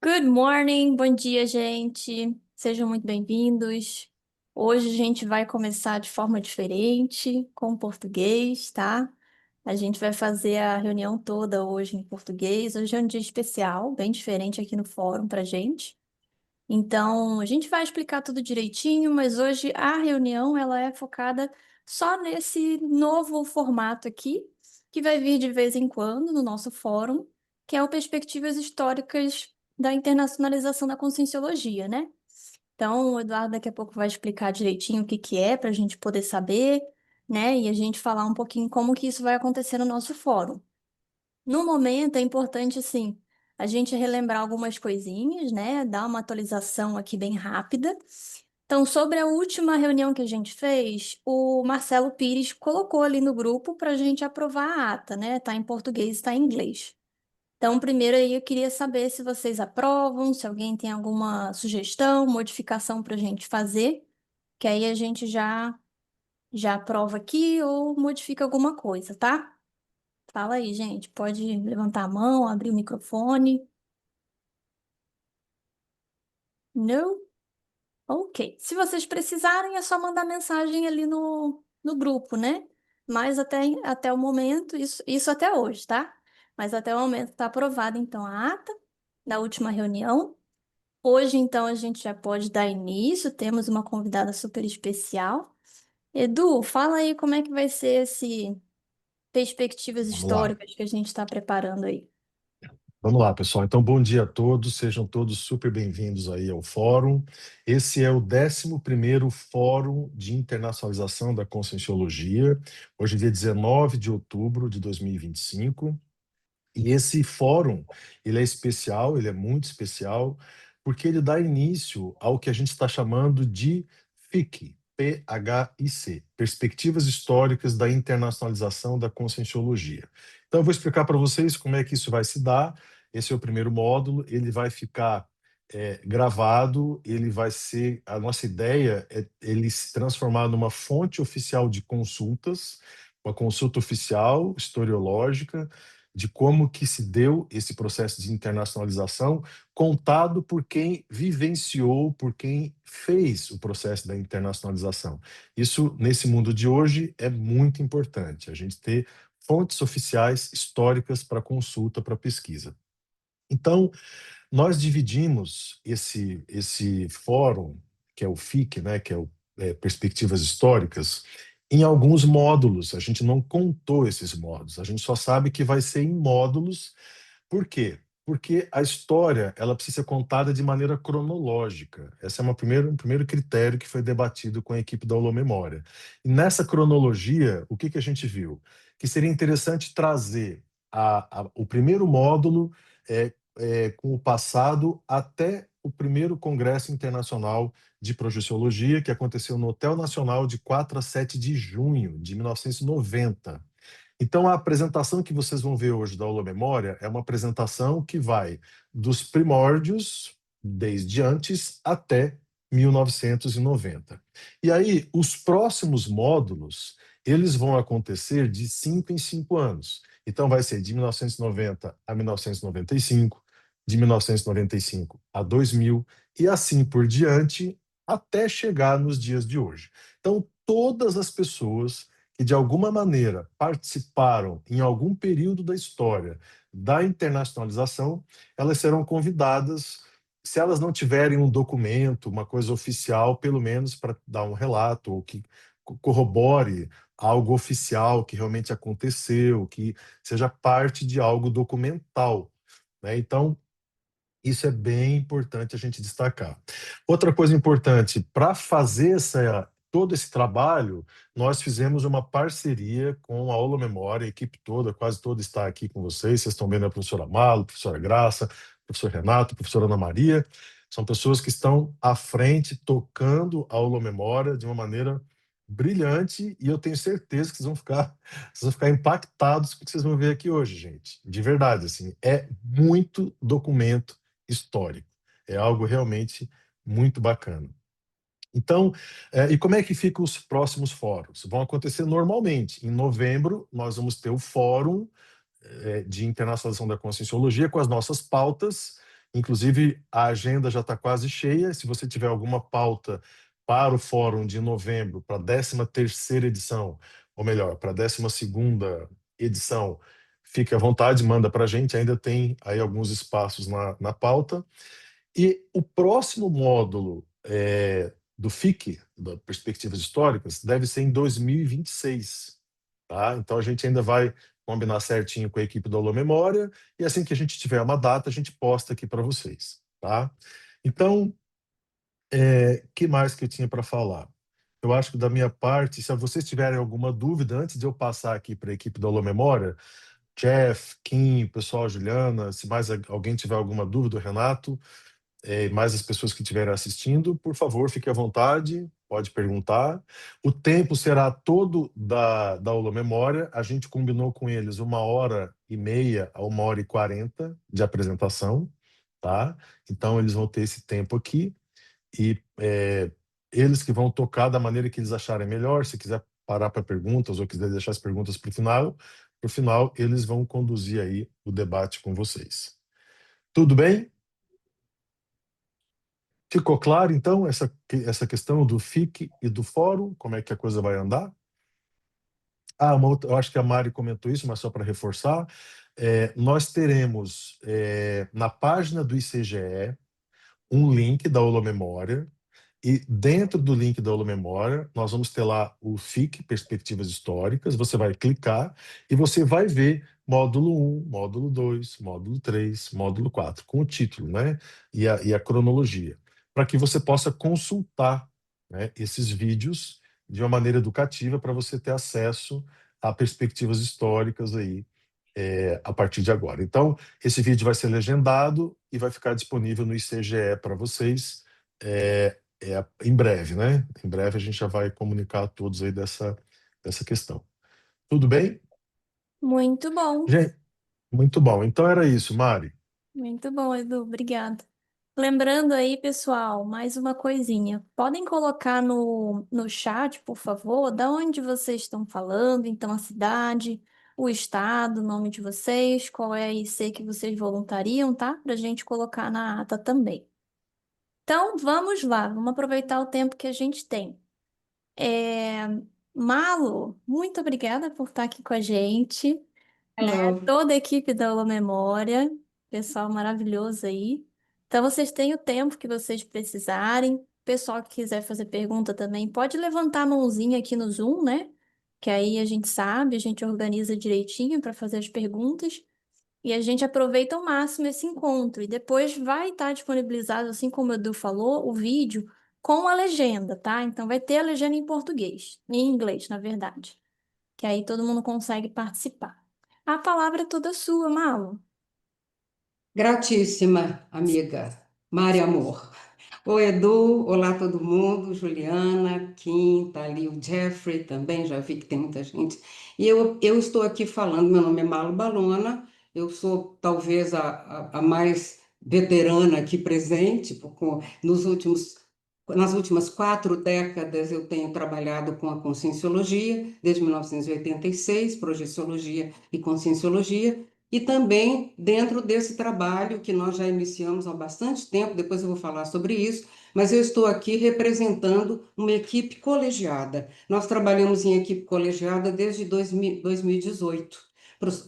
Good morning, bom dia, gente. Sejam muito bem-vindos. Hoje a gente vai começar de forma diferente, com português, tá? A gente vai fazer a reunião toda hoje em português. Hoje é um dia especial, bem diferente aqui no fórum pra gente. Então, a gente vai explicar tudo direitinho, mas hoje a reunião ela é focada só nesse novo formato aqui, que vai vir de vez em quando no nosso fórum, que é o Perspectivas Históricas da Internacionalização da Conscienciologia, né? Então, o Eduardo daqui a pouco vai explicar direitinho o que que é, para a gente poder saber, né? E a gente falar um pouquinho como que isso vai acontecer no nosso fórum. No momento, é importante, assim, a gente relembrar algumas coisinhas, né? Dar uma atualização aqui bem rápida. Então, sobre a última reunião que a gente fez, o Marcelo Pires colocou ali no grupo para a gente aprovar a ata, né? Tá em português, está em inglês. Então, primeiro aí eu queria saber se vocês aprovam, se alguém tem alguma sugestão, modificação para a gente fazer, que aí a gente já aprova aqui ou modifica alguma coisa, tá? Fala aí, gente. Pode levantar a mão, abrir o microfone. Não? Ok. Se vocês precisarem, é só mandar mensagem ali no grupo, né? Mas até o momento, isso até hoje, tá? Mas até o momento está aprovada, então, a ata da última reunião. Hoje, então, a gente já pode dar início. Temos uma convidada super especial. Edu, fala aí como é que vai ser esse perspectivas Vamos lá. históricas que a gente está preparando aí. Vamos lá, pessoal. Então, bom dia a todos. Sejam todos super bem-vindos aí ao Fórum. Esse é o 11º Fórum de Internacionalização da Conscienciologia. Hoje é dia 19 de outubro de 2025. E esse fórum, ele é especial, ele é muito especial, porque ele dá início ao que a gente está chamando de PHIC, P-H-I-C, Perspectivas Históricas da Internacionalização da Conscienciologia. Então, eu vou explicar para vocês como é que isso vai se dar. Esse é o primeiro módulo, ele vai ficar gravado, ele vai ser, a nossa ideia é ele se transformar numa fonte oficial de consultas, uma consulta oficial, historiológica, de como que se deu esse processo de internacionalização, contado por quem vivenciou, por quem fez o processo da internacionalização. Isso, nesse mundo de hoje, é muito importante, a gente ter fontes oficiais históricas para consulta, para pesquisa. Então, nós dividimos esse fórum, que é o FIC, né, que é o Perspectivas Históricas, em alguns módulos. A gente não contou esses módulos, a gente só sabe que vai ser em módulos. Por quê? Porque a história ela precisa ser contada de maneira cronológica. Esse é um primeiro critério que foi debatido com a equipe da Holomemória. E nessa cronologia, o que a gente viu? Que seria interessante trazer o primeiro módulo com o passado até o primeiro Congresso Internacional de Projeciologia, que aconteceu no Hotel Nacional de 4 a 7 de junho de 1990. Então, a apresentação que vocês vão ver hoje da Holomemória é uma apresentação que vai dos primórdios, desde antes, até 1990. E aí, os próximos módulos, eles vão acontecer de 5 em 5 anos. Então, vai ser de 1990 a 1995, de 1995 a 2000, e assim por diante, até chegar nos dias de hoje. Então, todas as pessoas que de alguma maneira participaram em algum período da história da internacionalização, elas serão convidadas, se elas não tiverem um documento, uma coisa oficial, pelo menos para dar um relato ou que corrobore algo oficial que realmente aconteceu, que seja parte de algo documental, né? Então, isso é bem importante a gente destacar. Outra coisa importante, para fazer todo esse trabalho, nós fizemos uma parceria com a Holomemória, a equipe toda, quase toda está aqui com vocês estão vendo a professora Malo, a professora Graça, o professor Renato, a professora Ana Maria, são pessoas que estão à frente, tocando a Holomemória de uma maneira brilhante, e eu tenho certeza que vocês vão ficar impactados com o que vocês vão ver aqui hoje, gente. De verdade, assim, é muito documento histórico. É algo realmente muito bacana. Então, e como é que ficam os próximos fóruns? Vão acontecer normalmente. Em novembro, nós vamos ter o Fórum de Internacionalização da Conscienciologia com as nossas pautas. Inclusive, a agenda já está quase cheia. Se você tiver alguma pauta para o fórum de novembro, para a 13ª edição, ou melhor, para a 12ª edição, fique à vontade, manda para a gente. Ainda tem aí alguns espaços na pauta. E o próximo módulo do FIC, da Perspectivas Históricas, deve ser em 2026. Tá? Então a gente ainda vai combinar certinho com a equipe do Alô Memória e assim que a gente tiver uma data, a gente posta aqui para vocês. Tá? Então, que mais que eu tinha para falar? Eu acho que da minha parte, se vocês tiverem alguma dúvida, antes de eu passar aqui para a equipe do Alô Memória, Jeff, Kim, pessoal, Juliana, se mais alguém tiver alguma dúvida, o Renato, mais as pessoas que estiverem assistindo, por favor, fique à vontade, pode perguntar. O tempo será todo da aula memória. A gente combinou com eles 1h30 a 1h40 de apresentação, tá? Então, eles vão ter esse tempo aqui e eles que vão tocar da maneira que eles acharem melhor. Se quiser parar para perguntas ou quiser deixar as perguntas para o final, eles vão conduzir aí o debate com vocês. Tudo bem? Ficou claro, então, essa questão do FIC e do fórum, como é que a coisa vai andar? Eu acho que a Mari comentou isso, mas só para reforçar, nós teremos na página do ICGE um link da Holomemória, e dentro do link da Holomemória, nós vamos ter lá o FIC, Perspectivas Históricas. Você vai clicar e você vai ver módulo 1, módulo 2, módulo 3, módulo 4, com o título, né? E a cronologia, para que você possa consultar, né, esses vídeos de uma maneira educativa para você ter acesso a perspectivas históricas aí, a partir de agora. Então, esse vídeo vai ser legendado e vai ficar disponível no ICGE para vocês em breve, né? Em breve a gente já vai comunicar a todos aí dessa questão. Tudo bem? Muito bom. Gente, muito bom. Então era isso, Mari. Muito bom, Edu. Obrigada. Lembrando aí, pessoal, mais uma coisinha. Podem colocar no chat, por favor, da onde vocês estão falando, então a cidade, o estado, o nome de vocês, qual é a IC que vocês voluntariam, tá? Para a gente colocar na ata também. Então, vamos lá, vamos aproveitar o tempo que a gente tem. É... Malo, muito obrigada por estar aqui com a gente, né? Hello. Toda a equipe da Aula Memória, pessoal maravilhoso aí. Então, vocês têm o tempo que vocês precisarem. Pessoal que quiser fazer pergunta também, pode levantar a mãozinha aqui no Zoom, né? Que aí a gente sabe, a gente organiza direitinho para fazer as perguntas. E a gente aproveita ao máximo esse encontro. E depois vai estar disponibilizado, assim como o Edu falou, o vídeo com a legenda, tá? Então vai ter a legenda em português, em inglês, na verdade. Que aí todo mundo consegue participar. A palavra é toda sua, Malo. Gratíssima amiga, Mari Amor. Oi, Edu, olá todo mundo, Juliana, Kim, tá ali o Jeffrey também, já vi que tem muita gente. E eu estou aqui falando, meu nome é Malu Balona, eu sou talvez a mais veterana aqui presente, porque nas últimas 4 décadas eu tenho trabalhado com a Conscienciologia, desde 1986, Projeciologia e Conscienciologia, e também dentro desse trabalho que nós já iniciamos há bastante tempo, depois eu vou falar sobre isso, mas eu estou aqui representando uma equipe colegiada. Nós trabalhamos em equipe colegiada desde 2018.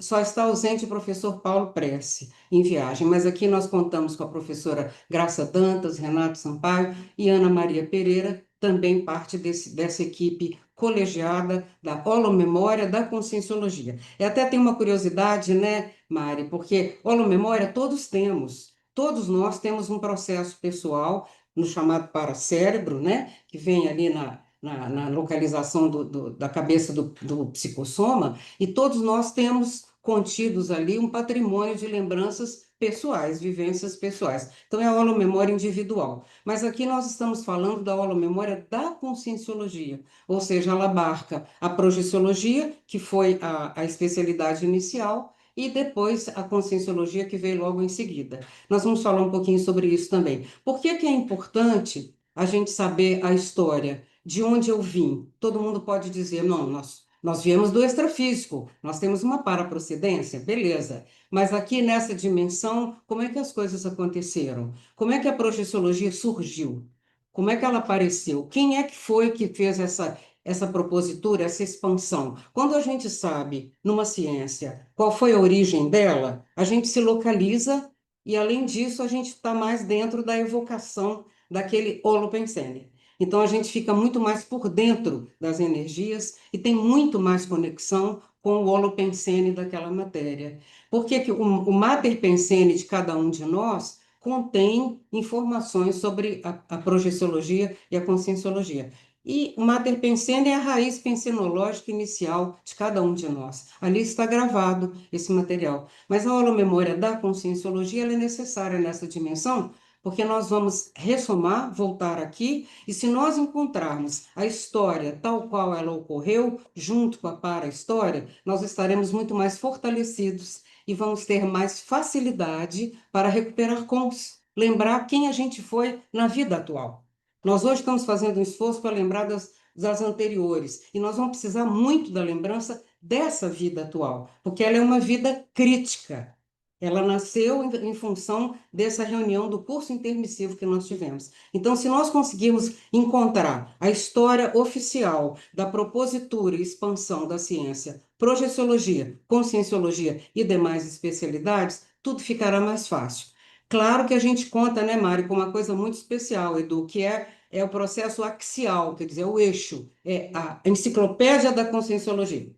Só está ausente o professor Paulo Prece em viagem, mas aqui nós contamos com a professora Graça Dantas, Renato Sampaio e Ana Maria Pereira, também parte dessa equipe colegiada da Holomemória da Conscienciologia. E até tem uma curiosidade, né, Mari, porque holomemória todos nós temos um processo pessoal no chamado paracérebro, né, que vem ali na localização da cabeça do psicossoma, e todos nós temos contidos ali um patrimônio de lembranças pessoais, vivências pessoais. Então, é a holomemória individual. Mas aqui nós estamos falando da holomemória da conscienciologia, ou seja, ela abarca a projeciologia, que foi a especialidade inicial, e depois a conscienciologia, que veio logo em seguida. Nós vamos falar um pouquinho sobre isso também. Por que que é importante a gente saber a história? De onde eu vim? Todo mundo pode dizer, não, Nós viemos do extrafísico, nós temos uma paraprocedência, beleza. Mas aqui nessa dimensão, como é que as coisas aconteceram? Como é que a projeciologia surgiu? Como é que ela apareceu? Quem é que foi que fez essa propositura, essa expansão? Quando a gente sabe, numa ciência, qual foi a origem dela, a gente se localiza e, além disso, a gente está mais dentro da evocação daquele Holopensene. Então, a gente fica muito mais por dentro das energias e tem muito mais conexão com o holopensene daquela matéria. Porque que o mater pensene de cada um de nós contém informações sobre a projeciologia e a conscienciologia. E o mater pensene é a raiz pensenológica inicial de cada um de nós. Ali está gravado esse material. Mas a holomemória da conscienciologia ela é necessária nessa dimensão, porque nós vamos ressomar, voltar aqui, e se nós encontrarmos a história tal qual ela ocorreu, junto com a para-história, nós estaremos muito mais fortalecidos e vamos ter mais facilidade para recuperar cons, lembrar quem a gente foi na vida atual. Nós hoje estamos fazendo um esforço para lembrar das anteriores, e nós vamos precisar muito da lembrança dessa vida atual, porque ela é uma vida crítica. Ela nasceu em função dessa reunião do curso intermissivo que nós tivemos. Então, se nós conseguirmos encontrar a história oficial da propositura e expansão da ciência, projeciologia, conscienciologia e demais especialidades, tudo ficará mais fácil. Claro que a gente conta, né, Mário, com uma coisa muito especial, Edu, que é o processo axial, quer dizer, o eixo, é a enciclopédia da conscienciologia.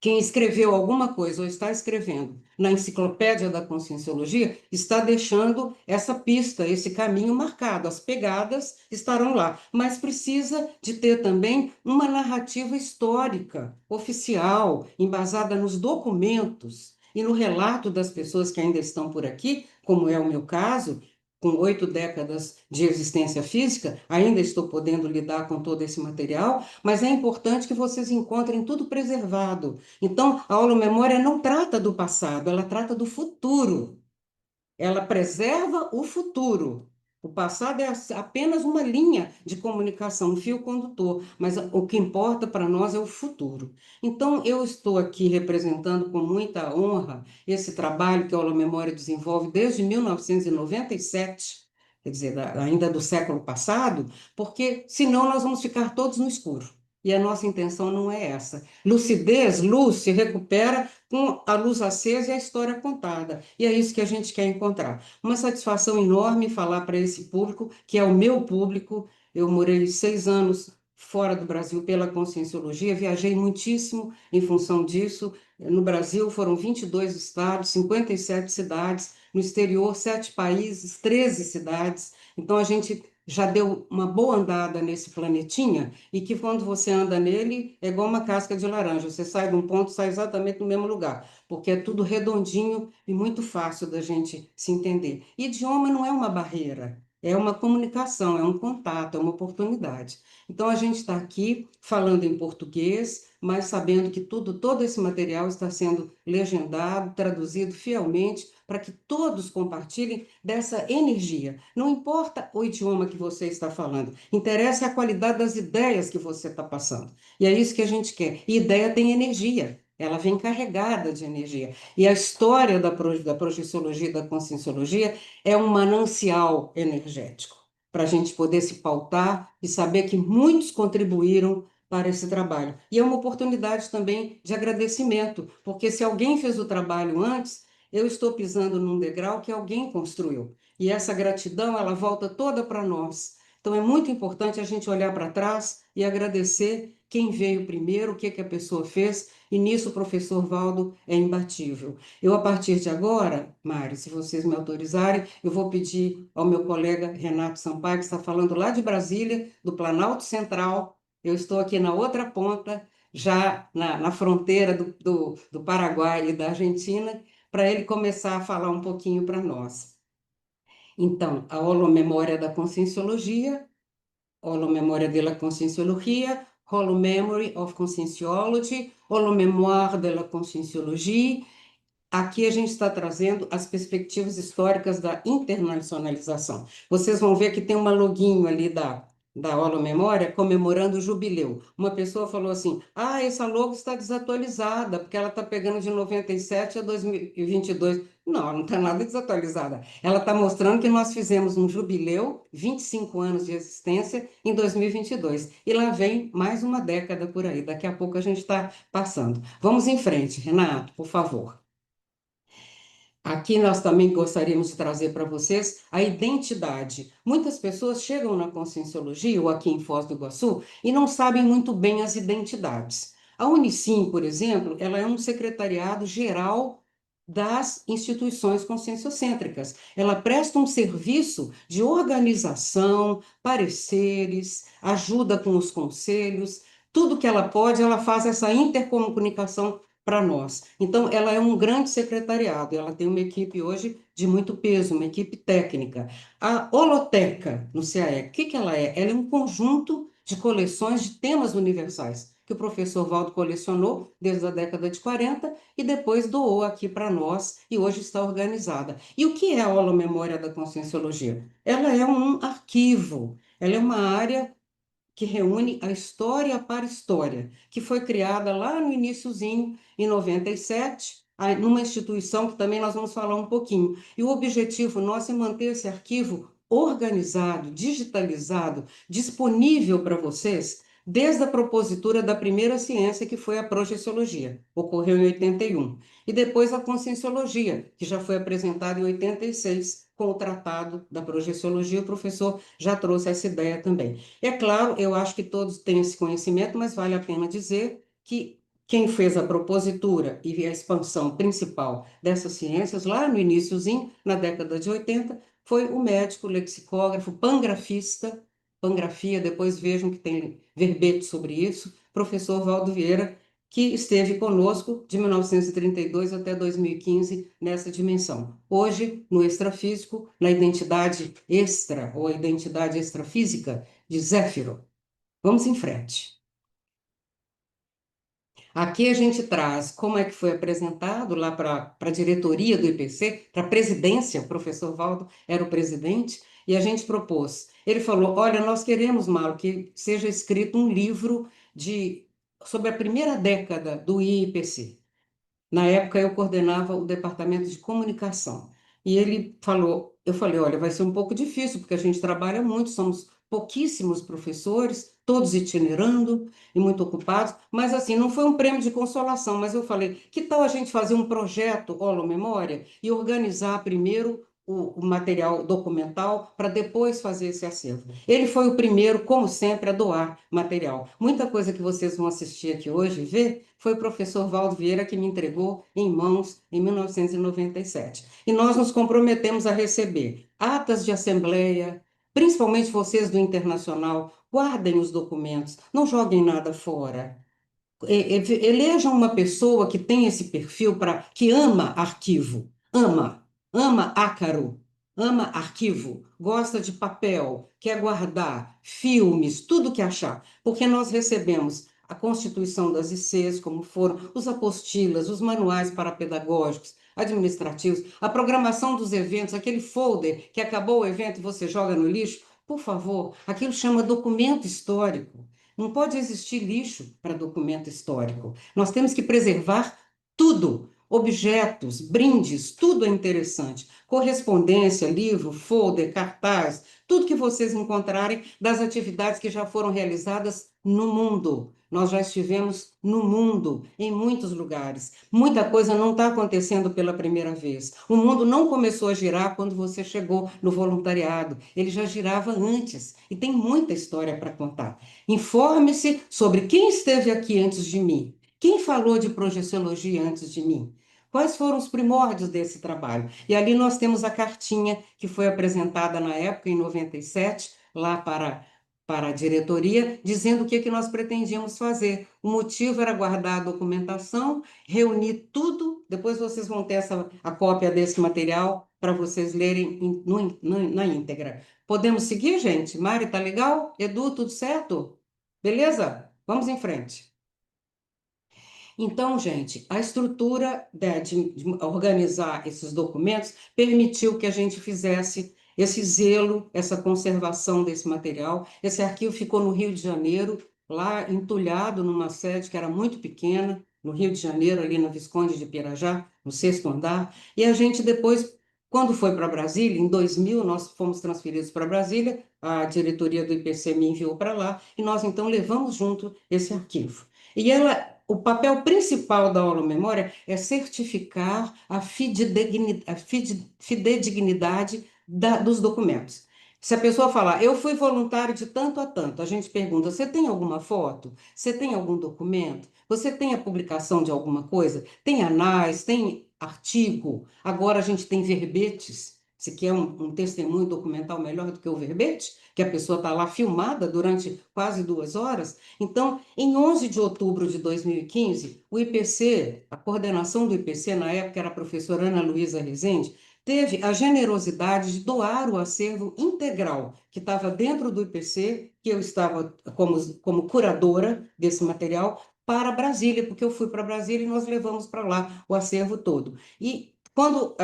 Quem escreveu alguma coisa ou está escrevendo na Enciclopédia da Conscienciologia está deixando essa pista, esse caminho marcado. As pegadas estarão lá, mas precisa de ter também uma narrativa histórica, oficial, embasada nos documentos e no relato das pessoas que ainda estão por aqui, como é o meu caso, com 8 décadas de existência física, ainda estou podendo lidar com todo esse material, mas é importante que vocês encontrem tudo preservado. Então, a holomemória não trata do passado, ela trata do futuro. Ela preserva o futuro. O passado é apenas uma linha de comunicação, um fio condutor, mas o que importa para nós é o futuro. Então, eu estou aqui representando com muita honra esse trabalho que a Holomemória desenvolve desde 1997, quer dizer, ainda do século passado, porque senão nós vamos ficar todos no escuro. E a nossa intenção não é essa. Lucidez, luz, se recupera com a luz acesa e a história contada. E é isso que a gente quer encontrar. Uma satisfação enorme falar para esse público, que é o meu público. Eu morei 6 anos fora do Brasil pela Conscienciologia, viajei muitíssimo em função disso. No Brasil foram 22 estados, 57 cidades, no exterior 7 países, 13 cidades. Então a gente já deu uma boa andada nesse planetinha e que quando você anda nele é igual uma casca de laranja, você sai de um ponto, sai exatamente no mesmo lugar, porque é tudo redondinho e muito fácil da gente se entender. Idioma não é uma barreira, é uma comunicação, é um contato, é uma oportunidade. Então a gente está aqui falando em português, mas sabendo que todo esse material está sendo legendado, traduzido fielmente para que todos compartilhem dessa energia. Não importa o idioma que você está falando, interessa a qualidade das ideias que você está passando. E é isso que a gente quer. E ideia tem energia, ela vem carregada de energia. E a história da projeciologia e da conscienciologia é um manancial energético, para a gente poder se pautar e saber que muitos contribuíram para esse trabalho. E é uma oportunidade também de agradecimento, porque se alguém fez o trabalho antes, eu estou pisando num degrau que alguém construiu. E essa gratidão, ela volta toda para nós. Então, é muito importante a gente olhar para trás e agradecer quem veio primeiro, o que, que a pessoa fez, e nisso o professor Valdo é imbatível. Eu, a partir de agora, Mari, se vocês me autorizarem, eu vou pedir ao meu colega Renato Sampaio, que está falando lá de Brasília, do Planalto Central. Eu estou aqui na outra ponta, já na fronteira do Paraguai e da Argentina, para ele começar a falar um pouquinho para nós. Então, a holomemória da conscienciologia, holomemória de la conscienciologia, holomemory of conscienciology, holomémoire de la conscienciologie. Aqui a gente está trazendo as perspectivas históricas da internacionalização. Vocês vão ver que tem uma loginho ali da Holo Memória comemorando o jubileu. Uma pessoa falou assim: ah, essa logo está desatualizada, porque ela está pegando de 97 a 2022. Não, ela não está nada desatualizada. Ela está mostrando que nós fizemos um jubileu, 25 anos de existência, em 2022. E lá vem mais uma década por aí. Daqui a pouco a gente está passando. Vamos em frente, Renato, por favor. Aqui nós também gostaríamos de trazer para vocês a identidade. Muitas pessoas chegam na Conscienciologia, ou aqui em Foz do Iguaçu, e não sabem muito bem as identidades. A Unicim, por exemplo, ela é um secretariado geral das instituições conscienciocêntricas. Ela presta um serviço de organização, pareceres, ajuda com os conselhos, tudo que ela pode, ela faz essa intercomunicação para nós. Então, ela é um grande secretariado, ela tem uma equipe hoje de muito peso, uma equipe técnica. A Holoteca, no CAE, o que que ela é? Ela é um conjunto de coleções de temas universais, que o professor Valdo colecionou desde a década de 40 e depois doou aqui para nós e hoje está organizada. E o que é a Holomemória da Conscienciologia? Ela é um arquivo, ela é uma área que reúne a História para História, que foi criada lá no iniciozinho, em 97, numa instituição que também nós vamos falar um pouquinho. E o objetivo nosso é manter esse arquivo organizado, digitalizado, disponível para vocês, desde a propositura da primeira ciência, que foi a projeciologia, ocorreu em 81, e depois a conscienciologia, que já foi apresentada em 86, com o tratado da projeciologia, o professor já trouxe essa ideia também. É claro, eu acho que todos têm esse conhecimento, mas vale a pena dizer que quem fez a propositura e a expansão principal dessas ciências, lá no iniciozinho, na década de 80, foi o médico, lexicógrafo, pangrafista, pangrafia, depois vejam que tem verbete sobre isso, professor Valdo Vieira, que esteve conosco de 1932 até 2015 nessa dimensão. Hoje, no extrafísico, na identidade extra ou a identidade extrafísica de Zéfiro. Vamos em frente. Aqui a gente traz como é que foi apresentado lá para a diretoria do IPC, para a presidência, o professor Valdo era o presidente, e a gente propôs. Ele falou: olha, nós queremos, Malo, que seja escrito um livro sobre a primeira década do IPC. Na época, eu coordenava o departamento de comunicação. E ele falou, eu falei, olha, vai ser um pouco difícil, porque a gente trabalha muito, somos pouquíssimos professores, todos itinerando e muito ocupados, mas assim, não foi um prêmio de consolação, mas eu falei, que tal a gente fazer um projeto Holo Memória e organizar primeiro o material documental para depois fazer esse acervo. Ele foi o primeiro, como sempre, a doar material. Muita coisa que vocês vão assistir aqui hoje e ver foi o professor Valdo Vieira que me entregou em mãos em 1997. E nós nos comprometemos a receber atas de assembleia, principalmente vocês do Internacional, guardem os documentos, não joguem nada fora. Elejam uma pessoa que tem esse perfil que ama arquivo, ama ácaro, ama arquivo, gosta de papel, quer guardar filmes, tudo que achar, porque nós recebemos a constituição das ICs, como foram os apostilas, os manuais parapedagógicos, administrativos, a programação dos eventos, aquele folder que acabou o evento e você joga no lixo, por favor, aquilo chama documento histórico. Não pode existir lixo para documento histórico. Nós temos que preservar tudo. Objetos, brindes, tudo é interessante. Correspondência, livro, folder, cartaz, tudo que vocês encontrarem das atividades que já foram realizadas no mundo. Nós já estivemos no mundo, em muitos lugares. Muita coisa não está acontecendo pela primeira vez. O mundo não começou a girar quando você chegou no voluntariado. Ele já girava antes e tem muita história para contar. Informe-se sobre quem esteve aqui antes de mim, quem falou de projeciologia antes de mim, quais foram os primórdios desse trabalho. E ali nós temos a cartinha que foi apresentada na época, em 97, lá para a diretoria, dizendo o que nós pretendíamos fazer. O motivo era guardar a documentação, reunir tudo, depois vocês vão ter a cópia desse material para vocês lerem na íntegra. Podemos seguir, gente? Mari, tá legal? Edu, tudo certo? Beleza? Vamos em frente. Então, gente, a estrutura de organizar esses documentos permitiu que a gente fizesse esse zelo, essa conservação desse material. Esse arquivo ficou no Rio de Janeiro, lá entulhado numa sede que era muito pequena, no Rio de Janeiro, ali na Visconde de Pirajá, no 6º andar. E a gente depois, quando foi para Brasília, em 2000, nós fomos transferidos para Brasília, a diretoria do IPC me enviou para lá, e nós então levamos junto esse arquivo. E o papel principal da aula memória é certificar a fidedignidade dos documentos. Se a pessoa falar, eu fui voluntário de tanto a tanto, a gente pergunta, você tem alguma foto? Você tem algum documento? Você tem a publicação de alguma coisa? Tem anais, tem artigo? Agora a gente tem verbetes. Se quer um testemunho documental melhor do que o verbete, que a pessoa está lá filmada durante quase 2 horas. Então, em 11 de outubro de 2015, o IPC, a coordenação do IPC, na época era a professora Ana Luísa Rezende, teve a generosidade de doar o acervo integral que estava dentro do IPC, que eu estava como curadora desse material, para Brasília, porque eu fui para Brasília e nós levamos para lá o acervo todo. E quando,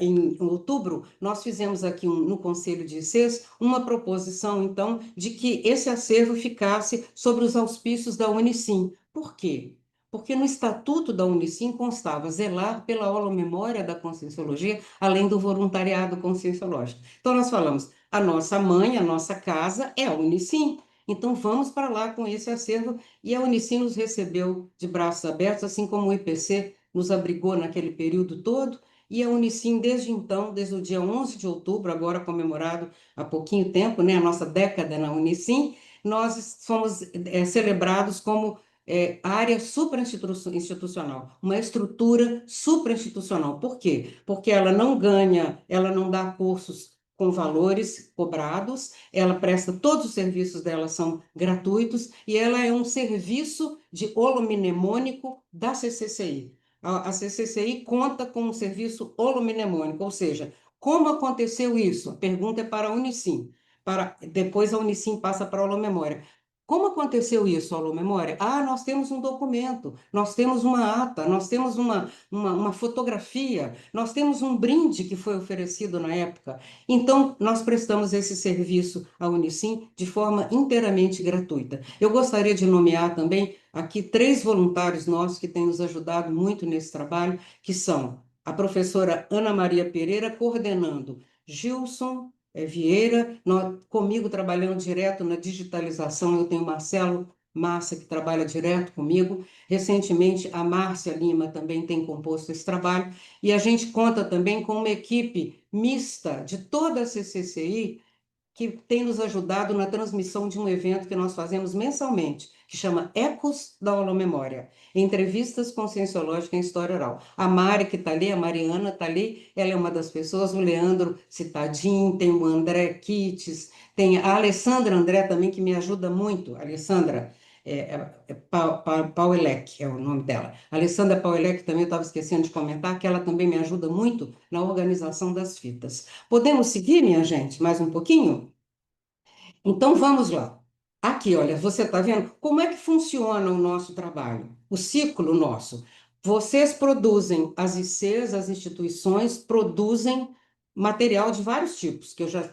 em outubro, nós fizemos aqui no Conselho de ICES uma proposição, então, de que esse acervo ficasse sobre os auspícios da Unicim. Por quê? Porque no estatuto da Unicim constava zelar pela holomemória da Conscienciologia, além do voluntariado conscienciológico. Então, nós falamos, a nossa mãe, a nossa casa é a Unicim. Então, vamos para lá com esse acervo. E a Unicim nos recebeu de braços abertos, assim como o IPC nos abrigou naquele período todo. E a Unicim, desde então, desde o dia 11 de outubro, agora comemorado há pouquinho tempo, né, a nossa década na Unicim, nós fomos celebrados como área superinstitucional, uma estrutura superinstitucional. Por quê? Porque ela não ganha, ela não dá cursos com valores cobrados, ela presta todos os serviços dela são gratuitos e ela é um serviço de holomnemônico da CCCI. A CCCI conta com um serviço holomnemônico, ou seja, como aconteceu isso? A pergunta é para a Unicim. Depois a Unicim passa para a holomemória. Como aconteceu isso, holomemória? Ah, nós temos um documento, nós temos uma ata, nós temos uma fotografia, nós temos um brinde que foi oferecido na época. Então, nós prestamos esse serviço à Unicim de forma inteiramente gratuita. Eu gostaria de nomear também aqui 3 voluntários nossos que têm nos ajudado muito nesse trabalho, que são a professora Ana Maria Pereira, coordenando Gilson Vieira, comigo trabalhando direto na digitalização, eu tenho Marcelo Massa, que trabalha direto comigo. Recentemente, a Márcia Lima também tem composto esse trabalho, e a gente conta também com uma equipe mista de toda a CCCI, que tem nos ajudado na transmissão de um evento que nós fazemos mensalmente, que chama Ecos da Holomemória, entrevistas conscienciológicas em história oral. A Mari, que está ali, a Mariana está ali, ela é uma das pessoas, o Leandro Citadin, tem o André Kites, tem a Alessandra André também, que me ajuda muito, Alessandra Pauelec é o nome dela. A Alessandra Pauelec também, eu estava esquecendo de comentar, que ela também me ajuda muito na organização das fitas. Podemos seguir, minha gente, mais um pouquinho? Então vamos lá. Aqui, olha, você está vendo como é que funciona o nosso trabalho, o ciclo nosso. Vocês produzem, as ICs, as instituições, produzem material de vários tipos, que eu já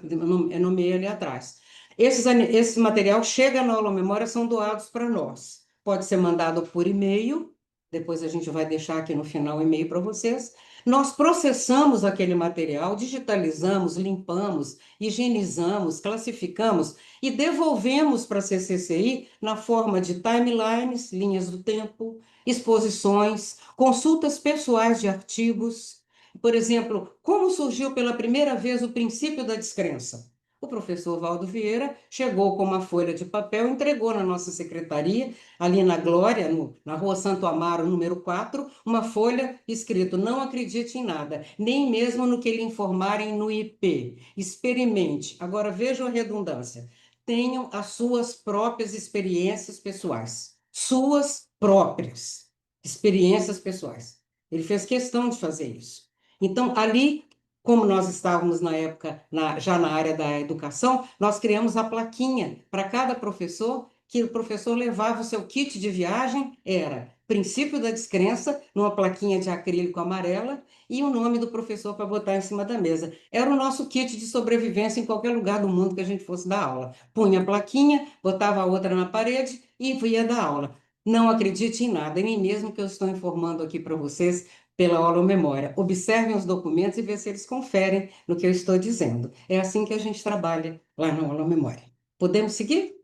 nomeei ali atrás. Esse material chega na aula memória, são doados para nós. Pode ser mandado por e-mail, depois a gente vai deixar aqui no final o e-mail para vocês. Nós processamos aquele material, digitalizamos, limpamos, higienizamos, classificamos e devolvemos para a CCCI na forma de timelines, linhas do tempo, exposições, consultas pessoais de artigos. Por exemplo, como surgiu pela primeira vez o princípio da descrença? O professor Valdo Vieira chegou com uma folha de papel, entregou na nossa secretaria, ali na Glória, na Rua Santo Amaro, número 4, uma folha escrito: não acredite em nada, nem mesmo no que lhe informarem no IP. Experimente. Agora vejam a redundância. Tenham as suas próprias experiências pessoais. Suas próprias experiências pessoais. Ele fez questão de fazer isso. Então, ali, como nós estávamos na época já na área da educação, nós criamos a plaquinha para cada professor, que o professor levava o seu kit de viagem, era Princípio da Descrença, numa plaquinha de acrílico amarela, e o nome do professor para botar em cima da mesa. Era o nosso kit de sobrevivência em qualquer lugar do mundo que a gente fosse dar aula. Punha a plaquinha, botava a outra na parede e ia dar aula. Não acredite em nada, nem mesmo que eu estou informando aqui para vocês pela aula memória. Observem os documentos e vejam se eles conferem no que eu estou dizendo. É assim que a gente trabalha lá na aula memória. Podemos seguir?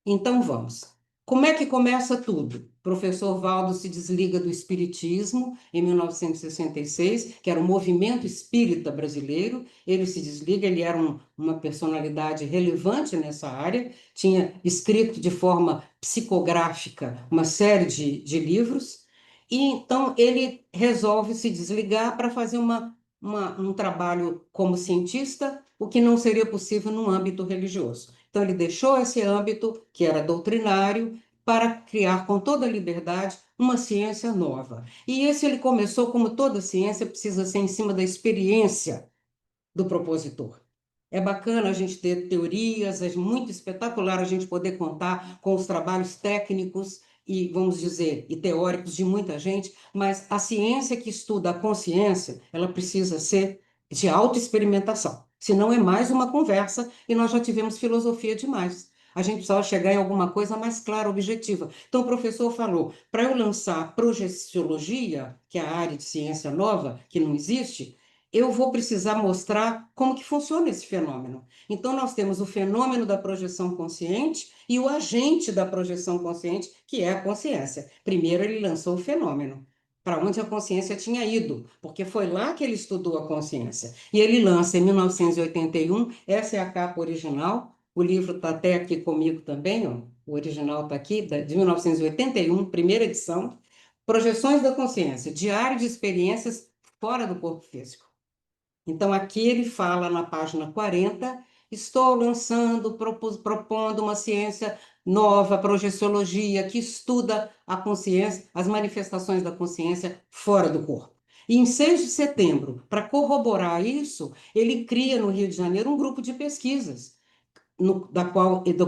Então vamos. Como é que começa tudo? O professor Valdo se desliga do espiritismo em 1966, que era o movimento espírita brasileiro. Ele se desliga, ele era uma personalidade relevante nessa área, tinha escrito de forma psicográfica uma série de livros, e então ele resolve se desligar para fazer um trabalho como cientista, o que não seria possível no âmbito religioso. Então, ele deixou esse âmbito, que era doutrinário, para criar com toda a liberdade uma ciência nova. E esse ele começou, como toda ciência, precisa ser em cima da experiência do propositor. É bacana a gente ter teorias, é muito espetacular a gente poder contar com os trabalhos técnicos e, vamos dizer, e teóricos de muita gente, mas a ciência que estuda a consciência, ela precisa ser de autoexperimentação. Senão é mais uma conversa e nós já tivemos filosofia demais. A gente precisava chegar em alguma coisa mais clara, objetiva. Então, o professor falou, para eu lançar a projeciologia, que é a área de ciência nova, que não existe, eu vou precisar mostrar como que funciona esse fenômeno. Então, nós temos o fenômeno da projeção consciente e o agente da projeção consciente, que é a consciência. Primeiro, ele lançou o fenômeno, para onde a consciência tinha ido, porque foi lá que ele estudou a consciência. E ele lança em 1981, essa é a capa original, o livro está até aqui comigo também, ó. O original está aqui, de 1981, primeira edição, Projeções da Consciência, Diário de Experiências fora do corpo físico. Então, aqui ele fala na página 40, estou lançando, propondo uma ciência nova, projeciologia, que estuda a consciência, as manifestações da consciência fora do corpo. E em 6 de setembro, para corroborar isso, ele cria no Rio de Janeiro um grupo de pesquisas do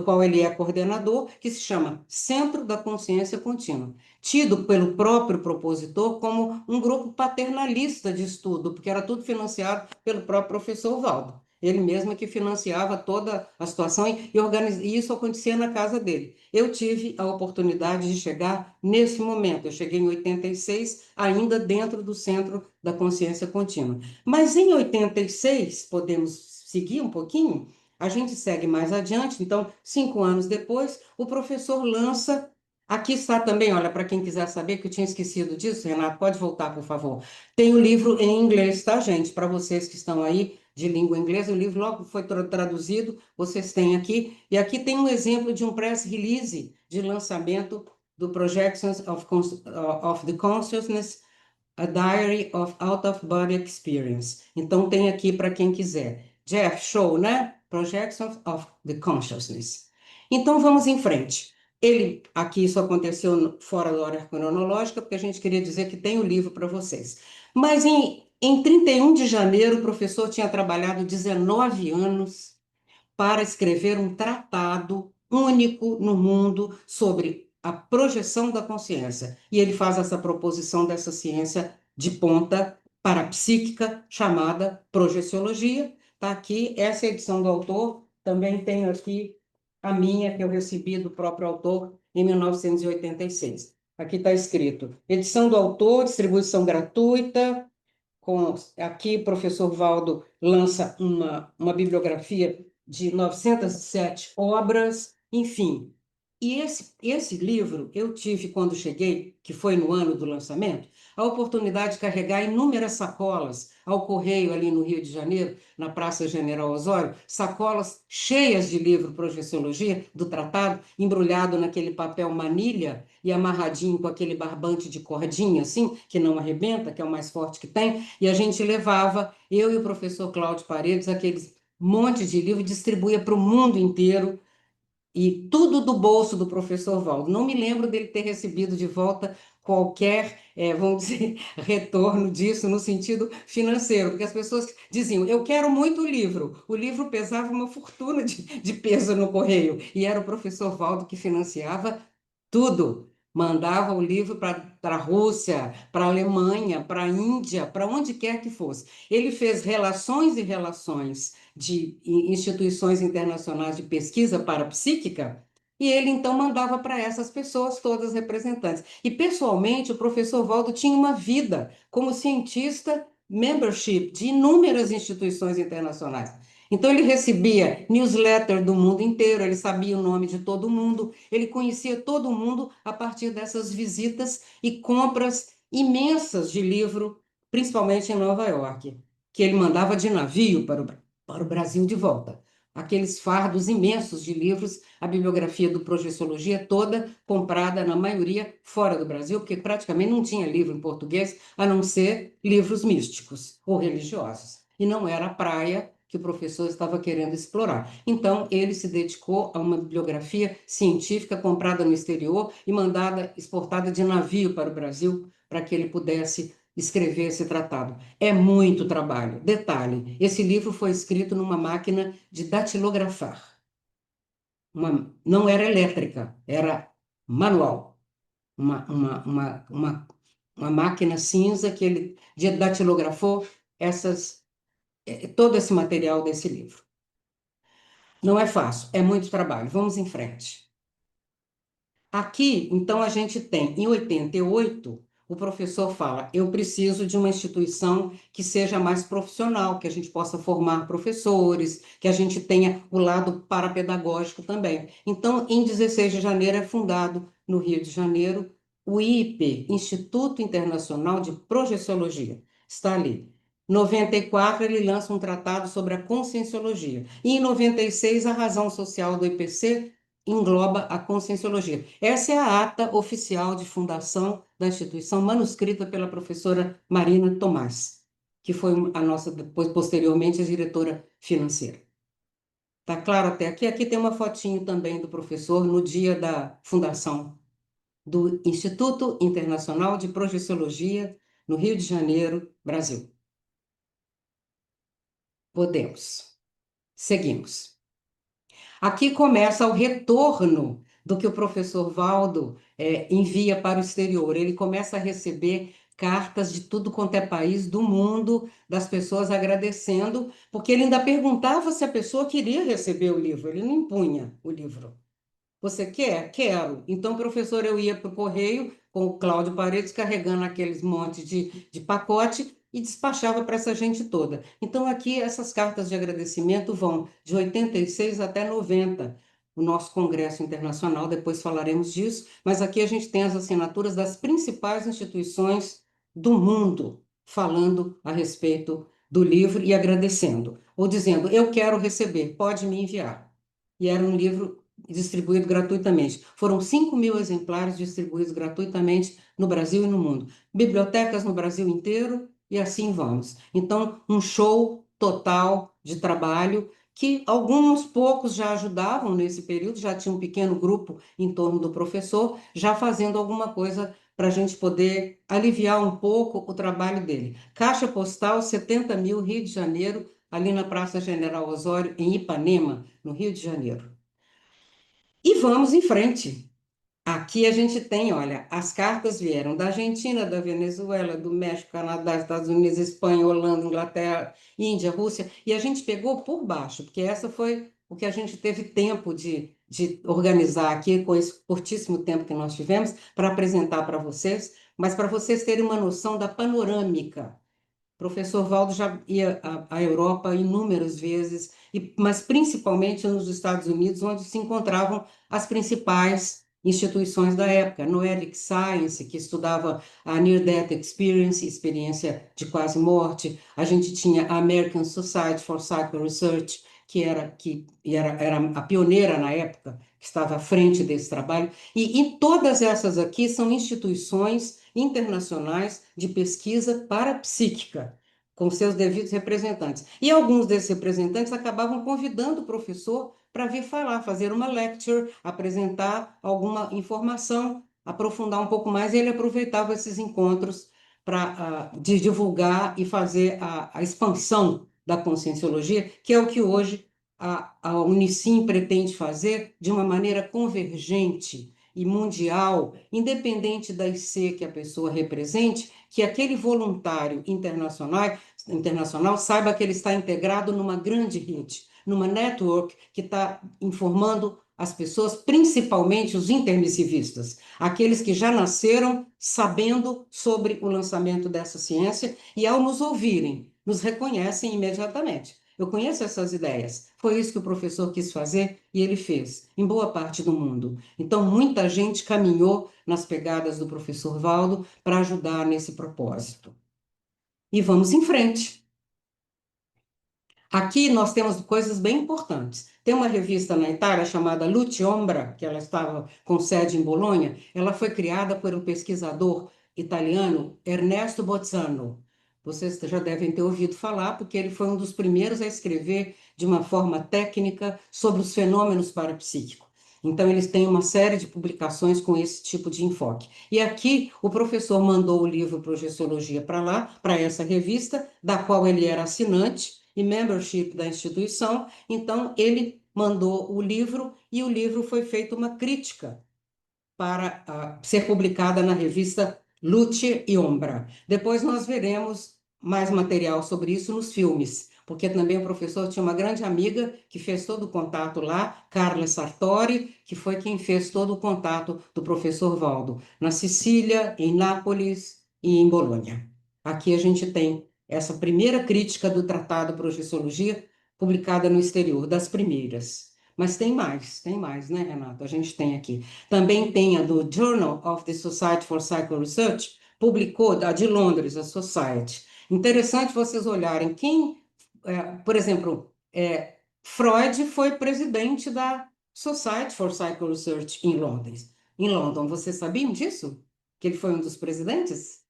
qual ele é coordenador, que se chama Centro da Consciência Contínua, tido pelo próprio propositor como um grupo paternalista de estudo, porque era tudo financiado pelo próprio professor Valdo. Ele mesmo é que financiava toda a situação e isso acontecia na casa dele. Eu tive a oportunidade de chegar nesse momento. Eu cheguei em 86, ainda dentro do Centro da Consciência Contínua. Mas em 86, podemos seguir um pouquinho? A gente segue mais adiante, então, 5 anos depois, o professor lança. Aqui está também, olha, para quem quiser saber, que eu tinha esquecido disso, Renato, pode voltar, por favor. Tem o livro em inglês, tá, gente? Para vocês que estão aí de língua inglesa, o livro logo foi traduzido, vocês têm aqui. E aqui tem um exemplo de um press release de lançamento do Projections of the Consciousness, A Diary of Out-of-Body Experience. Então, tem aqui para quem quiser. Jeff, show, né? Projections of the Consciousness. Então, vamos em frente. Aqui isso aconteceu fora da hora cronológica, porque a gente queria dizer que tem o livro para vocês. Mas em 31 de janeiro, o professor tinha trabalhado 19 anos para escrever um tratado único no mundo sobre a projeção da consciência. E ele faz essa proposição dessa ciência de ponta parapsíquica chamada projeciologia. Está aqui, essa é a edição do autor. Também tenho aqui a minha, que eu recebi do próprio autor em 1986. Aqui está escrito: edição do autor, distribuição gratuita. Aqui, o professor Valdo lança uma bibliografia de 907 obras, enfim. E esse livro eu tive quando cheguei, que foi no ano do lançamento, a oportunidade de carregar inúmeras sacolas ao correio ali no Rio de Janeiro, na Praça General Osório, sacolas cheias de livro Projeciologia, do tratado, embrulhado naquele papel manilha e amarradinho com aquele barbante de cordinha, assim, que não arrebenta, que é o mais forte que tem, e a gente levava, eu e o professor Cláudio Paredes, aqueles monte de livro, distribuía para o mundo inteiro, e tudo do bolso do professor Valdo. Não me lembro dele ter recebido de volta qualquer, vamos dizer, retorno disso no sentido financeiro, porque as pessoas diziam, eu quero muito o livro pesava uma fortuna de peso no correio, e era o professor Valdo que financiava tudo. Mandava o livro para a Rússia, para a Alemanha, para a Índia, para onde quer que fosse. Ele fez relações e relações de instituições internacionais de pesquisa parapsíquica, e ele então mandava para essas pessoas, todas representantes. E pessoalmente, o professor Valdo tinha uma vida como cientista membership de inúmeras instituições internacionais. Então, ele recebia newsletter do mundo inteiro, ele sabia o nome de todo mundo, ele conhecia todo mundo a partir dessas visitas e compras imensas de livro, principalmente em Nova York, que ele mandava de navio para o Brasil de volta. Aqueles fardos imensos de livros, a bibliografia do Projeciologia toda comprada, na maioria, fora do Brasil, porque praticamente não tinha livro em português, a não ser livros místicos ou religiosos. E não era a praia que o professor estava querendo explorar. Então, ele se dedicou a uma bibliografia científica comprada no exterior e mandada, exportada de navio para o Brasil, para que ele pudesse escrever esse tratado. É muito trabalho. Detalhe, esse livro foi escrito numa máquina de datilografar. Não era elétrica, era manual. Uma máquina cinza que ele datilografou todo esse material desse livro. Não é fácil, é muito trabalho. Vamos em frente. Aqui, então, a gente tem, em 88, o professor fala: eu preciso de uma instituição que seja mais profissional, que a gente possa formar professores, que a gente tenha o lado parapedagógico também. Então, em 16 de janeiro, é fundado no Rio de Janeiro o IIP, Instituto Internacional de Projeciologia. Está ali. Em 94, ele lança um tratado sobre a conscienciologia. E em 96, a razão social do IPC engloba a conscienciologia. Essa é a ata oficial de fundação da instituição, manuscrita pela professora Marina Tomás, que foi a nossa, depois, posteriormente, a diretora financeira. Tá claro até aqui? Aqui tem uma fotinho também do professor no dia da fundação do Instituto Internacional de Projeciologia, no Rio de Janeiro, Brasil. Podemos. Seguimos. Aqui começa o retorno do que o professor Valdo envia para o exterior. Ele começa a receber cartas de tudo quanto é país do mundo, das pessoas agradecendo, porque ele ainda perguntava se a pessoa queria receber o livro, ele não impunha o livro. Você quer? Quero. Então, professor, eu ia para o correio com o Cláudio Paredes carregando aqueles montes de pacote e despachava para essa gente toda. Então, aqui essas cartas de agradecimento vão de 86 até 90, o nosso Congresso Internacional, depois falaremos disso, mas aqui a gente tem as assinaturas das principais instituições do mundo falando a respeito do livro e agradecendo, ou dizendo: eu quero receber, pode me enviar. E era um livro distribuído gratuitamente. Foram 5.000 exemplares distribuídos gratuitamente no Brasil e no mundo. Bibliotecas no Brasil inteiro e assim vamos. Então, um show total de trabalho que alguns poucos já ajudavam nesse período, já tinha um pequeno grupo em torno do professor, já fazendo alguma coisa para a gente poder aliviar um pouco o trabalho dele. Caixa Postal 70.000, Rio de Janeiro, ali na Praça General Osório, em Ipanema, no Rio de Janeiro. E vamos em frente. Aqui a gente tem, olha, as cartas vieram da Argentina, da Venezuela, do México, Canadá, Estados Unidos, Espanha, Holanda, Inglaterra, Índia, Rússia, e a gente pegou por baixo, porque essa foi o que a gente teve tempo de organizar aqui, com esse curtíssimo tempo que nós tivemos, para apresentar para vocês, mas para vocês terem uma noção da panorâmica. O professor Valdo já ia à Europa inúmeras vezes, mas principalmente nos Estados Unidos, onde se encontravam as principais instituições da época. Noetic Science, que estudava a Near Death Experience, experiência de quase morte. A gente tinha a American Society for Psycho Research, que era a pioneira na época, que estava à frente desse trabalho. E todas essas aqui são instituições internacionais de pesquisa parapsíquica, com seus devidos representantes. E alguns desses representantes acabavam convidando o professor para vir falar, fazer uma lecture, apresentar alguma informação, aprofundar um pouco mais, e ele aproveitava esses encontros para divulgar e fazer a expansão da conscienciologia, que é o que hoje a Unicim pretende fazer de uma maneira convergente e mundial, independente da IC que a pessoa represente, que aquele voluntário internacional saiba que ele está integrado numa grande rede, numa network que está informando as pessoas, principalmente os intermissivistas, aqueles que já nasceram sabendo sobre o lançamento dessa ciência e, ao nos ouvirem, nos reconhecem imediatamente. Eu conheço essas ideias. Foi isso que o professor quis fazer e ele fez, em boa parte do mundo. Então, muita gente caminhou nas pegadas do professor Valdo para ajudar nesse propósito. E vamos em frente. Aqui nós temos coisas bem importantes. Tem uma revista na Itália chamada Luce Ombra, que ela estava com sede em Bolonha. Ela foi criada por um pesquisador italiano, Ernesto Bozzano. Vocês já devem ter ouvido falar, porque ele foi um dos primeiros a escrever de uma forma técnica sobre os fenômenos parapsíquicos. Então, eles têm uma série de publicações com esse tipo de enfoque. E aqui, o professor mandou o livro Projeciologia para lá, para essa revista, da qual ele era assinante e membership da instituição. Então, ele mandou o livro e o livro foi feito uma crítica para ser publicada na revista Luce e Ombra. Depois nós veremos mais material sobre isso nos filmes, porque também o professor tinha uma grande amiga que fez todo o contato lá, Carla Sartori, que foi quem fez todo o contato do professor Valdo, na Sicília, em Nápoles e em Bolonha. Aqui a gente tem essa primeira crítica do Tratado Projeciologia, publicada no exterior, das primeiras. Mas tem mais, né, Renato? A gente tem aqui. Também tem a do Journal of the Society for Psycho Research, publicou, a de Londres, a Society. Interessante vocês olharem quem, por exemplo, Freud foi presidente da Society for Psycho Research em Londres. Em London, vocês sabiam disso? Que ele foi um dos presidentes?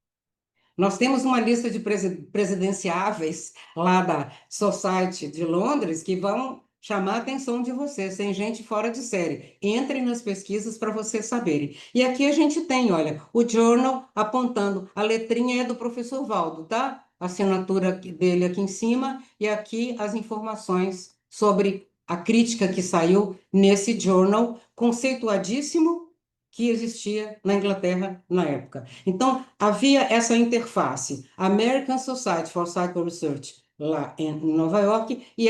Nós temos uma lista de presidenciáveis lá da Society de Londres que vão chamar a atenção de vocês. Tem gente fora de série. Entrem nas pesquisas para vocês saberem. E aqui a gente tem, olha, o journal apontando. A letrinha é do professor Valdo, tá? A assinatura dele aqui em cima e aqui as informações sobre a crítica que saiu nesse journal conceituadíssimo que existia na Inglaterra na época. Então, havia essa interface, American Society for Psycho Research, lá em Nova York, e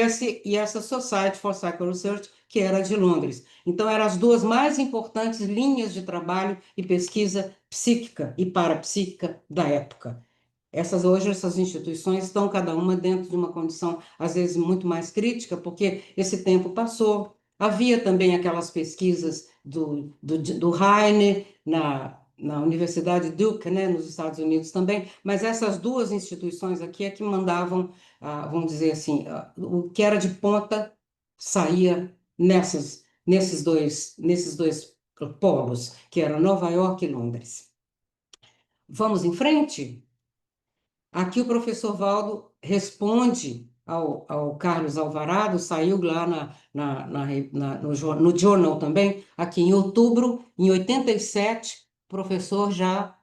essa Society for Psycho Research, que era de Londres. Então, eram as duas mais importantes linhas de trabalho e pesquisa psíquica e parapsíquica da época. Hoje, essas instituições estão cada uma dentro de uma condição, às vezes, muito mais crítica, porque esse tempo passou. Havia também aquelas pesquisas do Heine na Universidade Duke, né, nos Estados Unidos também, mas essas duas instituições aqui é que mandavam, vamos dizer assim, o que era de ponta saía nesses dois polos, que eram Nova York e Londres. Vamos em frente? Aqui o professor Valdo responde ao Carlos Alvarado, saiu lá no Journal também, aqui em outubro, em 87, o professor já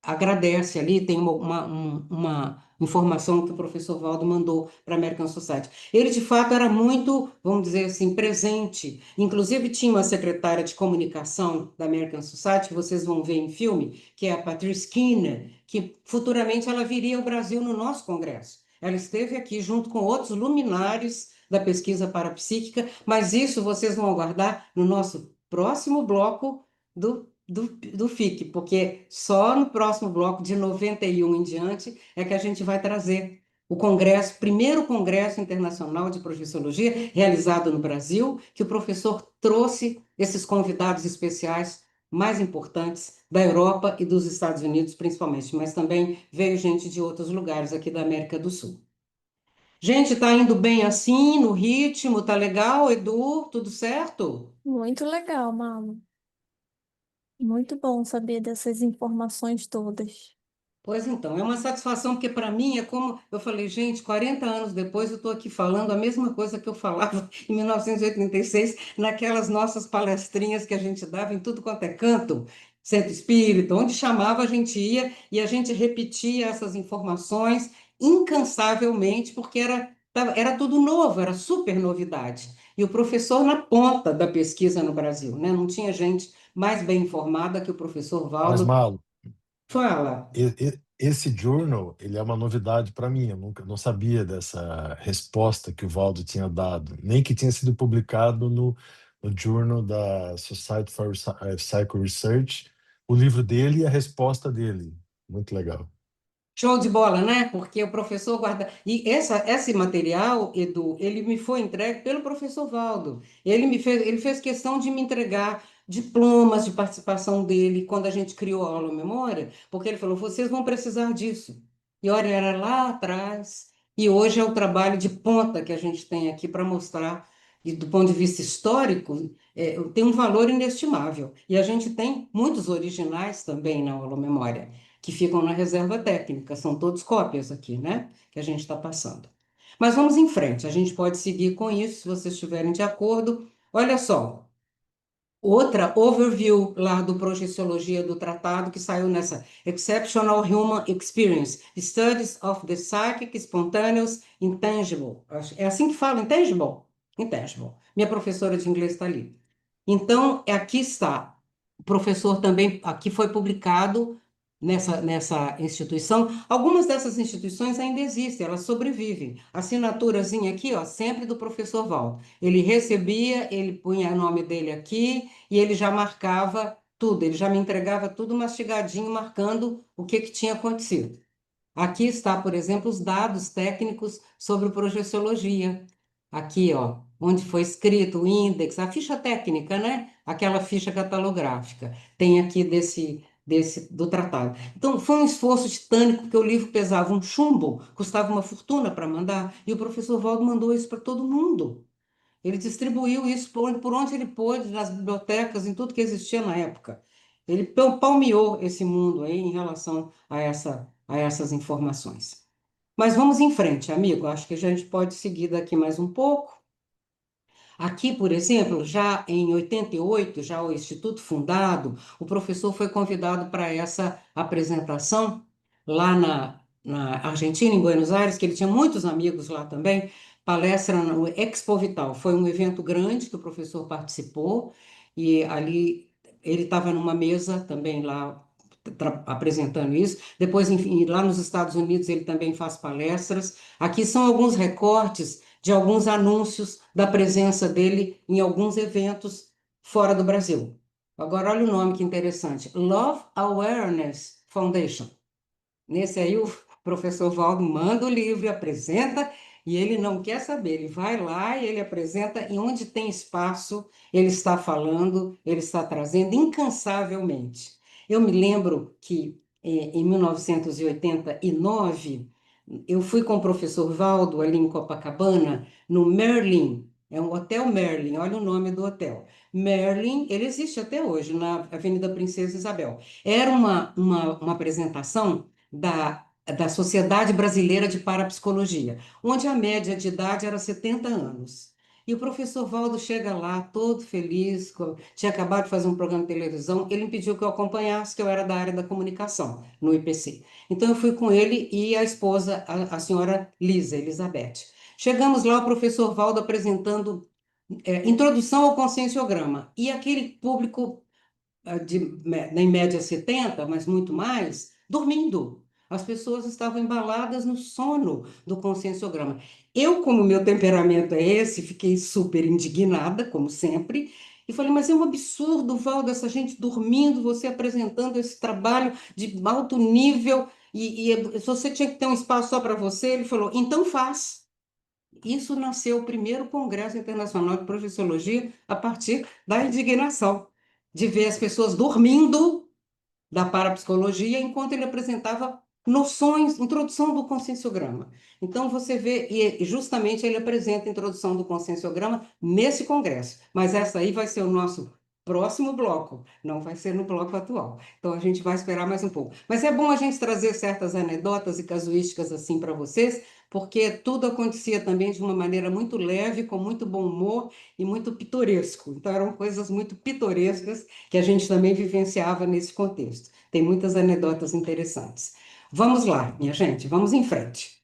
agradece ali, tem uma informação que o professor Valdo mandou para a American Society. Ele, de fato, era muito, vamos dizer assim, presente. Inclusive, tinha uma secretária de comunicação da American Society, que vocês vão ver em filme, que é a Patrice Skinner, que futuramente ela viria ao Brasil no nosso congresso. Ela esteve aqui junto com outros luminares da pesquisa parapsíquica, mas isso vocês vão aguardar no nosso próximo bloco do FIC, porque só no próximo bloco, de 91 em diante, é que a gente vai trazer o congresso, primeiro congresso internacional de projeciologia realizado no Brasil, que o professor trouxe esses convidados especiais mais importantes da Europa e dos Estados Unidos, principalmente, mas também veio gente de outros lugares aqui da América do Sul. Gente, tá indo bem assim, no ritmo, tá legal, Edu? Tudo certo? Muito legal, Mamo. Muito bom saber dessas informações todas. Pois então, é uma satisfação, porque para mim é como eu falei, gente, 40 anos depois eu estou aqui falando a mesma coisa que eu falava em 1986, naquelas nossas palestrinhas que a gente dava em tudo quanto é canto, centro espírita, onde chamava a gente ia e a gente repetia essas informações incansavelmente, porque era tudo novo, era super novidade. E o professor na ponta da pesquisa no Brasil, né? Não tinha gente mais bem informada que o professor Mas, Valdo. Malo, Fala. esse journal, ele é uma novidade para mim. Eu nunca não sabia dessa resposta que o Valdo tinha dado, nem que tinha sido publicado no journal da Society for Psycho Research, o livro dele e a resposta dele. Muito legal. Show de bola, né? Porque o professor guarda. E esse material, Edu, ele me foi entregue pelo professor Valdo. Ele fez questão de me entregar diplomas de participação dele quando a gente criou a aula memória, porque ele falou: vocês vão precisar disso. E olha, era lá atrás, e hoje é o trabalho de ponta que a gente tem aqui para mostrar, e do ponto de vista histórico, tem um valor inestimável. E a gente tem muitos originais também na aula memória que ficam na reserva técnica, são todos cópias aqui, né? Que a gente está passando. Mas vamos em frente, a gente pode seguir com isso, se vocês estiverem de acordo. Olha só, outra overview lá do Projeciologia do Tratado, que saiu nessa Exceptional Human Experience, Studies of the Psychic, Spontaneous, Intangible. É assim que fala, intangible? Intangible. Minha professora de inglês está ali. Então, aqui está. O professor também, aqui foi publicado nessa instituição. Algumas dessas instituições ainda existem, elas sobrevivem. Assinaturazinha aqui, ó, sempre do professor Val. Ele recebia, ele punha o nome dele aqui e ele já marcava tudo, ele já me entregava tudo mastigadinho, marcando o que que tinha acontecido. Aqui está, por exemplo, os dados técnicos sobre projeciologia. Aqui, ó, onde foi escrito o índex, a ficha técnica, né? Aquela ficha catalográfica. Tem aqui desse do tratado. Então, foi um esforço titânico, porque o livro pesava um chumbo, custava uma fortuna para mandar, e o professor Valdo mandou isso para todo mundo. Ele distribuiu isso por onde ele pôde, nas bibliotecas, em tudo que existia na época. Ele palmeou esse mundo aí em relação a essas informações. Mas vamos em frente, amigo. Acho que a gente pode seguir daqui mais um pouco. Aqui, por exemplo, já em 88, já o Instituto fundado, o professor foi convidado para essa apresentação lá na Argentina, em Buenos Aires, que ele tinha muitos amigos lá também, palestra no Expo Vital. Foi um evento grande que o professor participou e ali ele estava numa mesa também lá apresentando isso. Depois, enfim, lá nos Estados Unidos ele também faz palestras. Aqui são alguns recortes de alguns anúncios da presença dele em alguns eventos fora do Brasil. Agora, olha o nome que interessante: Love Awareness Foundation. Nesse aí, o professor Valdo manda o livro e apresenta, e ele não quer saber, ele vai lá e ele apresenta, e onde tem espaço, ele está falando, ele está trazendo incansavelmente. Eu me lembro que em 1989, eu fui com o professor Valdo ali em Copacabana, no Merlin, é um Hotel Merlin, olha o nome do hotel. Merlin, ele existe até hoje, na Avenida Princesa Isabel. Era uma apresentação da Sociedade Brasileira de Parapsicologia, onde a média de idade era 70 anos. E o professor Valdo chega lá, todo feliz, tinha acabado de fazer um programa de televisão, ele me pediu que eu acompanhasse, que eu era da área da comunicação, no IPC. Então eu fui com ele e a esposa, a senhora Lisa, Elizabeth. Chegamos lá, o professor Valdo apresentando introdução ao conscienciograma. E aquele público em média 70, mas muito mais, dormindo. As pessoas estavam embaladas no sono do conscienciograma. Eu, como meu temperamento é esse, fiquei super indignada, como sempre, e falei, mas é um absurdo, Valdo, essa gente dormindo, você apresentando esse trabalho de alto nível, se você tinha que ter um espaço só para você, ele falou, então faz. Isso nasceu o primeiro Congresso Internacional de Projeciologia a partir da indignação de ver as pessoas dormindo da parapsicologia enquanto ele apresentava noções, introdução do conscienciograma. Então você vê, e justamente ele apresenta a introdução do conscienciograma nesse congresso, mas essa aí vai ser o nosso próximo bloco, não vai ser no bloco atual. Então a gente vai esperar mais um pouco. Mas é bom a gente trazer certas anedotas e casuísticas assim para vocês, porque tudo acontecia também de uma maneira muito leve, com muito bom humor e muito pitoresco. Então eram coisas muito pitorescas que a gente também vivenciava nesse contexto. Tem muitas anedotas interessantes. Vamos lá, minha gente, vamos em frente.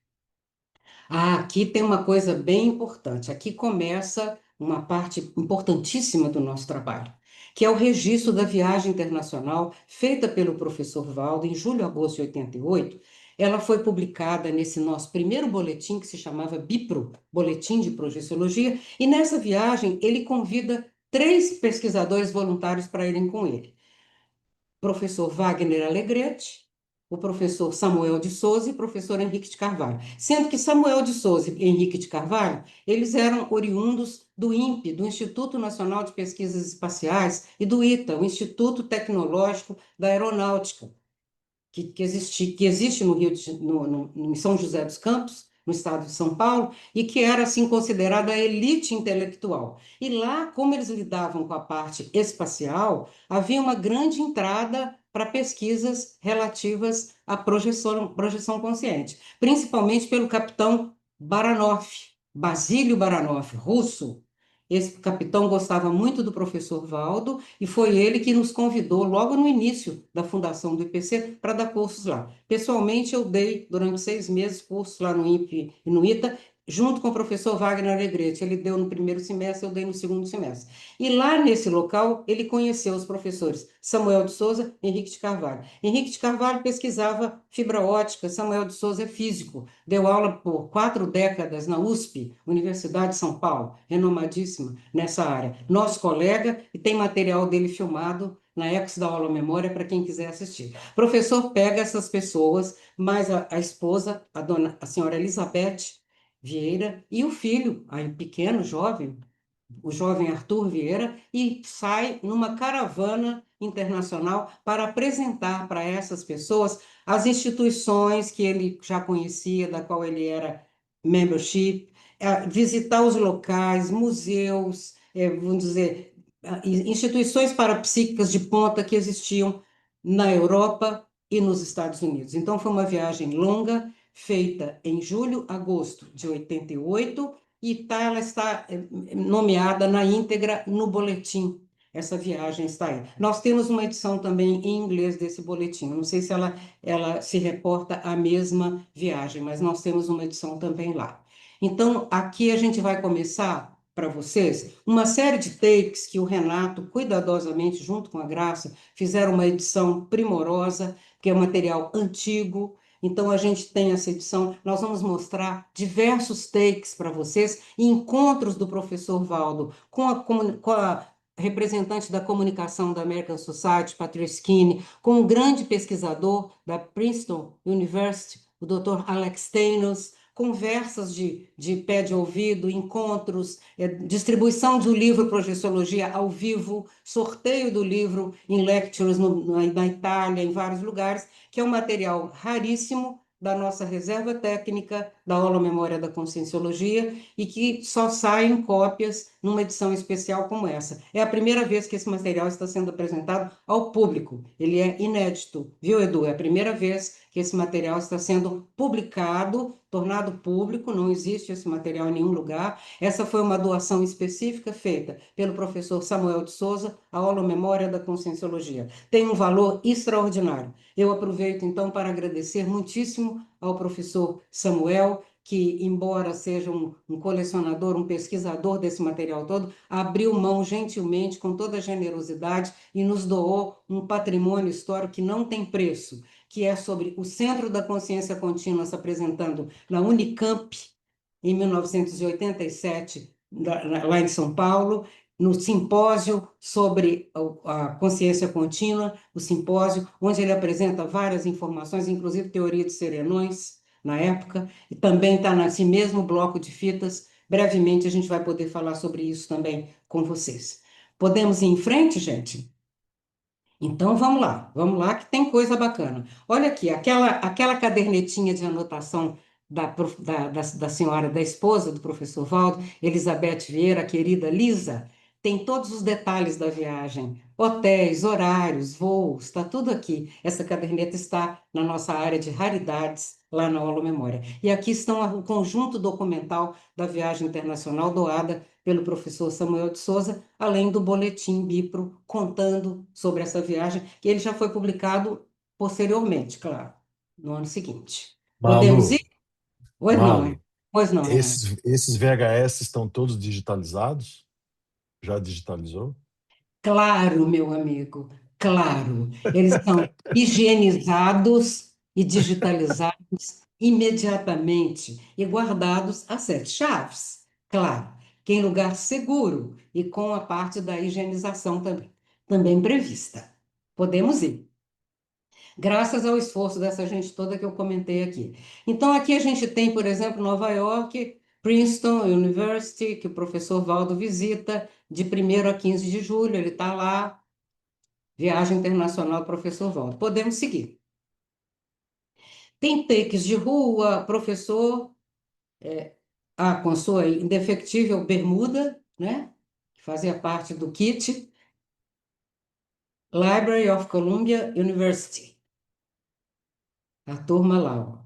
Ah, aqui tem uma coisa bem importante. Aqui começa uma parte importantíssima do nosso trabalho, que é o registro da viagem internacional feita pelo professor Valdo em julho, agosto de 88. Ela foi publicada nesse nosso primeiro boletim, que se chamava BIPRO, Boletim de Projeciologia, e nessa viagem ele convida 3 pesquisadores voluntários para irem com ele: professor Wagner Alegretti, o professor Samuel de Souza e o professor Henrique de Carvalho. Sendo que Samuel de Souza e Henrique de Carvalho, eles eram oriundos do INPE, do Instituto Nacional de Pesquisas Espaciais, e do ITA, o Instituto Tecnológico da Aeronáutica, que existe no Rio de, no, em São José dos Campos, no estado de São Paulo, e que era assim considerada a elite intelectual. E lá, como eles lidavam com a parte espacial, havia uma grande entrada para pesquisas relativas à projeção consciente, principalmente pelo capitão Baranov, Basílio Baranov, russo. Esse capitão gostava muito do professor Valdo e foi ele que nos convidou logo no início da fundação do IPC para dar cursos lá. Pessoalmente, eu dei durante 6 meses cursos lá no INPE e no ITA, junto com o professor Wagner Alegretti. Ele deu no primeiro semestre, eu dei no segundo semestre. E lá nesse local, ele conheceu os professores Samuel de Souza e Henrique de Carvalho. Henrique de Carvalho pesquisava fibra ótica, Samuel de Souza é físico, deu aula por 4 décadas na USP, Universidade de São Paulo, renomadíssima nessa área. Nosso colega, e tem material dele filmado na Ecos da Aula Memória para quem quiser assistir. O professor pega essas pessoas, mais a esposa, a senhora Elizabeth Vieira, e o filho, aí pequeno, jovem, o jovem Arthur Vieira, e sai numa caravana internacional para apresentar para essas pessoas as instituições que ele já conhecia, da qual ele era membership, visitar os locais, museus, vamos dizer, instituições parapsíquicas de ponta que existiam na Europa e nos Estados Unidos. Então, foi uma viagem longa, feita em julho, agosto de 88, e ela está nomeada na íntegra no boletim. Essa viagem está aí. Nós temos uma edição também em inglês desse boletim. Não sei se ela se reporta à mesma viagem, mas nós temos uma edição também lá. Então, aqui a gente vai começar para vocês uma série de takes que o Renato, cuidadosamente, junto com a Graça, fizeram uma edição primorosa, que é um material antigo. Então, a gente tem essa edição, nós vamos mostrar diversos takes para vocês e encontros do professor Valdo com a representante da comunicação da American Society, Patricia Skinny, com um grande pesquisador da Princeton University, o Dr. Alex Steinos, conversas de pé de ouvido, encontros, distribuição do livro Projeciologia ao vivo, sorteio do livro em lectures na Itália, em vários lugares, que é um material raríssimo da nossa reserva técnica da aula Memória da Conscienciologia e que só sai em cópias numa edição especial como essa. É a primeira vez que esse material está sendo apresentado ao público. Ele é inédito, viu, Edu? É a primeira vez que esse material está sendo publicado, tornado público, não existe esse material em nenhum lugar. Essa foi uma doação específica feita pelo professor Samuel de Souza, a aula Memória da Conscienciologia. Tem um valor extraordinário. Eu aproveito, então, para agradecer muitíssimo ao professor Samuel, que, embora seja um colecionador, um pesquisador desse material todo, abriu mão gentilmente, com toda a generosidade, e nos doou um patrimônio histórico que não tem preço, que é sobre o Centro da Consciência Contínua se apresentando na Unicamp, em 1987, lá em São Paulo, no simpósio sobre a consciência contínua, o simpósio onde ele apresenta várias informações, inclusive teoria de serenões, na época, e também está nesse mesmo bloco de fitas. Brevemente a gente vai poder falar sobre isso também com vocês. Podemos ir em frente, gente? Então vamos lá que tem coisa bacana. Olha aqui, aquela cadernetinha de anotação da senhora, da esposa do professor Valdo, Elizabeth Vieira, a querida Lisa, tem todos os detalhes da viagem, hotéis, horários, voos, está tudo aqui. Essa caderneta está na nossa área de raridades, lá na Aula Memória. E aqui estão o conjunto documental da viagem internacional doada pelo professor Samuel de Souza, além do boletim BIPRO contando sobre essa viagem, que ele já foi publicado posteriormente, claro, no ano seguinte. Podemos ir? Malu, Pois não, Malu, pois não, Renato. esses VHS estão todos digitalizados? Já digitalizou? Claro, meu amigo, claro. Eles são higienizados e digitalizados imediatamente e guardados a sete chaves. Claro, que em lugar seguro e com a parte da higienização também prevista. Podemos ir, graças ao esforço dessa gente toda que eu comentei aqui. Então, aqui a gente tem, por exemplo, Nova York, Princeton University, que o professor Valdo visita de 1º a 15 de julho, ele está lá. Viagem Internacional Professor Valdo. Podemos seguir. Tem takes de rua, professor, com sua indefectível bermuda, né? Que fazia parte do kit. Library of Columbia University. A turma lá, ó.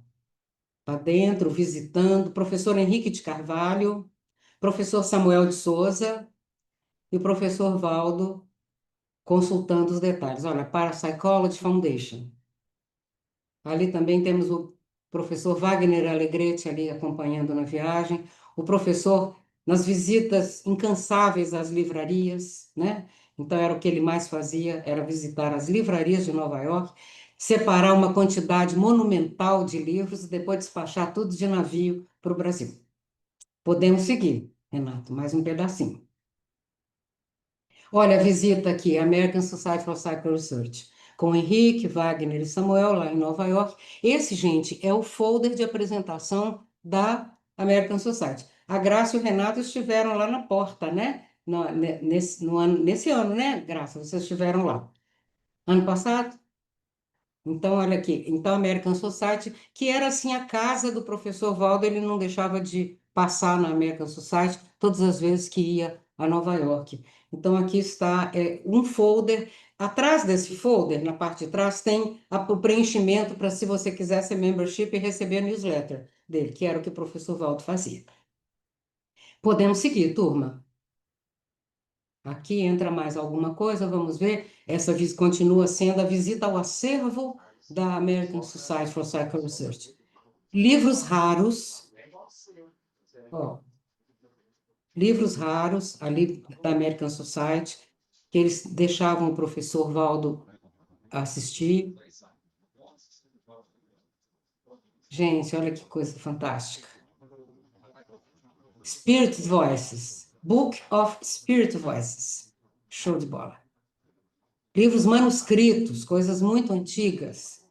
Tá dentro, visitando. Professor Henrique de Carvalho, professor Samuel de Souza e o professor Valdo consultando os detalhes. Olha, Parapsychology Foundation. Ali também temos o professor Wagner Alegretti ali acompanhando na viagem, o professor nas visitas incansáveis às livrarias, né? Então era o que ele mais fazia, era visitar as livrarias de Nova York, separar uma quantidade monumental de livros e depois despachar tudo de navio para o Brasil. Podemos seguir, Renato, mais um pedacinho. Olha a visita aqui, American Society for Psycho Research, com Henrique, Wagner e Samuel, lá em Nova York. Esse, gente, é o folder de apresentação da American Society. A Graça e o Renato estiveram lá na porta, né? Nesse ano, né, Graça? Vocês estiveram lá. Ano passado? Então, olha aqui. Então, American Society, que era assim a casa do professor Valdo, ele não deixava de passar na American Society todas as vezes que ia a Nova York. Então, aqui está um folder. Atrás desse folder, na parte de trás, tem o preenchimento para se você quiser ser membership e receber a newsletter dele, que era o que o professor Valdo fazia. Podemos seguir, turma. Aqui entra mais alguma coisa, vamos ver. Essa continua sendo a visita ao acervo da American Society for Psycho Research. Livros raros, ó, livros raros ali da American Society, que eles deixavam o professor Valdo assistir. Gente, olha que coisa fantástica. Spirit Voices, Book of Spirit Voices. Show de bola. Livros manuscritos, coisas muito antigas.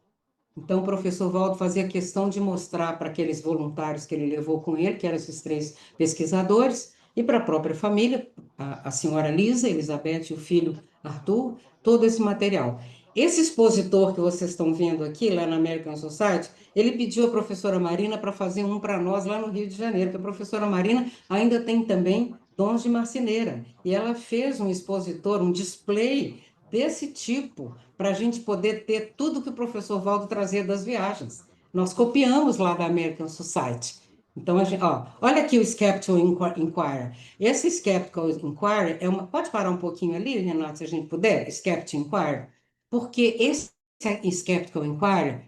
Então, o professor Valdo fazia questão de mostrar para aqueles voluntários que ele levou com ele, que eram esses 3 pesquisadores, e para a própria família, a senhora Lisa, Elizabeth e o filho Arthur, todo esse material. Esse expositor que vocês estão vendo aqui, lá na American Society, ele pediu à professora Marina para fazer um para nós lá no Rio de Janeiro, porque a professora Marina ainda tem também dons de marceneira, e ela fez um expositor, um display desse tipo, para a gente poder ter tudo que o professor Valdo trazia das viagens. Nós copiamos lá da American Society. Então, olha aqui o Skeptical Inquirer. Esse Skeptical Inquirer é uma. Pode parar um pouquinho ali, Renato, se a gente puder? Skeptical Inquirer. Porque esse Skeptical Inquirer,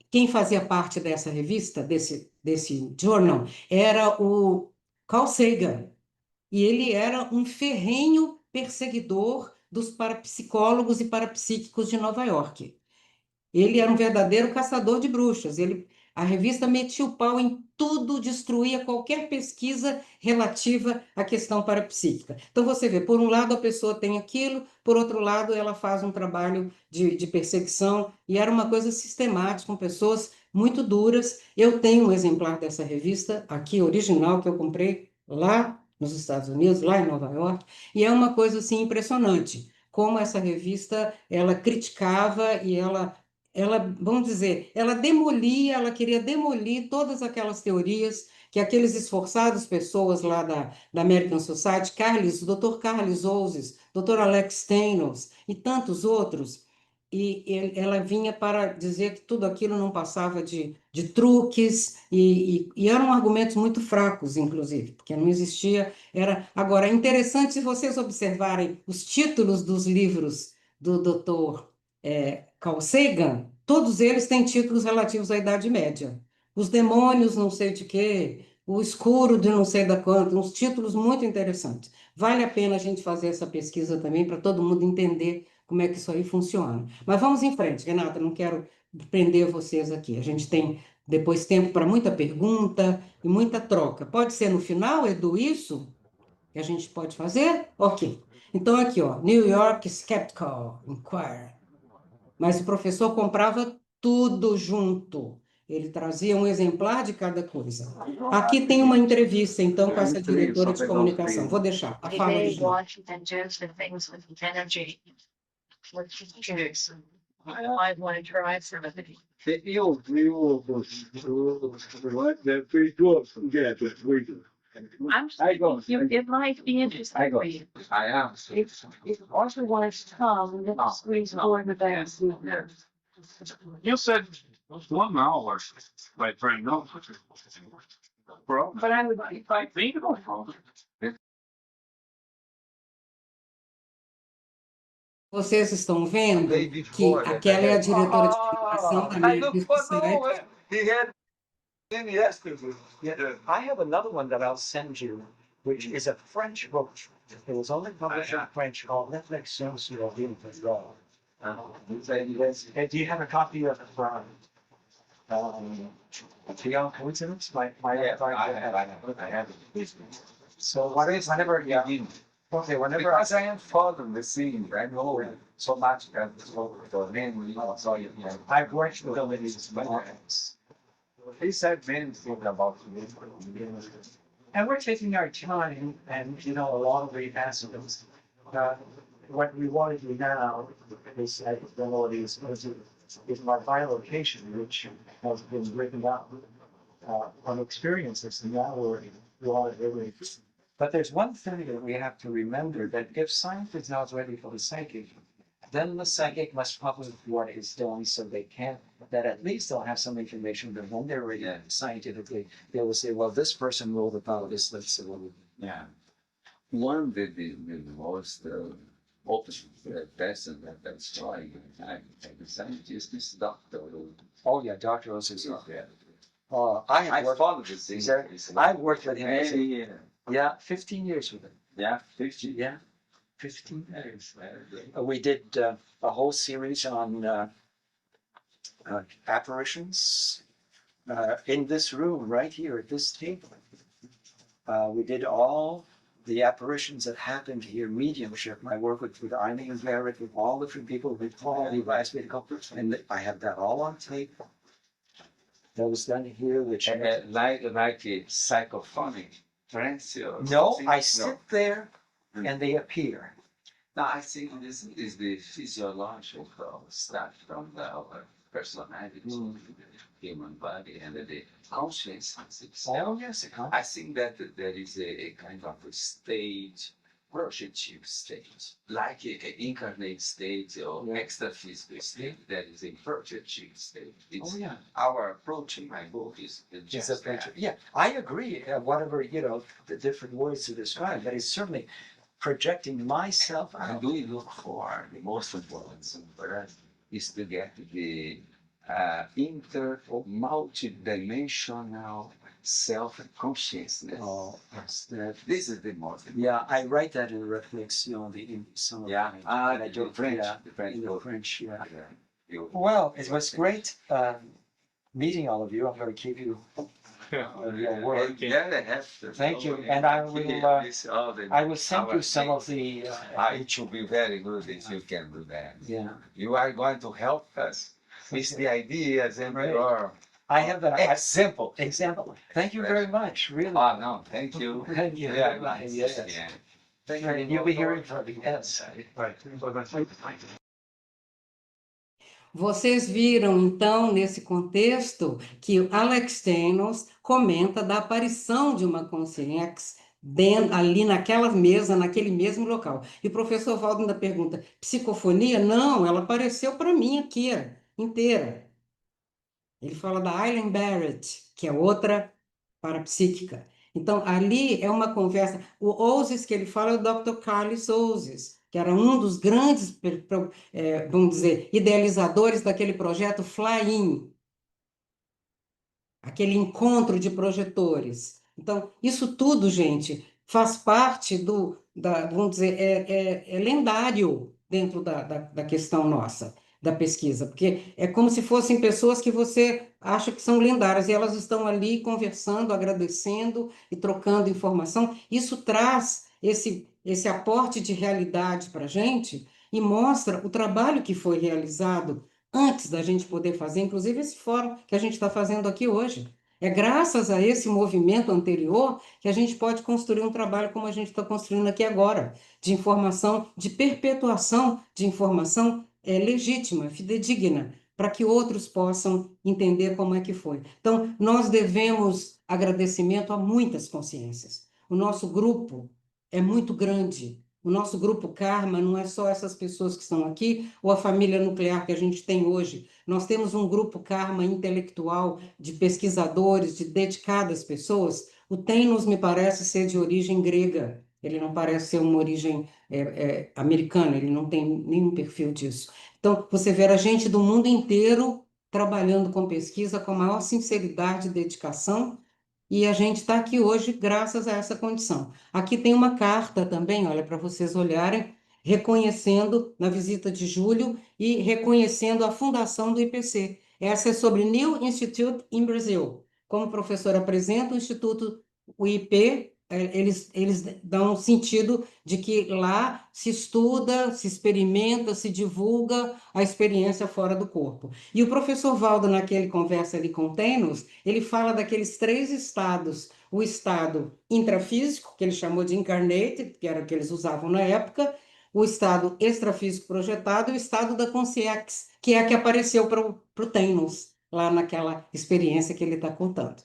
quem fazia parte dessa revista, desse journal, era o Carl Sagan. E ele era um ferrenho perseguidor dos parapsicólogos e parapsíquicos de Nova York. Ele era um verdadeiro caçador de bruxas. A revista metia o pau em tudo, destruía qualquer pesquisa relativa à questão parapsíquica. Então, você vê, por um lado, a pessoa tem aquilo, por outro lado, ela faz um trabalho de perseguição, e era uma coisa sistemática, com pessoas muito duras. Eu tenho um exemplar dessa revista aqui, original, que eu comprei lá nos Estados Unidos, lá em Nova York, e é uma coisa assim impressionante, como essa revista ela criticava e vamos dizer, ela queria demolir todas aquelas teorias que aqueles esforçados pessoas lá da American Society, o Dr. Carlos Ouzes, Dr. Alex Steinos e tantos outros, ela vinha para dizer que tudo aquilo não passava de truques e eram argumentos muito fracos, inclusive, porque não existia. Agora, é interessante se vocês observarem os títulos dos livros do Dr. Carl Sagan, todos eles têm títulos relativos à Idade Média. Os demônios, não sei de quê, o escuro de não sei da quanto, uns títulos muito interessantes. Vale a pena a gente fazer essa pesquisa também para todo mundo entender como é que isso aí funciona. Mas vamos em frente, Renata, não quero prender vocês aqui. A gente tem depois tempo para muita pergunta e muita troca. Pode ser no final, Edu, isso que a gente pode fazer? Ok. Então aqui, ó, New York Skeptical Inquirer. Mas o professor comprava tudo junto. Ele trazia um exemplar de cada coisa. Aqui tem uma entrevista, então, com essa diretora de comunicação. Vou deixar a fala original. Washington does the things with energy, with computers. I want to try some of it. Eu vi fez duas guerras. I go. It might be interesting I go. for you. I am. If Arthur wants to come, then squeeze more in the back. You said 1 hour, my friend. No. Bro. But I would, if I Think about it. Vocês estão vendo que aquela é a diretora de comunicação da I minha look revista for site. nowhere. He had in yesterday. Yeah, I have another one that I'll send you, which is a French book. It was only published in French called Netflix Science sur la as well. And do you have a copy of Beyond Coincidence? I have. So whenever you okay, whenever Because I am following the scene, I know so much that the name, so you know. I've worked with ladies, He said many things about me. and we're taking our time, and you know, a lot of the aspects. What we want to do now is, is my bilocation, which has been written out on experiences, and now we want to really. But there's one thing that we have to remember, that if science is not ready for the psychic, then the psychic must publish what is done so they can, that at least they'll have some information that when they're ready scientifically, they will say, well, this person wrote about this, let's see what we. Yeah. One of the most open person that's trying the scientist is Dr. Oh, yeah, Dr. Oz is. Yeah. I worked, followed the thing. I've worked with him. Yeah, 15 years with him. yeah, 50. Yeah, 15 years. We did a whole series on apparitions in this room, right here at this table. We did all the apparitions that happened here, mediumship. My work with Eileen and Barrett, with all different people, with Paul, who asked me to come, and I have that all on tape. That was done here, which. Like a psychophonic trance. No, I sit there and they appear. No, I think this is the physiological stuff from our personality, the human body, and the consciousness itself. Oh, yes, it comes. I think that there is a kind of a stage, projective stage, like an incarnate state or Yeah. extra-physical state. That is a projective state. It's Oh, yeah. our approach in my book is It's just a that. picture. Yeah, I agree. Whatever, you know, the different words to describe, but it's certainly projecting myself And out. we look for the most important thing for us is to get the multidimensional self-consciousness. Oh, yes, that. This is the most important. Yeah, I write that in Reflexion, in some of Yeah, my- the French, yeah, the French in the book. French, yeah. Yeah. You- Well, it was great meeting all of you. I'm going to keep you your work. Yeah, they have to. Thank you, and I will, I will send you some of the. It should be very good if you can do that. Yeah, You are going to help us with the ideas and Right. your I have that example. example. Thank you very much, really. Oh, no, thank you. Thank you Yeah, very much. nice. Yes. Yeah. Thank you. And you'll be hearing from me. Yes. Vocês viram, então, nesse contexto, que o Alex Stamos comenta da aparição de uma consciência ali naquela mesa, naquele mesmo local. E o professor Valdo ainda pergunta, psicofonia? Não, ela apareceu para mim aqui, inteira. Ele fala da Eileen Barrett, que é outra parapsíquica. Então, ali é uma conversa. O Ouzes que ele fala é o Dr. Carlos Ouzes, que era um dos grandes, vamos dizer, idealizadores daquele projeto Fly-In, aquele encontro de projetores. Então, isso tudo, gente, faz parte vamos dizer, é lendário dentro da questão nossa, da pesquisa, porque é como se fossem pessoas que você acha que são lendárias, e elas estão ali conversando, agradecendo e trocando informação. Isso traz esse aporte de realidade para a gente e mostra o trabalho que foi realizado antes da gente poder fazer, inclusive esse fórum que a gente está fazendo aqui hoje. É graças a esse movimento anterior que a gente pode construir um trabalho como a gente está construindo aqui agora, de informação, de perpetuação de informação legítima, fidedigna, para que outros possam entender como é que foi. Então, nós devemos agradecimento a muitas consciências. O nosso grupo é muito grande. O nosso grupo Karma não é só essas pessoas que estão aqui, ou a família nuclear que a gente tem hoje. Nós temos um grupo Karma intelectual de pesquisadores, de dedicadas pessoas. O Thanos me parece ser de origem grega, ele não parece ser uma origem americana, ele não tem nenhum perfil disso. Então, você vê a gente do mundo inteiro trabalhando com pesquisa com a maior sinceridade e dedicação, e a gente está aqui hoje graças a essa condição. Aqui tem uma carta também, olha, para vocês olharem, reconhecendo na visita de julho e reconhecendo a fundação do IPC. Essa é sobre New Institute in Brazil. Como o professor apresenta, o Instituto, o IP, eles dão um sentido de que lá se estuda, se experimenta, se divulga a experiência fora do corpo. E o professor Valdo, naquele conversa ali com o Thanos, ele fala daqueles 3 estados: o estado intrafísico, que ele chamou de incarnated, que era o que eles usavam na época, o estado extrafísico projetado e o estado da consciência, que é a que apareceu para o Thanos, lá naquela experiência que ele está contando.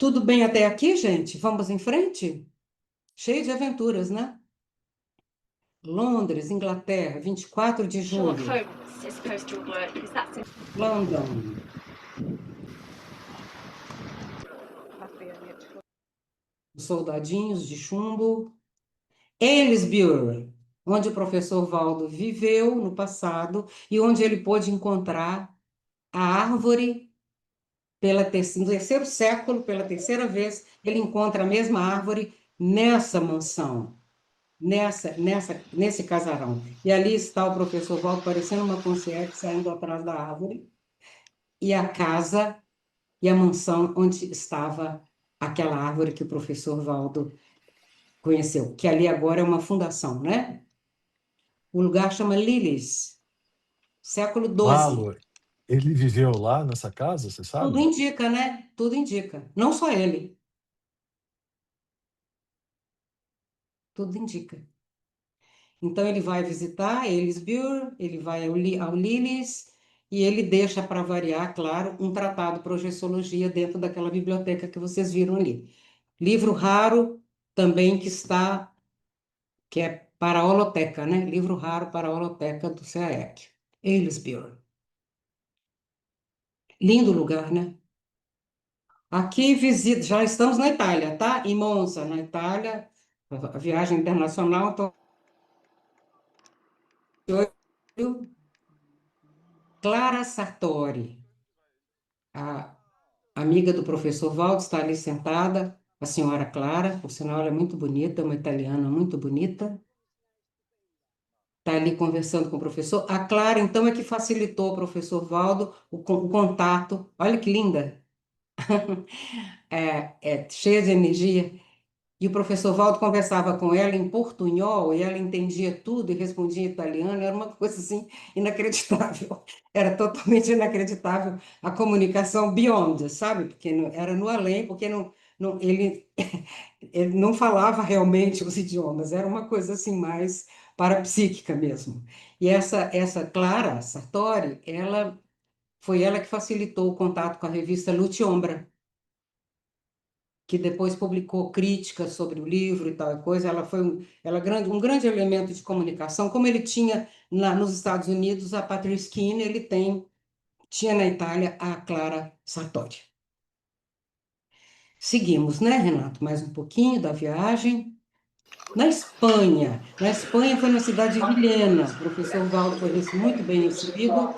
Tudo bem até aqui, gente? Vamos em frente? Cheio de aventuras, né? Londres, Inglaterra, 24 de julho. London. Os soldadinhos de chumbo. Aylesbury, onde o professor Valdo viveu no passado e onde ele pôde encontrar a árvore no terceiro século, pela terceira vez, ele encontra a mesma árvore nessa mansão, nesse casarão. E ali está o professor Valdo parecendo uma consciência saindo atrás da árvore, e a casa e a mansão onde estava aquela árvore que o professor Valdo conheceu, que ali agora é uma fundação, né? O lugar chama Lilies, século XII. Malo, ele viveu lá nessa casa, você Tudo sabe? indica, né? Tudo indica. Não só ele. Tudo indica. Então, ele vai visitar Aylesbury, ele vai ao Lilies, e ele deixa, para variar, claro, um tratado projeciologia dentro daquela biblioteca que vocês viram ali. Livro raro também que é para a holoteca, né? Livro raro para a holoteca do CAEC. Aylesbury. Lindo lugar, né? Aqui visita, já estamos na Itália, tá? Em Monza, na Itália, a viagem internacional. Clara Sartori, a amiga do professor Valdo, está ali sentada, a senhora Clara, por sinal, ela é muito bonita, uma italiana muito bonita. Está ali conversando com o professor. A Clara, então, é que facilitou ao professor Valdo o contato. Olha que linda! É cheia de energia. E o professor Valdo conversava com ela em portunhol e ela entendia tudo e respondia em italiano. Era uma coisa assim inacreditável. Era totalmente inacreditável a comunicação beyond, sabe? Porque era no além, porque ele não falava realmente os idiomas. Era uma coisa assim mais parapsíquica mesmo. E essa Clara Sartori, foi ela que facilitou o contato com a revista Lute Ombra, que depois publicou críticas sobre o livro e tal coisa. Ela foi um grande elemento de comunicação. Como ele tinha nos Estados Unidos a Patrice Keane, ele tinha na Itália a Clara Sartori. Seguimos, né, Renato? Mais um pouquinho da viagem. Na Espanha foi na cidade de Vilhena. O professor Valdo foi muito bem recebido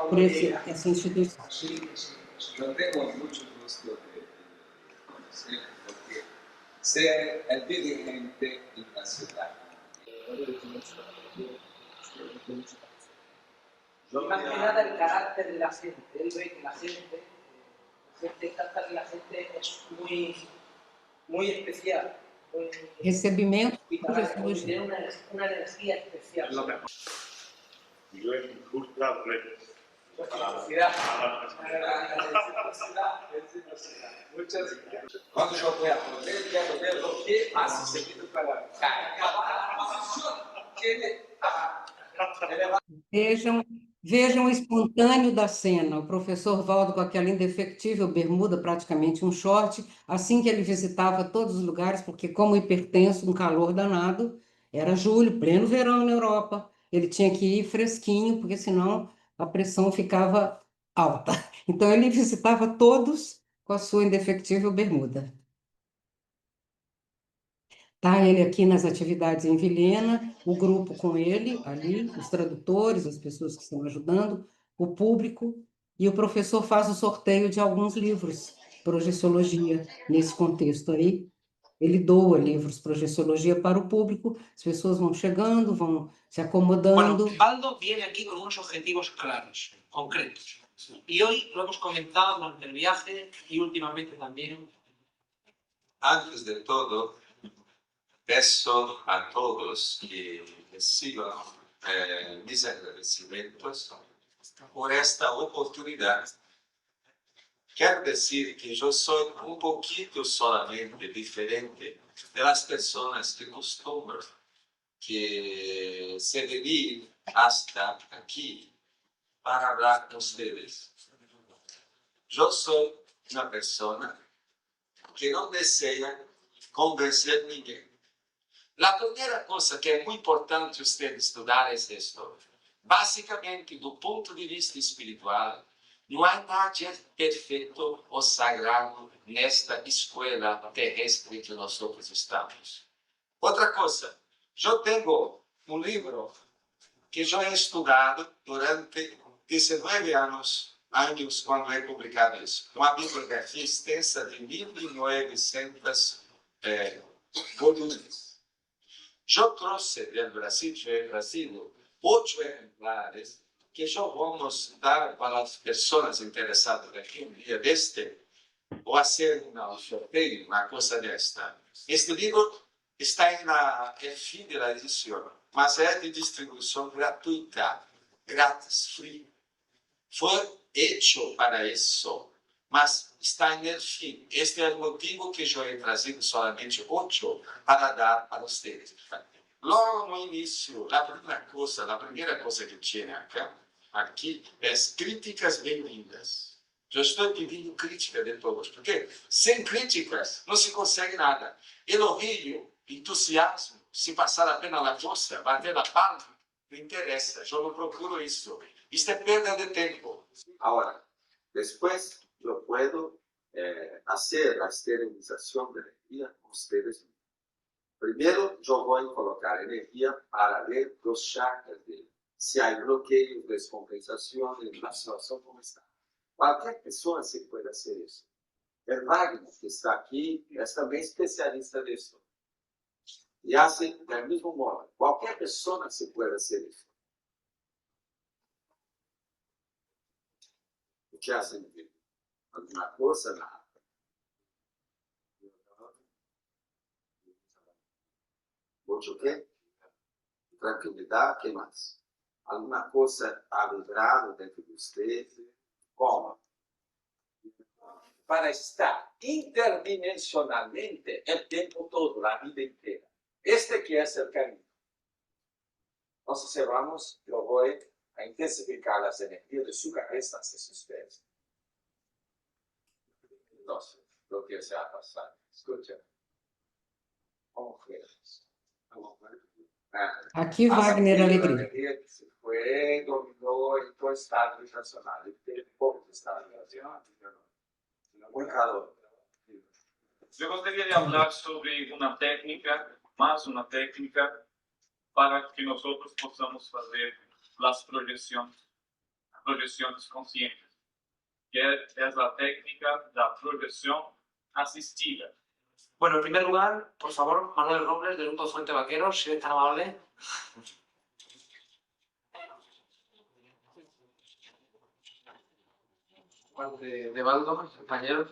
por essa instituição. ¿sí? Porque ser el dirigente de una ciudad. Y más que nada el carácter de la gente. Él ve que la gente trata que la gente es muy especial. Recebimento de Y tiene Sociologia. una energía especial. Y yo en Curta Reyes. Muchas gracias. Cuando yo voy a poder, quiero ver lo que hace seguido para acabar la posición que ele Vejam o espontâneo da cena. O professor Valdo com aquela indefectível bermuda, praticamente um short, assim que ele visitava todos os lugares, porque como hipertenso, um calor danado, era julho, pleno verão na Europa. Ele tinha que ir fresquinho, porque senão a pressão ficava alta. Então ele visitava todos com a sua indefectível bermuda. Tá ele aqui nas atividades em Vilhena, o grupo com ele ali, os tradutores, as pessoas que estão ajudando, o público, e o professor faz o sorteio de alguns livros, projeciologia, nesse contexto aí. Ele doa livros projeciologia para o público, as pessoas vão chegando, vão se acomodando. Bueno, Baldo viene aquí con unos objetivos claros, concretos. Y hoy lo hemos comentado durante el viaje y últimamente también. Antes de todo, peço a todos que reciban mis agradecimientos por esta oportunidad. Quero decir que yo soy un poquito solamente diferente de las personas que acostumbran que se venir hasta aquí para hablar con ustedes. Yo soy una persona que no desea convencer a ninguém. La primera cosa que es muy importante usted estudar es esto. Básicamente, do punto de vista espiritual, não há nada perfeito ou sagrado nesta escola terrestre que nós estamos. Outra coisa, eu tenho um livro que eu he estudado durante 19 anos quando é publicado isso. Uma bibliografia extensa de 1.900 volumes. Eu trouxe do Brasil 8 exemplares que eu vamos dar para as pessoas interessadas aqui um dia deste, ou fazer um sorteio, uma coisa desta. Este livro está em fim de edição, mas é de distribuição gratuita, grátis, free. Foi hecho para isso, mas está em fim. Este é o motivo que eu he trazido somente 8 para dar para vocês. Logo no início, a primeira coisa que tinha aqui é críticas bem-vindas. Eu estou pedindo crítica de todos, porque sem críticas não se consegue nada. Elogio, entusiasmo, se passar a pena na força, bater a palma, não interessa. Eu não procuro isso. Isso é perda de tempo. Agora, depois eu posso fazer a esterilização da energia com vocês. Primeiro, eu vou colocar energia para ver os chakras dele, se há bloqueio, descompensação, na situação como está. Qualquer pessoa se pode fazer isso. O Wagner, que está aqui, é também especialista nisso. E assim, do mesmo modo, qualquer pessoa se pode fazer isso. O que hacen? Alguma coisa? Nada. Mucho quê? Tranquilidade, o que mais? Alguma coisa está vibrando dentro de você? Como? Para estar interdimensionalmente o tempo todo, a vida inteira. Este que é o caminho. Nós observamos que eu vou intensificar as energias de sua cabeça hacia sus pés. Entonces, lo que se va a pasar, escucha. ¿Cómo fue eso? Aqui, Wagner Alegria. Que se foi, dominou em todo estado vibracional. Ele teve pouco de estado vibracional. Muito calor. Eu gostaria de falar sobre uma técnica, mais uma técnica, para que nós possamos fazer as projeções conscientes, que é a técnica da projeção assistida. Bueno, en primer lugar, por favor, Manuel Robles, del Grupo Fuente Vaqueros, si eres tan amable. De Baldo, compañero.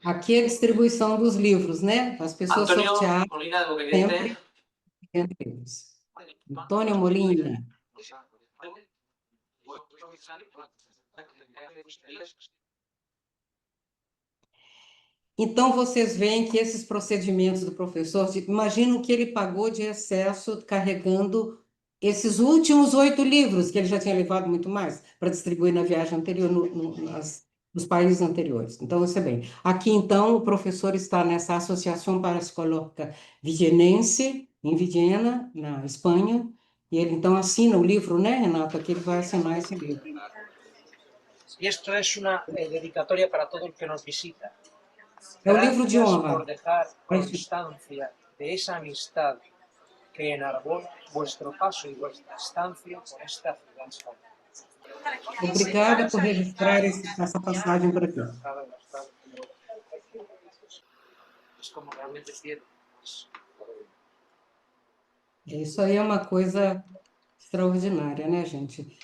Aqui é a distribuição dos livros, né? As pessoas Antonio sortearam Molina, del sempre Gabinete. livros. Antônio Molina. Então, vocês veem que esses procedimentos do professor, imagina o que ele pagou de excesso carregando esses últimos 8 livros, que ele já tinha levado muito mais, para distribuir na viagem anterior, nos países anteriores. Então, isso é bem. Aqui, então, o professor está nessa Associação Parapsicológica Vigenense, em Viena, na Espanha, e ele, então, assina o livro, né, Renato? Aqui ele vai assinar esse livro. Y esto es una dedicatoria para todo el que nos visita. É o livro de Gracias honra. por dejar constancia de esa amistad que enarboló vuestro paso y vuestra estancia por esta ciudad. Obrigada por registrar essa passagem por aqui. Es como realmente cierto. Isso aí é uma coisa extraordinária, né, gente?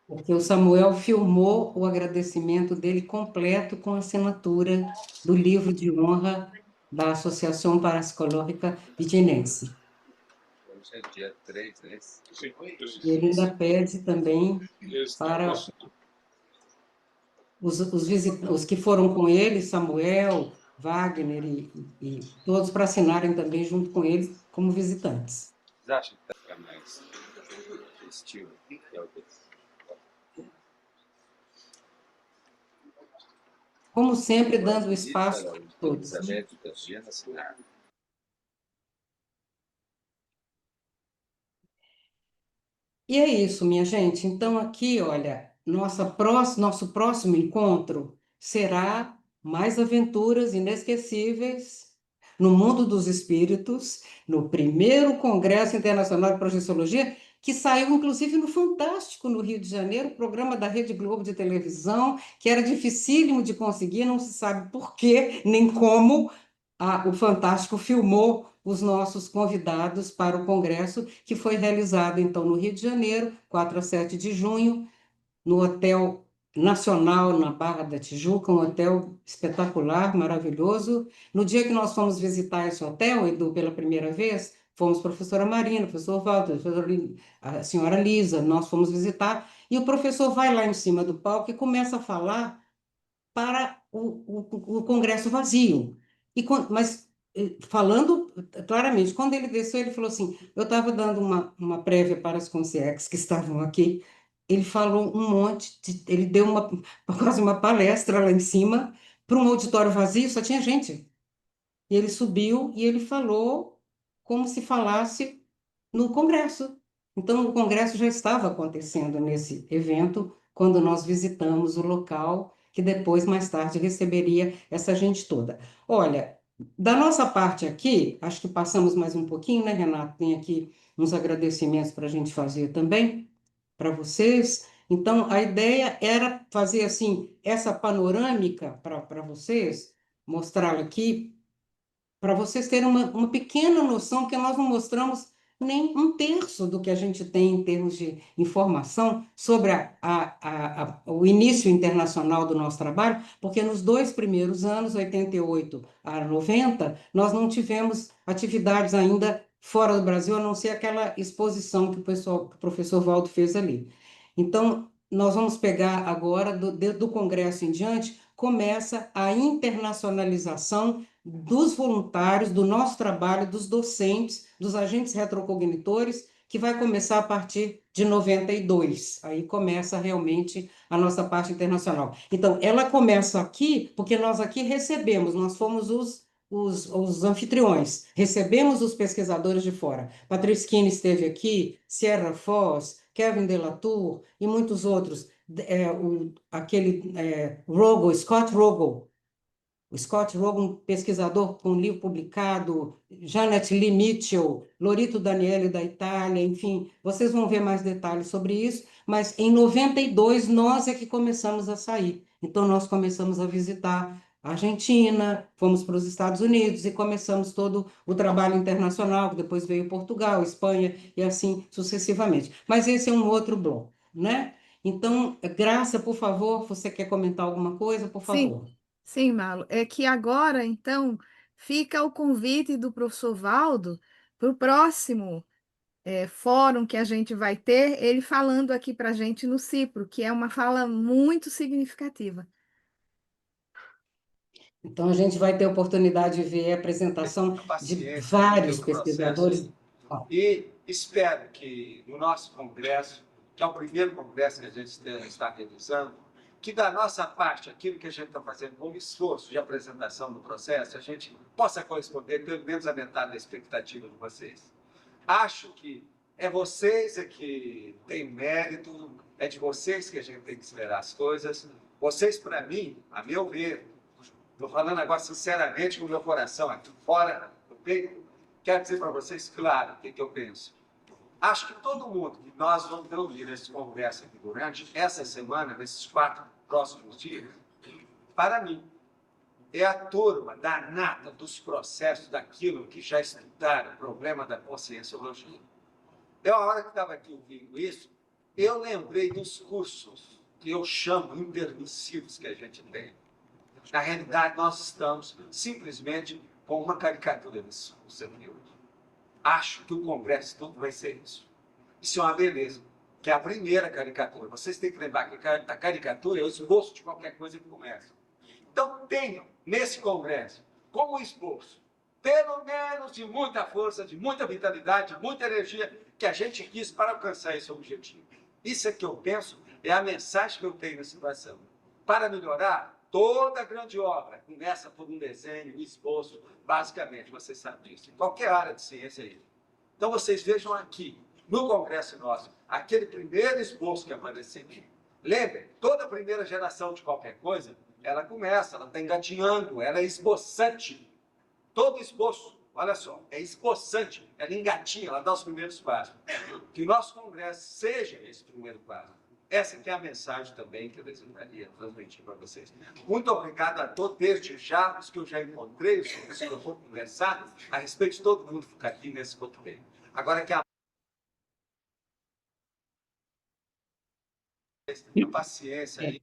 Porque o Samuel filmou o agradecimento dele completo com a assinatura do livro de honra da Associação Parapsicológica Vigenense. Hoje é dia 3, né? E ele ainda pede também para os que foram com ele, Samuel, Wagner e todos, para assinarem também junto com ele como visitantes. Vocês acham que fica mais estilo? Como sempre, dando espaço para todos. E é isso, minha gente. Então, aqui, olha, nosso próximo encontro será mais aventuras inesquecíveis no mundo dos espíritos, no primeiro Congresso Internacional de Projeciologia, que saiu, inclusive, no Fantástico, no Rio de Janeiro, programa da Rede Globo de televisão, que era dificílimo de conseguir, não se sabe por quê, nem como o Fantástico filmou os nossos convidados para o congresso, que foi realizado, então, no Rio de Janeiro, 4 a 7 de junho, no Hotel Nacional, na Barra da Tijuca, um hotel espetacular, maravilhoso. No dia que nós fomos visitar esse hotel, Edu, pela primeira vez, fomos professora Marina, professor Walter, a senhora Lisa, nós fomos visitar, e o professor vai lá em cima do palco e começa a falar para o congresso vazio. Mas falando claramente, quando ele desceu, ele falou assim, eu estava dando uma prévia para as concierges que estavam aqui, ele falou um monte, ele deu quase uma palestra lá em cima, para um auditório vazio, só tinha gente. E ele subiu e ele falou como se falasse no congresso. Então, o congresso já estava acontecendo nesse evento, quando nós visitamos o local, que depois, mais tarde, receberia essa gente toda. Olha, da nossa parte aqui, acho que passamos mais um pouquinho, né, Renato? Tem aqui uns agradecimentos para a gente fazer também, para vocês. Então, a ideia era fazer, assim, essa panorâmica para vocês, mostrá-la aqui, para vocês terem uma pequena noção, que nós não mostramos nem um terço do que a gente tem em termos de informação sobre o início internacional do nosso trabalho, porque nos 2 primeiros anos, 88 a 90, nós não tivemos atividades ainda fora do Brasil, a não ser aquela exposição que o professor Valdo fez ali. Então, nós vamos pegar agora, do Congresso em diante, começa a internacionalização dos voluntários, do nosso trabalho, dos docentes, dos agentes retrocognitores, que vai começar a partir de 92. Aí começa realmente a nossa parte internacional. Então, ela começa aqui, porque nós aqui recebemos, nós fomos os anfitriões, recebemos os pesquisadores de fora. Patrice Kine esteve aqui, Sierra Foz, Kevin Delatour e muitos outros. Scott Rogel, o Scott Rogel, um pesquisador com um livro publicado, Janet Lee Mitchell, Lorito Daniele da Itália, enfim, vocês vão ver mais detalhes sobre isso, mas em 92 nós é que começamos a sair. Então, nós começamos a visitar Argentina, fomos para os Estados Unidos e começamos todo o trabalho internacional, que depois veio Portugal, Espanha e assim sucessivamente. Mas esse é um outro bloco, né? Então, Graça, por favor, você quer comentar alguma coisa, por Sim, favor? sim, Marlo. É que agora, então, fica o convite do professor Valdo para o próximo fórum que a gente vai ter, ele falando aqui para a gente no Cipro, que é uma fala muito significativa. Então, a gente vai ter a oportunidade de ver a apresentação A de paciência vários pelo processo. pesquisadores. E espero que no nosso congresso, que é o primeiro congresso que a gente está realizando, que da nossa parte, aquilo que a gente está fazendo como esforço de apresentação do processo, a gente possa corresponder pelo menos a metade da expectativa de vocês. Acho que é vocês que têm mérito, é de vocês que a gente tem que esperar as coisas. Vocês, para mim, a meu ver, estou falando agora sinceramente com o meu coração aqui fora do peito, quero dizer para vocês, claro, o que eu penso. Acho que todo mundo que nós vamos reunir nesse congresso aqui durante essa semana, nesses 4 próximos dias, para mim, é a turma da nata dos processos daquilo que já estudaram, o problema da conscienciologia. Eu, a hora que estava aqui ouvindo isso, eu lembrei dos cursos que eu chamo intermissivos que a gente tem. Na realidade, nós estamos simplesmente com uma caricatura disso, acho que o congresso todo vai ser isso. Isso é uma beleza, que é a primeira caricatura. Vocês têm que lembrar que a caricatura é o esboço de qualquer coisa que começa. Então, tenham nesse congresso, como esboço, pelo menos de muita força, de muita vitalidade, de muita energia que a gente quis para alcançar esse objetivo. Isso é que eu penso, é a mensagem que eu tenho na situação. Para melhorar, toda grande obra começa por um desenho, um esboço, basicamente, você sabe disso, em qualquer área de ciência aí. Então, vocês vejam aqui, no congresso nosso, aquele primeiro esboço que apareceu aqui. Lembrem, toda primeira geração de qualquer coisa, ela começa, ela está engatinhando, ela é esboçante. Todo esboço, olha só, é esboçante, ela engatinha, ela dá os primeiros passos. Que o nosso congresso seja esse primeiro passo. Essa que é a mensagem também que eu desejaria transmitir para vocês. Muito obrigado a todos, desde já, os que eu já encontrei, os que eu vou conversar, a respeito de todo mundo que fica aqui nesse cotovelo. Agora que a paciência aí.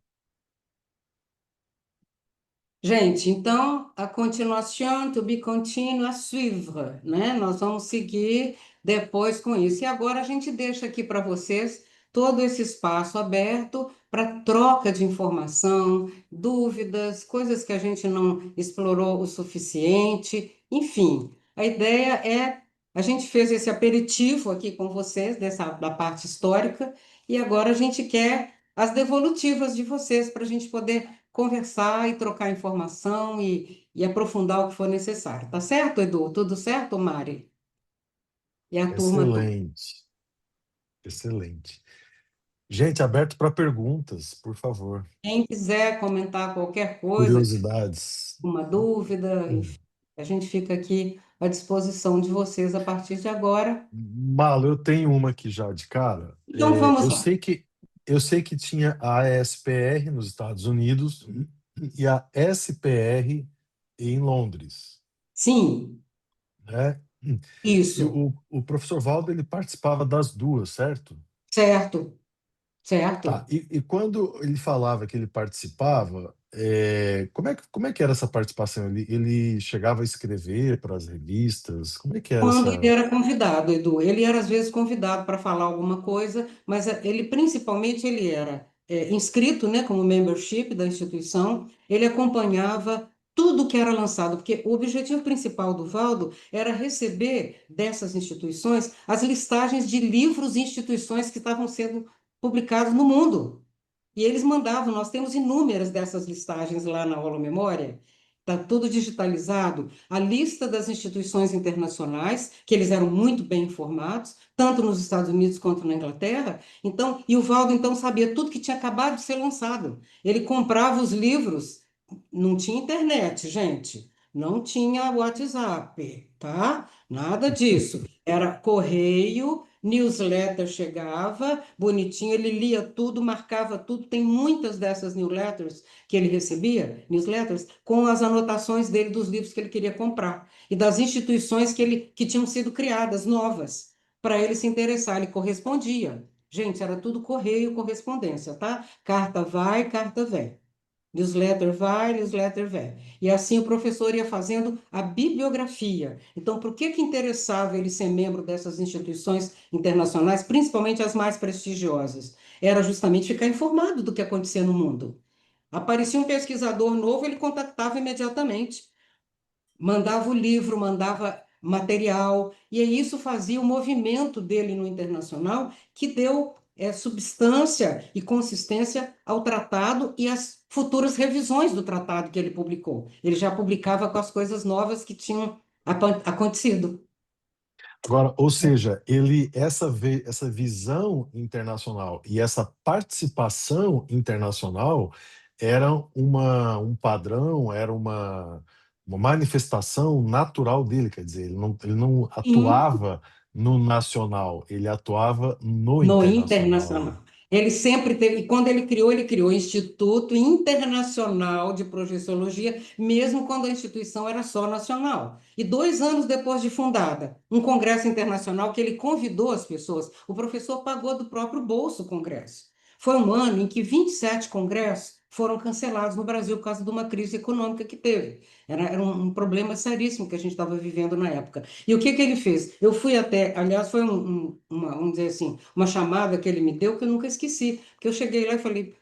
Gente, então, a continuação, to be continue, a suivre, né? Nós vamos seguir depois com isso. E agora a gente deixa aqui para vocês todo esse espaço aberto para troca de informação, dúvidas, coisas que a gente não explorou o suficiente. Enfim, a ideia é, a gente fez esse aperitivo aqui com vocês, da parte histórica, e agora a gente quer as devolutivas de vocês para a gente poder conversar e trocar informação e aprofundar o que for necessário. Tá certo, Edu? Tudo certo, Mari? E a turma toda. Excelente, excelente. Gente, aberto para perguntas, por favor. Quem quiser comentar qualquer coisa, Curiosidades. uma dúvida, enfim, a gente fica aqui à disposição de vocês a partir de agora. Malo, eu tenho uma aqui já de cara. Então vamos eu lá. sei que tinha a ESPR nos Estados Unidos e a SPR em Londres, Sim, né? E isso, o professor Valdo, ele participava das duas, certo? certo, Tá, certo. e quando ele falava que ele participava, como é que era essa participação? Ele chegava a escrever para as revistas? Como é que era Quando ele essa... era convidado, Edu, ele era às vezes convidado para falar alguma coisa, mas ele principalmente ele era inscrito, né, como membership da instituição, ele acompanhava tudo que era lançado, porque o objetivo principal do Valdo era receber dessas instituições as listagens de livros e instituições que estavam sendo publicados no mundo. E eles mandavam, nós temos inúmeras dessas listagens lá na Holo Memória, está tudo digitalizado, a lista das instituições internacionais, que eles eram muito bem informados, tanto nos Estados Unidos quanto na Inglaterra. Então, e o Valdo então sabia tudo que tinha acabado de ser lançado. Ele comprava os livros, não tinha internet, gente, não tinha WhatsApp, tá? Nada disso. Era correio, newsletter chegava, bonitinho, ele lia tudo, marcava tudo. Tem muitas dessas newsletters que ele recebia, newsletters, com as anotações dele dos livros que ele queria comprar e das instituições que tinham sido criadas, novas, para ele se interessar. Ele correspondia. Gente, era tudo correio, correspondência, tá? Carta vai, carta vem. Newsletter vai, newsletter vem. E assim o professor ia fazendo a bibliografia. Então, por que interessava ele ser membro dessas instituições internacionais, principalmente as mais prestigiosas? Era justamente ficar informado do que acontecia no mundo. Aparecia um pesquisador novo, ele contactava imediatamente, mandava o livro, mandava material, e isso fazia o movimento dele no internacional, que deu substância e consistência ao tratado e às futuras revisões do tratado que ele publicou. Ele já publicava com as coisas novas que tinham acontecido. Agora, ou seja, essa visão internacional e essa participação internacional era um padrão, era uma manifestação natural dele, quer dizer, ele não atuava no nacional, ele atuava no No internacional. internacional. Ele sempre teve, e quando ele criou o Instituto Internacional de Projeciologia, mesmo quando a instituição era só nacional. E 2 anos depois de fundada, um congresso internacional que ele convidou as pessoas, o professor pagou do próprio bolso o congresso. Foi um ano em que 27 congressos foram cancelados no Brasil por causa de uma crise econômica que teve. Era um problema seríssimo que a gente estava vivendo na época. E o que ele fez? Eu fui até, aliás, foi vamos dizer assim, uma chamada que ele me deu que eu nunca esqueci, porque eu cheguei lá e falei,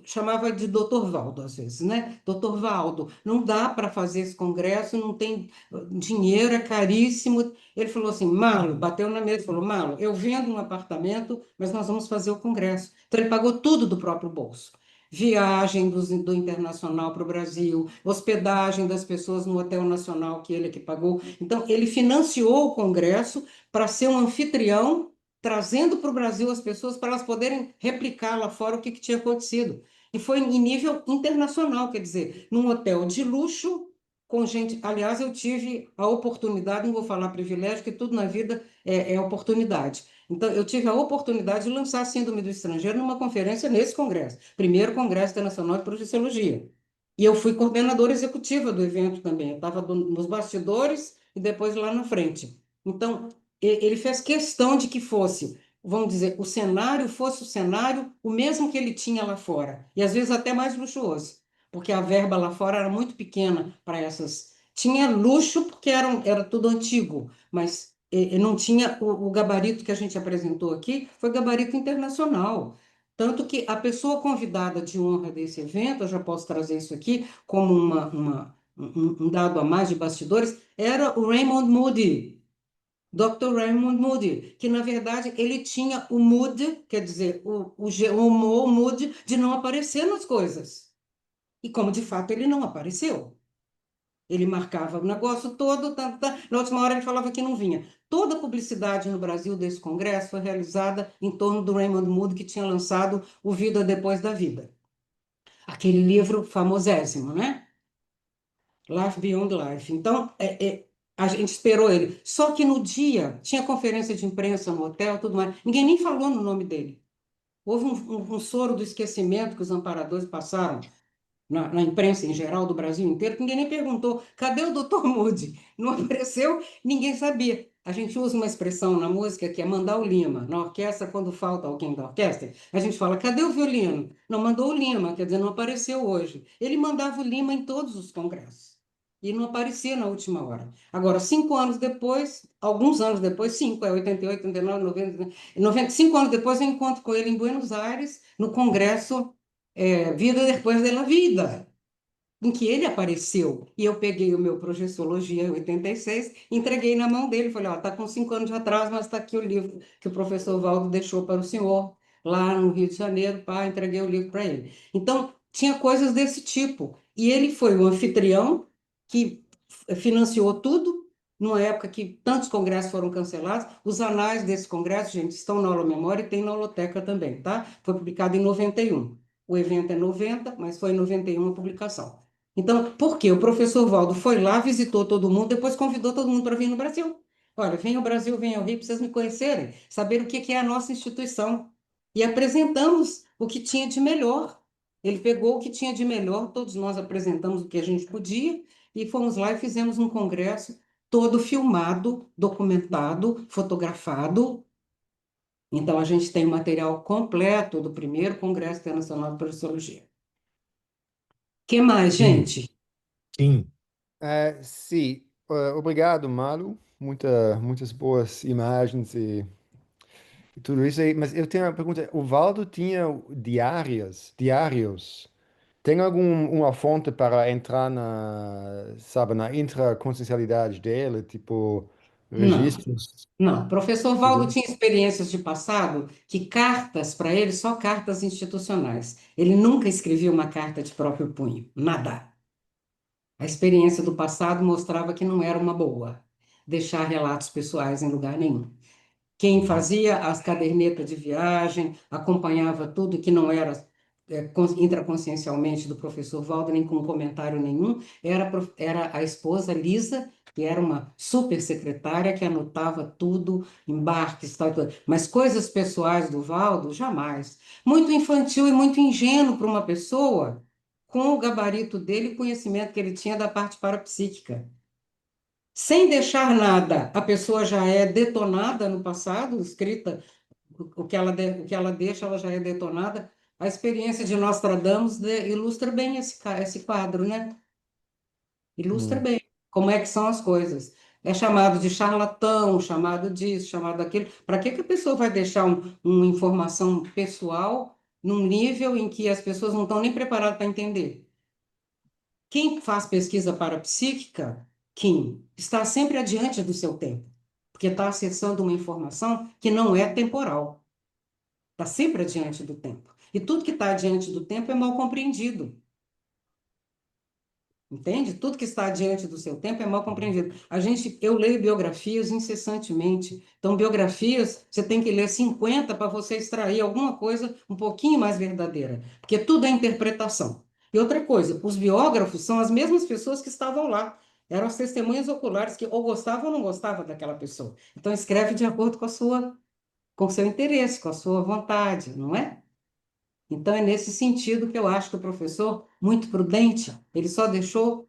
chamava de Dr. Valdo às vezes, né? Dr. Valdo, não dá para fazer esse congresso, não tem dinheiro, é caríssimo. Ele falou assim, Marlo, bateu na mesa e falou, Marlo, eu vendo um apartamento, mas nós vamos fazer o congresso. Então ele pagou tudo do próprio bolso. Viagem do internacional para o Brasil, hospedagem das pessoas no Hotel Nacional que ele que pagou. Então, ele financiou o congresso para ser um anfitrião, trazendo para o Brasil as pessoas para elas poderem replicar lá fora o que tinha acontecido. E foi em nível internacional, quer dizer, num hotel de luxo, com gente. Aliás, eu tive a oportunidade, não vou falar privilégio, que tudo na vida é oportunidade. Então, eu tive a oportunidade de lançar a Síndrome do Estrangeiro numa conferência nesse congresso, primeiro Congresso Internacional de Projeciologia. E eu fui coordenadora executiva do evento também. Eu estava nos bastidores e depois lá na frente. Então, ele fez questão de que fosse, vamos dizer, o cenário fosse o cenário o mesmo que ele tinha lá fora, e às vezes até mais luxuoso, porque a verba lá fora era muito pequena para essas. Tinha luxo porque era tudo antigo, mas não tinha o gabarito que a gente apresentou aqui, foi gabarito internacional. Tanto que a pessoa convidada de honra desse evento, eu já posso trazer isso aqui como um dado a mais de bastidores, era o Raymond Moody, Dr. Raymond Moody, que na verdade ele tinha o mood, quer dizer, o humor, o mood de não aparecer nas coisas. E como de fato ele não apareceu. Ele marcava o negócio todo, na última hora ele falava que não vinha. Toda a publicidade no Brasil desse congresso foi realizada em torno do Raymond Moody, que tinha lançado O Vida Depois da Vida. Aquele livro famosésimo, né? Life Beyond Life. Então, a gente esperou ele. Só que no dia, tinha conferência de imprensa no hotel, tudo mais. Ninguém nem falou no nome dele. Houve um soro do esquecimento que os amparadores passaram na imprensa em geral do Brasil inteiro, que ninguém nem perguntou, cadê o Dr. Moody? Não apareceu, ninguém sabia. A gente usa uma expressão na música que é mandar o Lima. Na orquestra, quando falta alguém da orquestra, a gente fala, cadê o violino? Não mandou o Lima, quer dizer, não apareceu hoje. Ele mandava o Lima em todos os congressos. E não aparecia na última hora. Agora, 5 anos depois, alguns anos depois, 88, 89, 90, 95 anos depois, eu encontro com ele em Buenos Aires, no congresso Vida Depois da Vida, em que ele apareceu. E eu peguei o meu Projeciologia em 86, entreguei na mão dele, falei, ó, está com 5 anos de atraso, mas está aqui o livro que o professor Valdo deixou para o senhor, lá no Rio de Janeiro, pá, entreguei o livro para ele. Então, tinha coisas desse tipo. E ele foi o anfitrião que financiou tudo, numa época que tantos congressos foram cancelados. Os anais desse congresso, gente, estão na Holomemória e tem na Holoteca também, tá? Foi publicado em 91. O evento é 90, mas foi em 91 a publicação. Então, por quê? O professor Valdo foi lá, visitou todo mundo, depois convidou todo mundo para vir no Brasil. Olha, vem ao Brasil, vem ao Rio, para vocês me conhecerem, saber o que é a nossa instituição. E apresentamos o que tinha de melhor. Ele pegou o que tinha de melhor, todos nós apresentamos o que a gente podia, e fomos lá e fizemos um congresso todo filmado, documentado, fotografado. Então, a gente tem o material completo do primeiro Congresso Internacional de Professologia. O que mais, gente? Kim, Sim, obrigado, Malu. Muitas boas imagens e tudo isso aí. Mas eu tenho uma pergunta. O Valdo tinha diários. Tem alguma fonte para entrar sabe, na intraconsciencialidade dele, tipo Não. registros? Não, o professor Valdo tinha experiências de passado que cartas para ele, só cartas institucionais. Ele nunca escrevia uma carta de próprio punho, nada. A experiência do passado mostrava que não era uma boa deixar relatos pessoais em lugar nenhum. Quem fazia as cadernetas de viagem, acompanhava tudo que não era intraconsciencialmente do professor Valdo, nem com comentário nenhum, era a esposa Lisa, que era uma super secretária que anotava tudo, embarques, tal, tal. Mas coisas pessoais do Valdo, jamais. Muito infantil e muito ingênuo para uma pessoa com o gabarito dele e conhecimento que ele tinha da parte parapsíquica. Sem deixar nada, a pessoa já é detonada no passado, escrita, o que ela deixa, ela já é detonada. A experiência de Nostradamus ilustra bem esse quadro, né? Ilustra bem como é que são as coisas. É chamado de charlatão, chamado disso, chamado daquilo. Para que a pessoa vai deixar uma informação pessoal num nível em que as pessoas não estão nem preparadas para entender? Quem faz pesquisa parapsíquica, Kim, está sempre adiante do seu tempo, porque está acessando uma informação que não é temporal. Está sempre adiante do tempo. E tudo que está adiante do tempo é mal compreendido. Entende? Tudo que está diante do seu tempo é mal compreendido. Eu leio biografias incessantemente. Então, biografias, você tem que ler 50 para você extrair alguma coisa um pouquinho mais verdadeira, porque tudo é interpretação. E outra coisa, os biógrafos são as mesmas pessoas que estavam lá. Eram as testemunhas oculares que ou gostavam ou não gostavam daquela pessoa. Então, escreve de acordo com o seu interesse, com a sua vontade, não é? Então, é nesse sentido que eu acho que o professor, muito prudente, ele só deixou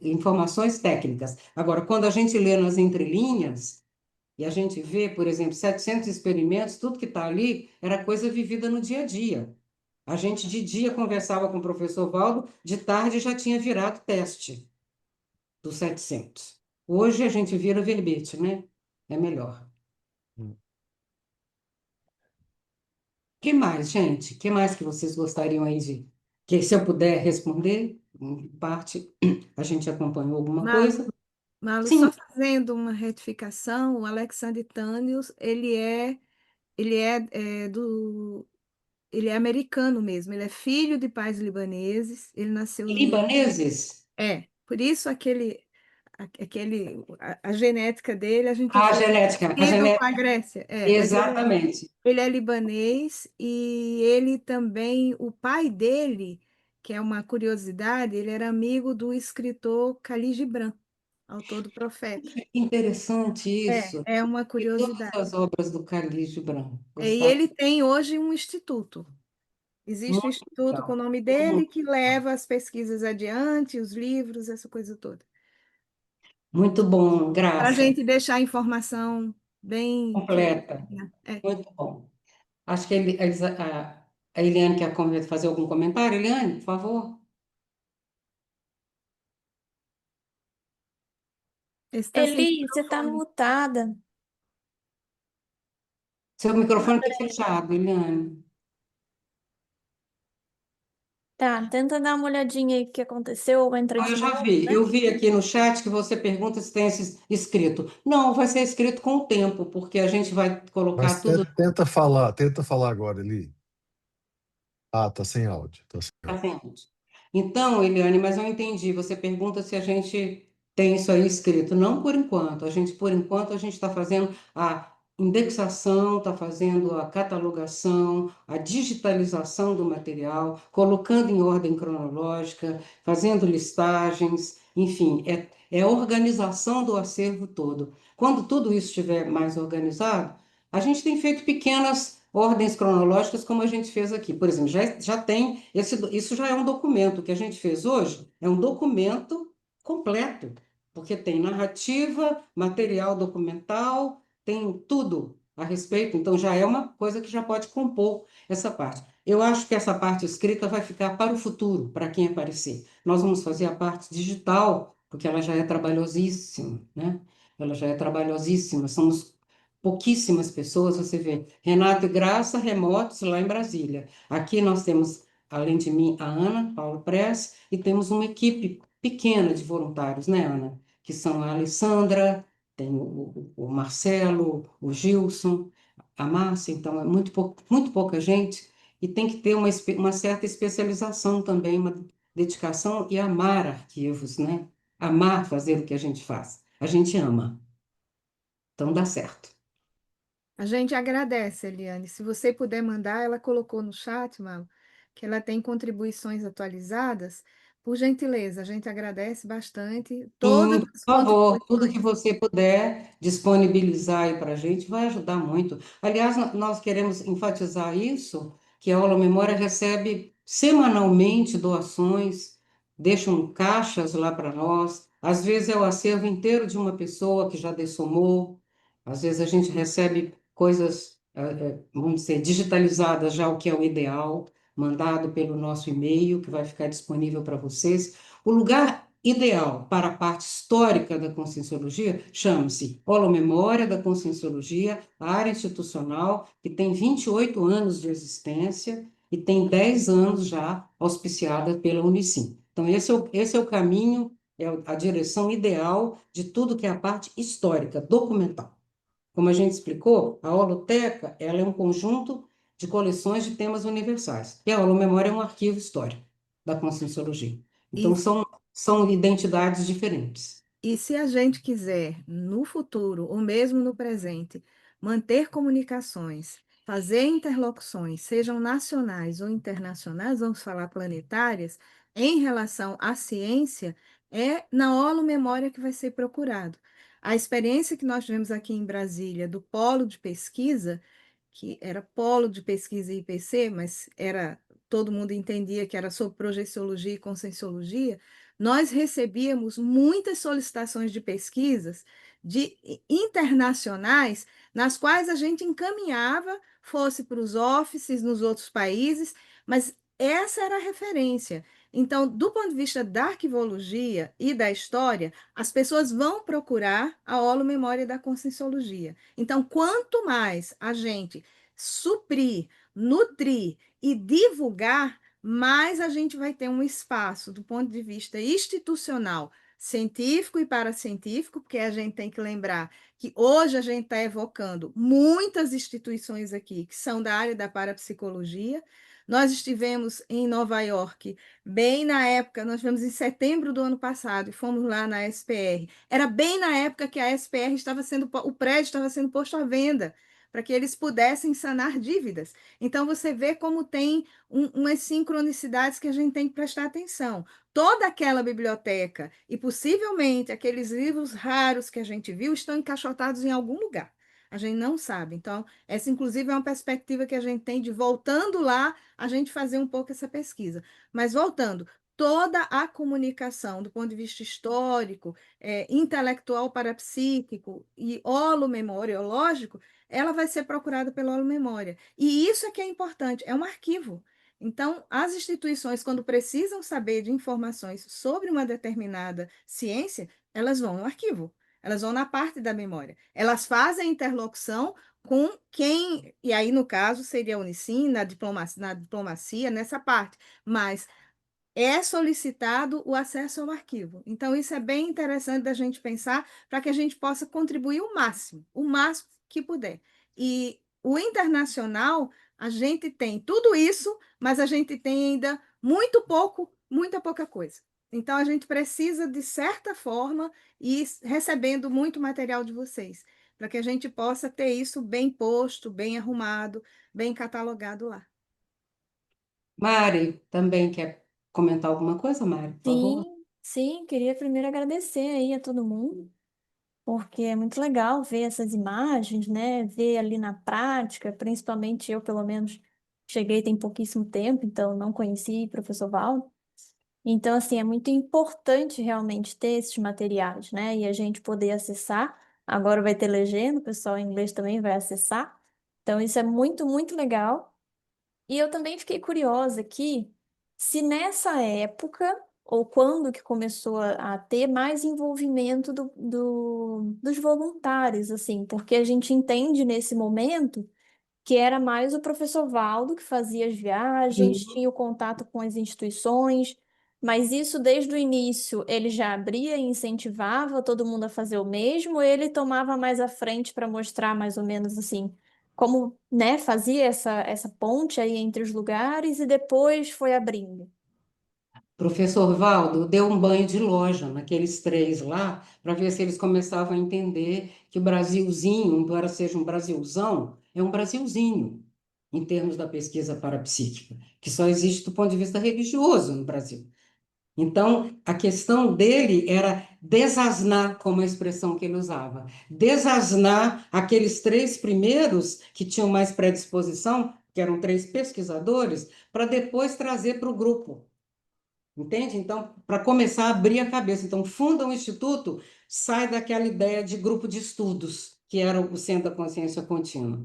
informações técnicas. Agora, quando a gente lê nas entrelinhas, e a gente vê, por exemplo, 700 experimentos, tudo que está ali era coisa vivida no dia a dia. A gente, de dia, conversava com o professor Valdo, de tarde já tinha virado teste dos 700. Hoje a gente vira verbete, né? É melhor. Que mais, gente? Que mais que vocês gostariam aí de... Que se eu puder responder, em parte, a gente acompanhou alguma coisa? Malu, Sim. só fazendo uma retificação, o Alexander Tânios, ele é americano mesmo, ele é filho de pais libaneses, ele nasceu no... Libaneses? Por isso a genética dele, a gente A foi genética, parecido com a Grécia. Mas exatamente. ele é libanês e ele também, o pai dele, que é uma curiosidade, ele era amigo do escritor Khalil Gibran, autor do Profeta. Interessante isso. É uma E todas curiosidade. as obras do Khalil Gibran. E ele tem hoje um instituto. Existe um Muito instituto com o legal. nome dele que leva as pesquisas adiante, os livros, essa coisa toda. Muito bom, Para a Graça. gente deixar a informação bem Completa. É. Muito bom. Acho que a Eliane quer fazer algum comentário. Eliane, por favor. Eli, você está mutada. Seu microfone está fechado, Eliane. Tá, tenta dar uma olhadinha aí o que aconteceu ou entra de Eu já novo, vi. né? Eu vi aqui no chat que você pergunta se tem esse escrito. Não, vai ser escrito com o tempo, porque a gente vai colocar mas tudo. tenta falar agora, Eli. Ah, tá sem áudio. Tá sem Tá áudio. sem áudio. Então, Eliane, mas eu entendi. Você pergunta se a gente tem isso aí escrito. Não por enquanto. Por enquanto, a gente está fazendo a indexação, está fazendo a catalogação, a digitalização do material, colocando em ordem cronológica, fazendo listagens, enfim, é a organização do acervo todo. Quando tudo isso estiver mais organizado, a gente tem feito pequenas ordens cronológicas, como a gente fez aqui. Por exemplo, já tem, isso já é um documento. O que a gente fez hoje é um documento completo, porque tem narrativa, material documental, tem tudo a respeito, então já é uma coisa que já pode compor essa parte. Eu acho que essa parte escrita vai ficar para o futuro, para quem aparecer. Nós vamos fazer a parte digital, porque ela já é trabalhosíssima, né? Ela já é trabalhosíssima. Somos pouquíssimas pessoas, você vê. Renato e Graça, remotos lá em Brasília. Aqui nós temos, além de mim, a Ana, Paulo Press, e temos uma equipe pequena de voluntários, né, Ana? Que são a Alessandra, tem o Marcelo, o Gilson, a Márcia, então é muito pouca gente, e tem que ter uma certa especialização também, uma dedicação e amar arquivos, né? Amar fazer o que a gente faz. A gente ama, então dá certo. A gente agradece, Eliane. Se você puder mandar, ela colocou no chat, Mal, que ela tem contribuições atualizadas. Por gentileza, a gente agradece bastante todas Sim, por as favor, tudo que contribuições. você puder disponibilizar aí para a gente vai ajudar muito. Aliás, nós queremos enfatizar isso, que a Aula Memória recebe semanalmente doações, deixam caixas lá para nós. Às vezes é o acervo inteiro de uma pessoa que já dessomou, às vezes a gente recebe coisas, vamos dizer, digitalizadas já, o que é o ideal, mandado pelo nosso e-mail, que vai ficar disponível para vocês. O lugar ideal para a parte histórica da Conscienciologia chama-se Holomemória da Conscienciologia, a área institucional, que tem 28 anos de existência e tem 10 anos já auspiciada pela Unicim. Então, esse é o caminho, é a direção ideal de tudo que é a parte histórica, documental. Como a gente explicou, a holoteca ela é um conjunto de coleções de temas universais. E a holomemória é um arquivo histórico da Conscienciologia. Então, E são identidades diferentes. E se a gente quiser, no futuro, ou mesmo no presente, manter comunicações, fazer interlocuções, sejam nacionais ou internacionais, vamos falar planetárias, em relação à ciência, é na holomemória que vai ser procurado. A experiência que nós tivemos aqui em Brasília, do polo de pesquisa, que era polo de pesquisa e IPC, mas era todo mundo entendia que era sobre projeciologia e conscienciologia, nós recebíamos muitas solicitações de pesquisas internacionais, nas quais a gente encaminhava, fosse para os offices nos outros países, mas essa era a referência. Então, do ponto de vista da arquivologia e da história, as pessoas vão procurar a holomemória da conscienciologia. Então, quanto mais a gente suprir, nutrir e divulgar, mais a gente vai ter um espaço do ponto de vista institucional, científico e paracientífico, porque a gente tem que lembrar que hoje a gente está evocando muitas instituições aqui que são da área da parapsicologia. Nós estivemos em Nova York, bem na época, nós estivemos em setembro do ano passado e fomos lá na SPR. Era bem na época que a SPR o prédio estava sendo posto à venda, para que eles pudessem sanar dívidas. Então, você vê como tem umas sincronicidades que a gente tem que prestar atenção. Toda aquela biblioteca e possivelmente aqueles livros raros que a gente viu estão encaixotados em algum lugar. A gente não sabe. Então, essa, inclusive, é uma perspectiva que a gente tem de, voltando lá, a gente fazer um pouco essa pesquisa. Mas, voltando, toda a comunicação, do ponto de vista histórico, intelectual parapsíquico e holomemoriológico, ela vai ser procurada pela holomemória. E isso é que é importante, é um arquivo. Então, as instituições, quando precisam saber de informações sobre uma determinada ciência, elas vão no arquivo, elas vão na parte da memória. Elas fazem interlocução com quem, e aí no caso seria a Unicim, na diplomacia, nessa parte, mas é solicitado o acesso ao arquivo. Então, isso é bem interessante da gente pensar para que a gente possa contribuir o máximo que puder. E o internacional, a gente tem tudo isso, mas a gente tem ainda muito pouco, muita pouca coisa. Então, a gente precisa, de certa forma, ir recebendo muito material de vocês, para que a gente possa ter isso bem posto, bem arrumado, bem catalogado lá. Mari, também quer comentar alguma coisa, Mari, por favor? Sim, Sim, queria primeiro agradecer aí a todo mundo, porque é muito legal ver essas imagens, né? Ver ali na prática, principalmente eu, pelo menos, cheguei tem pouquíssimo tempo, então não conheci o professor Valdo. Então, assim, é muito importante realmente ter esses materiais, né? E a gente poder acessar. Agora vai ter legenda, o pessoal em inglês também vai acessar. Então, isso é muito, muito legal. E eu também fiquei curiosa aqui se nessa época, ou quando que começou a ter mais envolvimento dos voluntários, assim, porque a gente entende nesse momento que era mais o professor Valdo que fazia as viagens, tinha o contato com as instituições, mas isso desde o início ele já abria e incentivava todo mundo a fazer o mesmo, ou ele tomava mais à frente para mostrar mais ou menos assim como, né, fazia essa ponte aí entre os lugares e depois foi abrindo. Professor Valdo deu um banho de loja naqueles três lá, para ver se eles começavam a entender que o Brasilzinho, embora seja um Brasilzão, é um Brasilzinho, em termos da pesquisa parapsíquica, que só existe do ponto de vista religioso no Brasil. Então, a questão dele era desasnar, como a expressão que ele usava, desasnar aqueles três primeiros que tinham mais predisposição, que eram três pesquisadores, para depois trazer para o grupo. Entende? Então, para começar a abrir a cabeça. Então, funda um instituto, sai daquela ideia de grupo de estudos, que era o Centro da Consciência Contínua.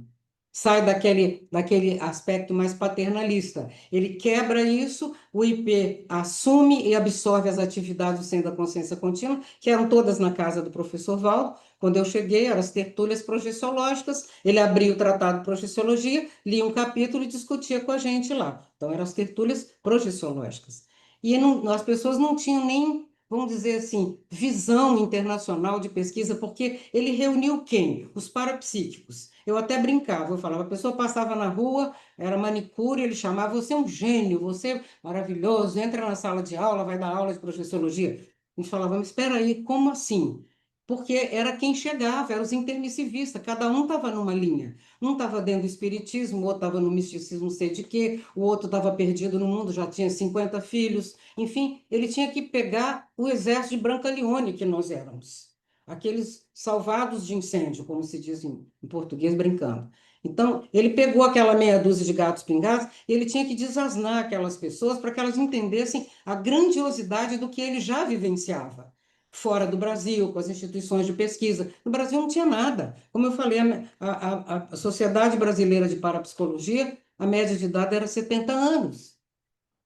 Sai daquele aspecto mais paternalista. Ele quebra isso, o IP assume e absorve as atividades do Centro da Consciência Contínua, que eram todas na casa do professor Valdo. Quando eu cheguei, eram as tertúlias projeciológicas, ele abria o tratado de projeciologia, lia um capítulo e discutia com a gente lá. Então, eram as tertúlias projeciológicas. E as pessoas não tinham nem, vamos dizer assim, visão internacional de pesquisa, porque ele reuniu quem? Os parapsíquicos. Eu até brincava, eu falava, a pessoa passava na rua, era manicure, ele chamava, você é um gênio, você é maravilhoso, entra na sala de aula, vai dar aula de projeciologia. A gente falava, mas espera aí, como assim? Porque era quem chegava, eram os intermissivistas, cada um estava numa linha. Um estava dentro do espiritismo, o outro estava no misticismo, não sei de quê, o outro estava perdido no mundo, já tinha 50 filhos. Enfim, ele tinha que pegar o exército de Brancaleone que nós éramos. Aqueles salvados de incêndio, como se diz em português, brincando. Então, ele pegou aquela meia dúzia de gatos pingados e ele tinha que desasnar aquelas pessoas para que elas entendessem a grandiosidade do que ele já vivenciava fora do Brasil, com as instituições de pesquisa. No Brasil não tinha nada. Como eu falei, a Sociedade Brasileira de Parapsicologia, a média de idade era 70 anos.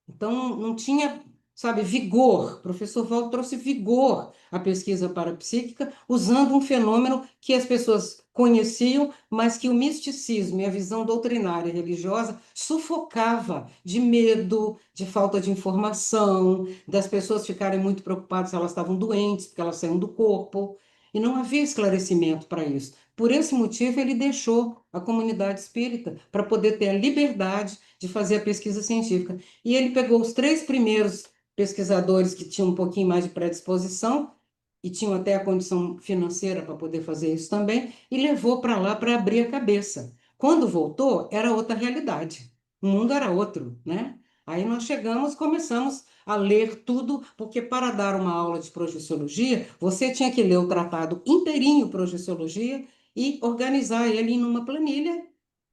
Então, não tinha, sabe, vigor. O professor Valdo trouxe vigor à pesquisa parapsíquica, usando um fenômeno que as pessoas conheciam, mas que o misticismo e a visão doutrinária e religiosa sufocava de medo, de falta de informação, das pessoas ficarem muito preocupadas se elas estavam doentes, porque elas saíam do corpo, e não havia esclarecimento para isso. Por esse motivo, ele deixou a comunidade espírita para poder ter a liberdade de fazer a pesquisa científica. E ele pegou os três primeiros pesquisadores que tinham um pouquinho mais de predisposição e tinham até a condição financeira para poder fazer isso também, e levou para lá para abrir a cabeça. Quando voltou, era outra realidade. O mundo era outro, né? Aí nós chegamos, começamos a ler tudo, porque para dar uma aula de projeciologia, você tinha que ler o tratado inteirinho projeciologia e organizar ele em uma planilha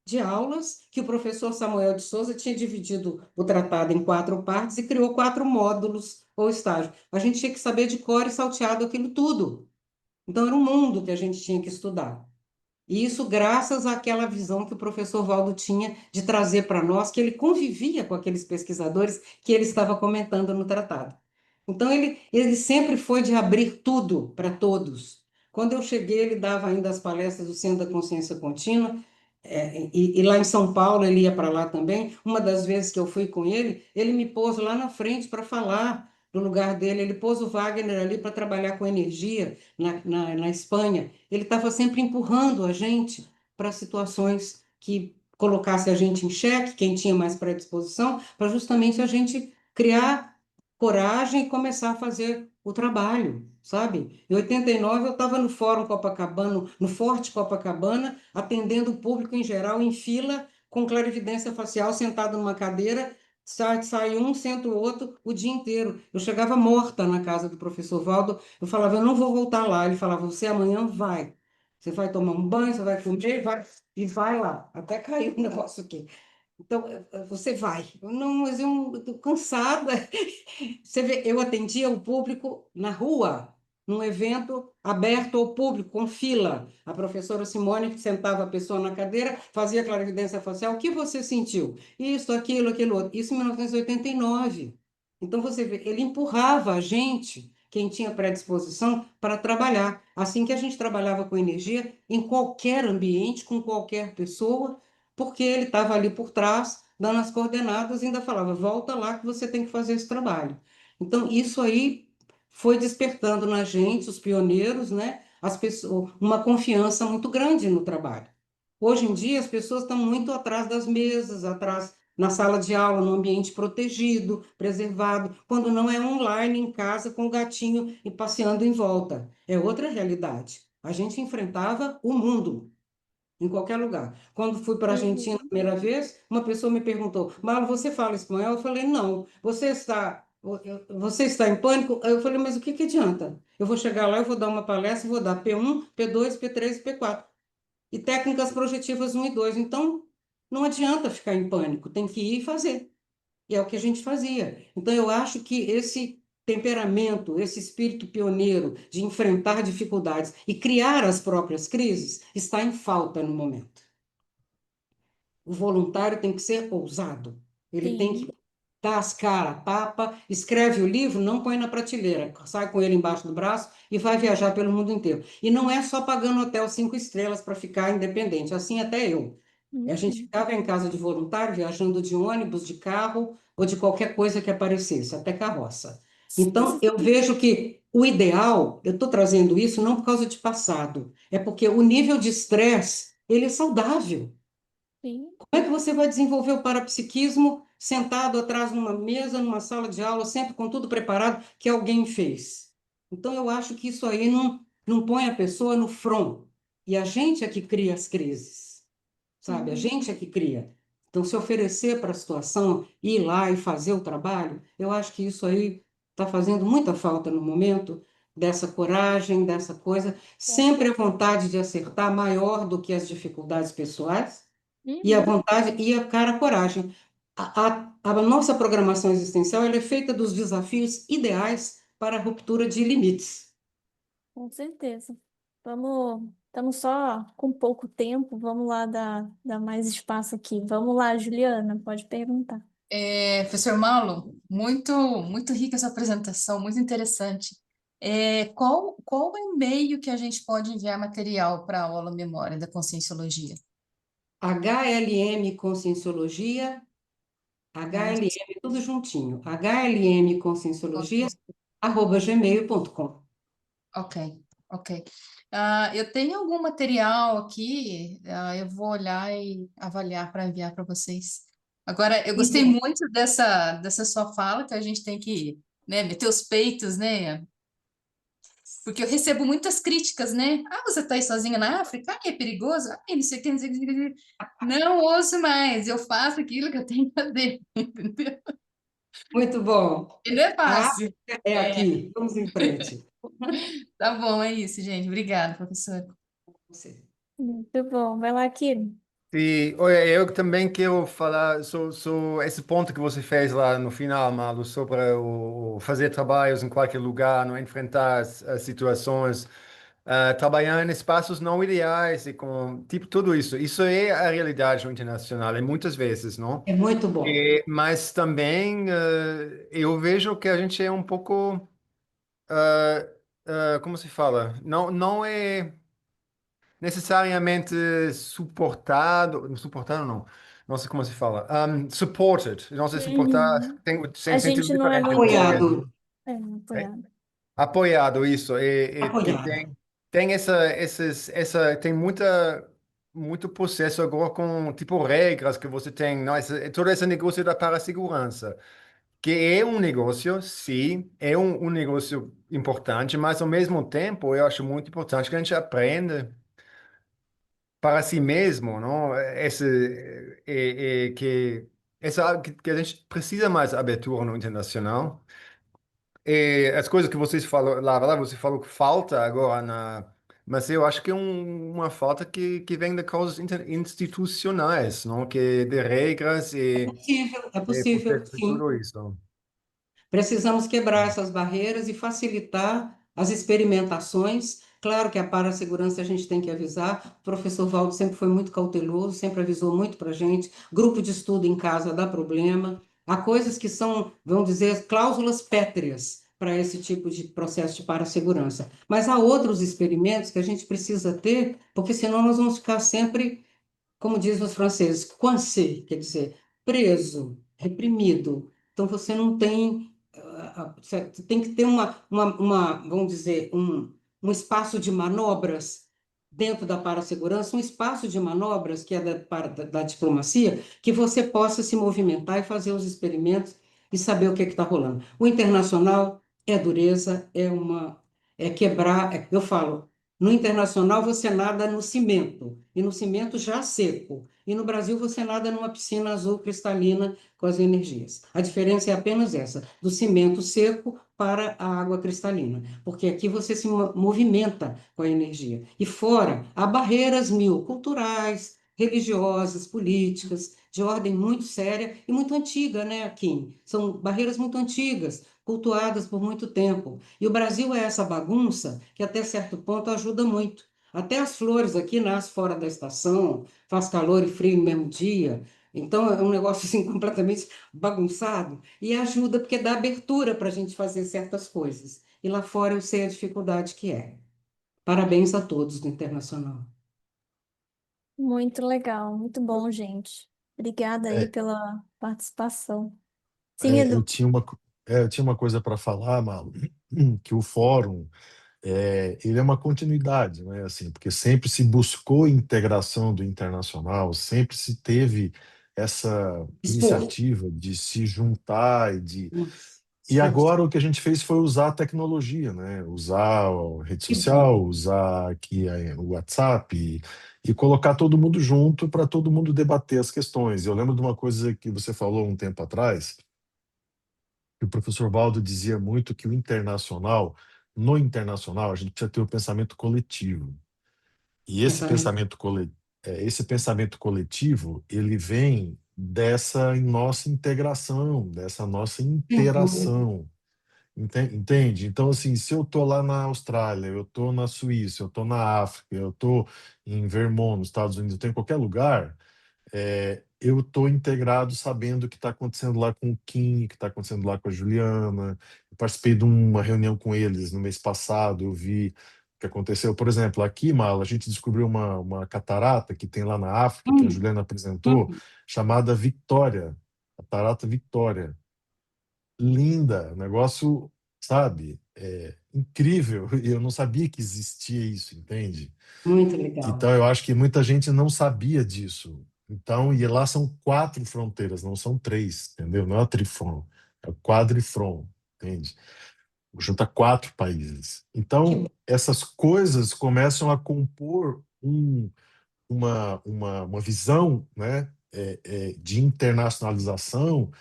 de aulas que o professor Samuel de Souza tinha dividido o tratado em 4 partes e criou 4 módulos ou estágios. A gente tinha que saber de cor e salteado aquilo tudo. Então, era um mundo que a gente tinha que estudar. E isso graças àquela visão que o professor Valdo tinha de trazer para nós, que ele convivia com aqueles pesquisadores que ele estava comentando no tratado. Então, ele sempre foi de abrir tudo para todos. Quando eu cheguei, ele dava ainda as palestras do Centro da Consciência Contínua, e lá em São Paulo, ele ia para lá também. Uma das vezes que eu fui com ele me pôs lá na frente para falar no lugar dele. Ele pôs o Wagner ali para trabalhar com energia na Espanha. Ele estava sempre empurrando a gente para situações que colocasse a gente em xeque, quem tinha mais predisposição, para justamente a gente criar coragem e começar a fazer o trabalho, sabe? Em 89 eu estava no Fórum Copacabana, no Forte Copacabana, atendendo o público em geral em fila, com clarividência facial, sentado numa cadeira, sai um, senta o outro o dia inteiro. Eu chegava morta na casa do professor Valdo, eu falava, eu não vou voltar lá. Ele falava, você amanhã vai. Você vai tomar um banho, você vai comer, e vai lá. Até caiu o negócio aqui. Então, você vai. Não, mas eu estou cansada. Você vê, eu atendia o público na rua, num evento aberto ao público, com fila. A professora Simone sentava a pessoa na cadeira, fazia clarividência facial. O que você sentiu? Isso, aquilo outro. Isso em 1989. Então, você vê, ele empurrava a gente, quem tinha predisposição, para trabalhar. Assim que a gente trabalhava com energia, em qualquer ambiente, com qualquer pessoa, porque ele estava ali por trás, dando as coordenadas, e ainda falava: volta lá que você tem que fazer esse trabalho. Então, isso aí foi despertando na gente, os pioneiros, né, as pessoas, uma confiança muito grande no trabalho. Hoje em dia, as pessoas estão muito atrás das mesas, atrás na sala de aula, no ambiente protegido, preservado, quando não é online, em casa, com o gatinho e passeando em volta. É outra realidade. A gente enfrentava o mundo em qualquer lugar. Quando fui para a Argentina a Uhum. primeira vez, uma pessoa me perguntou: Marlon, você fala espanhol? Eu falei: não. Você está em pânico? Eu falei: mas o que que adianta? Eu vou chegar lá, eu vou dar uma palestra, vou dar P1, P2, P3 e P4. E técnicas projetivas 1 e 2. Então, não adianta ficar em pânico, tem que ir e fazer. E é o que a gente fazia. Então, eu acho que esse temperamento, esse espírito pioneiro de enfrentar dificuldades e criar as próprias crises está em falta no momento. O voluntário tem que ser ousado. Ele tem Sim. que dar as caras, tapa, escreve o livro, não põe na prateleira, sai com ele embaixo do braço e vai viajar pelo mundo inteiro. E não é só pagando hotel 5 estrelas para ficar independente, assim até eu. A gente Uhum. ficava em casa de voluntário, viajando de ônibus, de carro ou de qualquer coisa que aparecesse, até carroça. Então, eu vejo que o ideal, eu estou trazendo isso não por causa de passado, é porque o nível de estresse, ele é saudável. Sim. Como é que você vai desenvolver o parapsiquismo sentado atrás numa mesa, numa sala de aula, sempre com tudo preparado que alguém fez? Então, eu acho que isso aí não põe a pessoa no front. E a gente é que cria as crises, sabe? A Uhum. gente é que cria. Então, se oferecer para a situação, ir lá e fazer o trabalho, eu acho que isso aí está fazendo muita falta no momento, dessa coragem, dessa coisa, sempre a vontade de acertar maior do que as dificuldades pessoais e a Uhum. vontade e a cara a coragem. A nossa programação existencial ela é feita dos desafios ideais para a ruptura de limites. Com certeza. Estamos só com pouco tempo, vamos lá dar mais espaço aqui. Vamos lá, Juliana, pode perguntar. Professor Marlon, muito rica essa apresentação, muito interessante. Qual o e-mail que a gente pode enviar material para a aula Memória da Conscienciologia? HLM Conscienciologia, Cons- HLM, tudo juntinho, HLM Conscienciologia, @gmail.com. Ok, ok. Eu tenho algum material aqui, eu vou olhar e avaliar para enviar para vocês. Agora, eu gostei muito dessa sua fala, que a gente tem que, né, meter os peitos, né? Porque eu recebo muitas críticas, né? Ah, você tá aí sozinha na África? Ah, é perigoso? Ah, não sei o que, não sei o que, não sei o que. Não ouço mais, eu faço aquilo que eu tenho que fazer, entendeu? Muito bom. E não é A fácil. África é aqui. Vamos em frente. Tá bom, é isso, gente. Obrigada, professora. Você. Muito bom. Vai lá, Kiro. E olha, eu também quero falar sobre esse ponto que você fez lá no final, Malu, sobre o fazer trabalhos em qualquer lugar, não enfrentar as situações, trabalhar em espaços não ideais e com tipo tudo isso. Isso é a realidade internacional, e muitas vezes, não? É muito bom. Mas também eu vejo que a gente é um pouco, como se fala? Não é necessariamente suportado não, não sei como se fala, supported, não sei se suportar Uhum. tem A sentido gente não é diferente em português, muito não? apoiado. Apoiado, isso, que Apoiado. tem tem muito processo agora com, tipo, regras que você tem, não? Todo esse negócio da parassegurança, que é um negócio, sim, é um negócio importante, mas ao mesmo tempo eu acho muito importante que a gente aprenda para si mesmo, não? Que que a gente precisa mais abertura no internacional. E as coisas que vocês falaram, lá você falou que falta agora mas eu acho que é uma falta que vem de causas institucionais, não? Que de regras É e possível, processos e sim. tudo isso. Precisamos quebrar essas barreiras e facilitar as experimentações. Claro que a parassegurança a gente tem que avisar. O professor Valdo sempre foi muito cauteloso, sempre avisou muito para a gente. Grupo de estudo em casa dá problema. Há coisas que são, vamos dizer, cláusulas pétreas para esse tipo de processo de parassegurança. Mas há outros experimentos que a gente precisa ter, porque senão nós vamos ficar sempre, como dizem os franceses, coincé, quer dizer, preso, reprimido. Então você não tem, você tem que ter vamos dizer, um espaço de manobras dentro da parassegurança, um espaço de manobras que é da diplomacia, que você possa se movimentar e fazer os experimentos e saber o que está rolando. O internacional é dureza, é quebrar, eu falo, no internacional você nada no cimento, e no cimento já seco. E no Brasil você nada numa piscina azul cristalina com as energias. A diferença é apenas essa, do cimento seco para a água cristalina, porque aqui você se movimenta com a energia. E fora, há barreiras mil, culturais, religiosas, políticas, de ordem muito séria e muito antiga, né, Kim? São barreiras muito antigas, cultuadas por muito tempo. E o Brasil é essa bagunça que, até certo ponto, ajuda muito. Até as flores aqui nascem fora da estação, faz calor e frio no mesmo dia. Então, é um negócio assim completamente bagunçado e ajuda porque dá abertura para a gente fazer certas coisas. E lá fora eu sei a dificuldade que é. Parabéns a todos do Internacional. Muito legal, muito bom, gente. Obrigada aí É, pela participação. Sim, eu Edu. tinha uma coisa para falar, Malu, que o fórum ele é uma continuidade, né? Assim, porque sempre se buscou integração do internacional, sempre se teve essa Expor. iniciativa de se juntar e Expor. agora o que a gente fez foi usar a tecnologia, né? Usar a rede Que bom. social, usar aqui o WhatsApp e colocar todo mundo junto para todo mundo debater as questões. Eu lembro de uma coisa que você falou um tempo atrás, que o professor Valdo dizia muito que no internacional, a gente precisa ter o pensamento coletivo. E Exatamente. esse pensamento coletivo, ele vem dessa nossa integração, dessa nossa Sem dúvida. interação. Entende? Então, assim, se eu tô lá na Austrália, eu tô na Suíça, eu tô na África, eu tô em Vermont, nos Estados Unidos, eu tô em qualquer lugar, eu estou integrado sabendo o que está acontecendo lá com o Kim, o que está acontecendo lá com a Juliana. Eu participei de uma reunião com eles no mês passado, eu vi o que aconteceu. Por exemplo, aqui, Mala, a gente descobriu uma catarata que tem lá na África, que a Hum, Juliana apresentou, hum, chamada Victoria, Catarata Victoria. Linda, negócio, sabe, incrível. E eu não sabia que existia isso, entende? muito legal. Então, eu acho que muita gente não sabia disso. Então, e lá são 4 fronteiras, não são 3, entendeu? Não é o trifron, é o quadrifron, entende? Junta 4 países. Que Então, bom. essas coisas começam a compor uma visão, né, de internacionalização,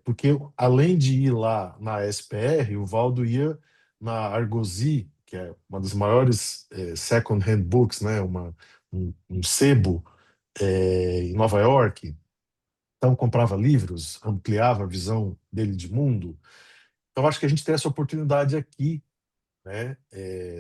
porque além de ir lá na SPR, o Valdo ia na Argosy, que é uma das maiores second-hand books, né, um sebo em Nova York. Então, comprava livros, ampliava a visão dele de mundo. Então, acho que a gente tem essa oportunidade aqui, né,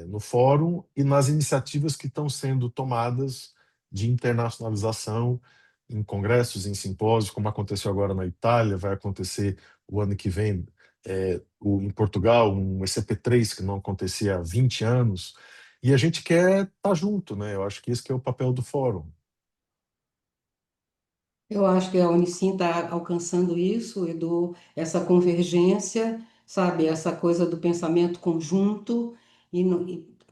no fórum e nas iniciativas que estão sendo tomadas de internacionalização em congressos, em simpósios, como aconteceu agora na Itália, vai acontecer o ano que vem em Portugal, um ECP3 que não acontecia há 20 anos, e a gente quer estar junto, né? Eu acho que esse que é o papel do fórum. Eu acho que a Unicim está alcançando isso, Edu, essa convergência, sabe, essa coisa do pensamento conjunto,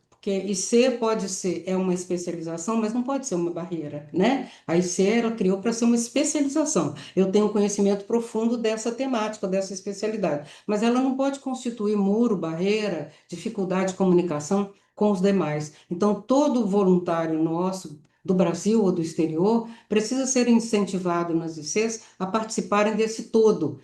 porque IC pode ser, é uma especialização, mas não pode ser uma barreira, né? A IC ela criou para ser uma especialização. Eu tenho conhecimento profundo dessa temática, dessa especialidade, mas ela não pode constituir muro, barreira, dificuldade de comunicação com os demais. Então, todo voluntário nosso do Brasil ou do exterior, precisa ser incentivado nas ICs a participarem desse todo.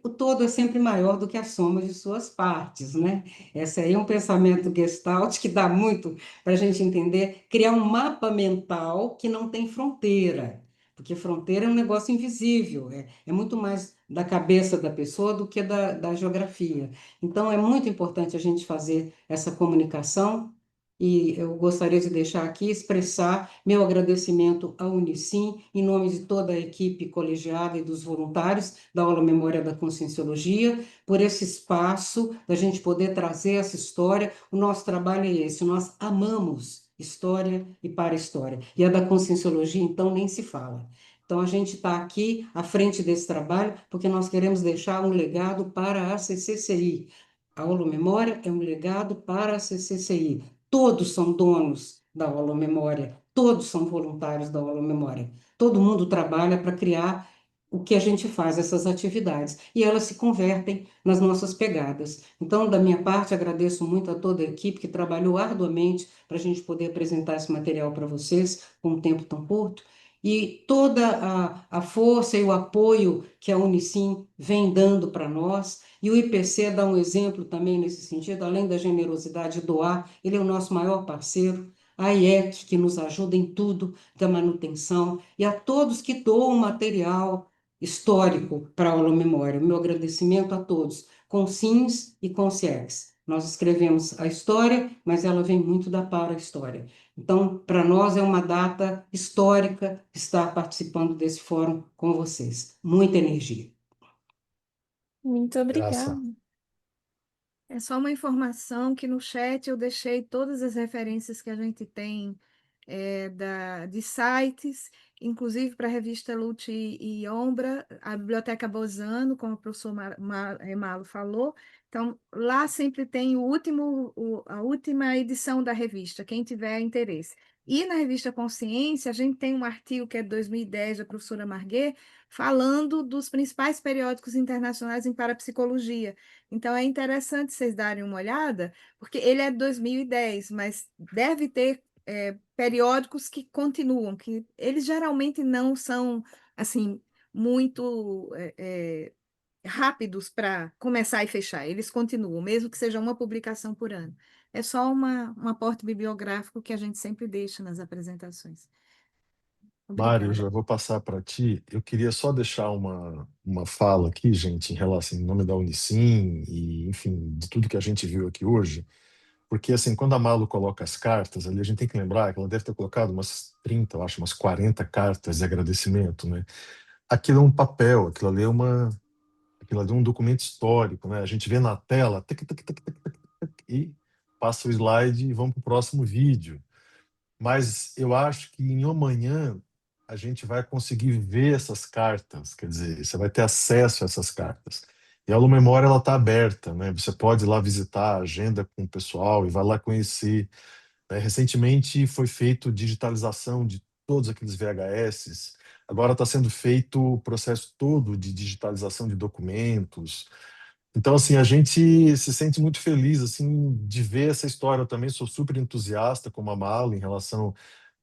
O todo é sempre maior do que a soma de suas partes, né? Esse aí é um pensamento Gestalt que dá muito para a gente entender, criar um mapa mental que não tem fronteira, porque fronteira é um negócio invisível, é muito mais da cabeça da pessoa do que da geografia. Então, é muito importante a gente fazer essa comunicação e eu gostaria de deixar aqui, expressar meu agradecimento à Unicim, em nome de toda a equipe colegiada e dos voluntários da Aula Memória da Conscienciologia, por esse espaço da gente poder trazer essa história. O nosso trabalho é esse, nós amamos história e para-história. E a da Conscienciologia, então, nem se fala. Então, a gente está aqui à frente desse trabalho porque nós queremos deixar um legado para a CCCI. A Holomemória é um legado para a CCCI. Todos são donos da Holomemória, todos são voluntários da Holomemória. Todo mundo trabalha para criar o que a gente faz, essas atividades, e elas se convertem nas nossas pegadas. Então, da minha parte, agradeço muito a toda a equipe que trabalhou arduamente para a gente poder apresentar esse material para vocês com um tempo tão curto, e toda a força e o apoio que a Unicim vem dando para nós, e o IPC dá um exemplo também nesse sentido, além da generosidade de doar, ele é o nosso maior parceiro, a IEC, que nos ajuda em tudo da manutenção, e a todos que doam material histórico para a Holomemória. Meu agradecimento a todos, com SINs e com CIEX. Nós escrevemos a história, mas ela vem muito da para-história. Então, para nós é uma data histórica estar participando desse fórum com vocês. Muita energia. Muito obrigada. Graça. É só uma informação que no chat eu deixei todas as referências que a gente tem de sites, inclusive para a revista Lute e Ombra, a Biblioteca Bozano, como o professor Malo falou. Então, lá sempre tem a última edição da revista, quem tiver interesse. E na revista Consciência, a gente tem um artigo que é de 2010, da professora Marguet, falando dos principais periódicos internacionais em parapsicologia. Então, é interessante vocês darem uma olhada, porque ele é de 2010, mas deve ter periódicos que continuam, que eles geralmente não são assim muito rápidos para começar e fechar, eles continuam, mesmo que seja uma publicação por ano. É só um aporte bibliográfico que a gente sempre deixa nas apresentações. Mário, eu Obrigada. já vou passar para ti. Eu queria só deixar uma fala aqui, gente, em relação, em nome da Unicim e, enfim, de tudo que a gente viu aqui hoje. Porque, assim, quando a Malu coloca as cartas ali, a gente tem que lembrar que ela deve ter colocado umas 30, eu acho, umas 40 cartas de agradecimento, né? Aquilo é um papel, aquilo ali é um documento histórico, né? A gente vê na tela, tic, tic, tic, tic, tic, tic, e passa o slide e vamos para o próximo vídeo. Mas eu acho que em amanhã a gente vai conseguir ver essas cartas, quer dizer, você vai ter acesso a essas cartas. E a Aula Memória ela está aberta, né? Você pode ir lá visitar a agenda com o pessoal e vai lá conhecer, né? Recentemente foi feito digitalização de todos aqueles VHS. Agora está sendo feito o processo todo de digitalização de documentos. Então, assim, a gente se sente muito feliz, assim, de ver essa história. Eu também sou super entusiasta, como a Mala, em relação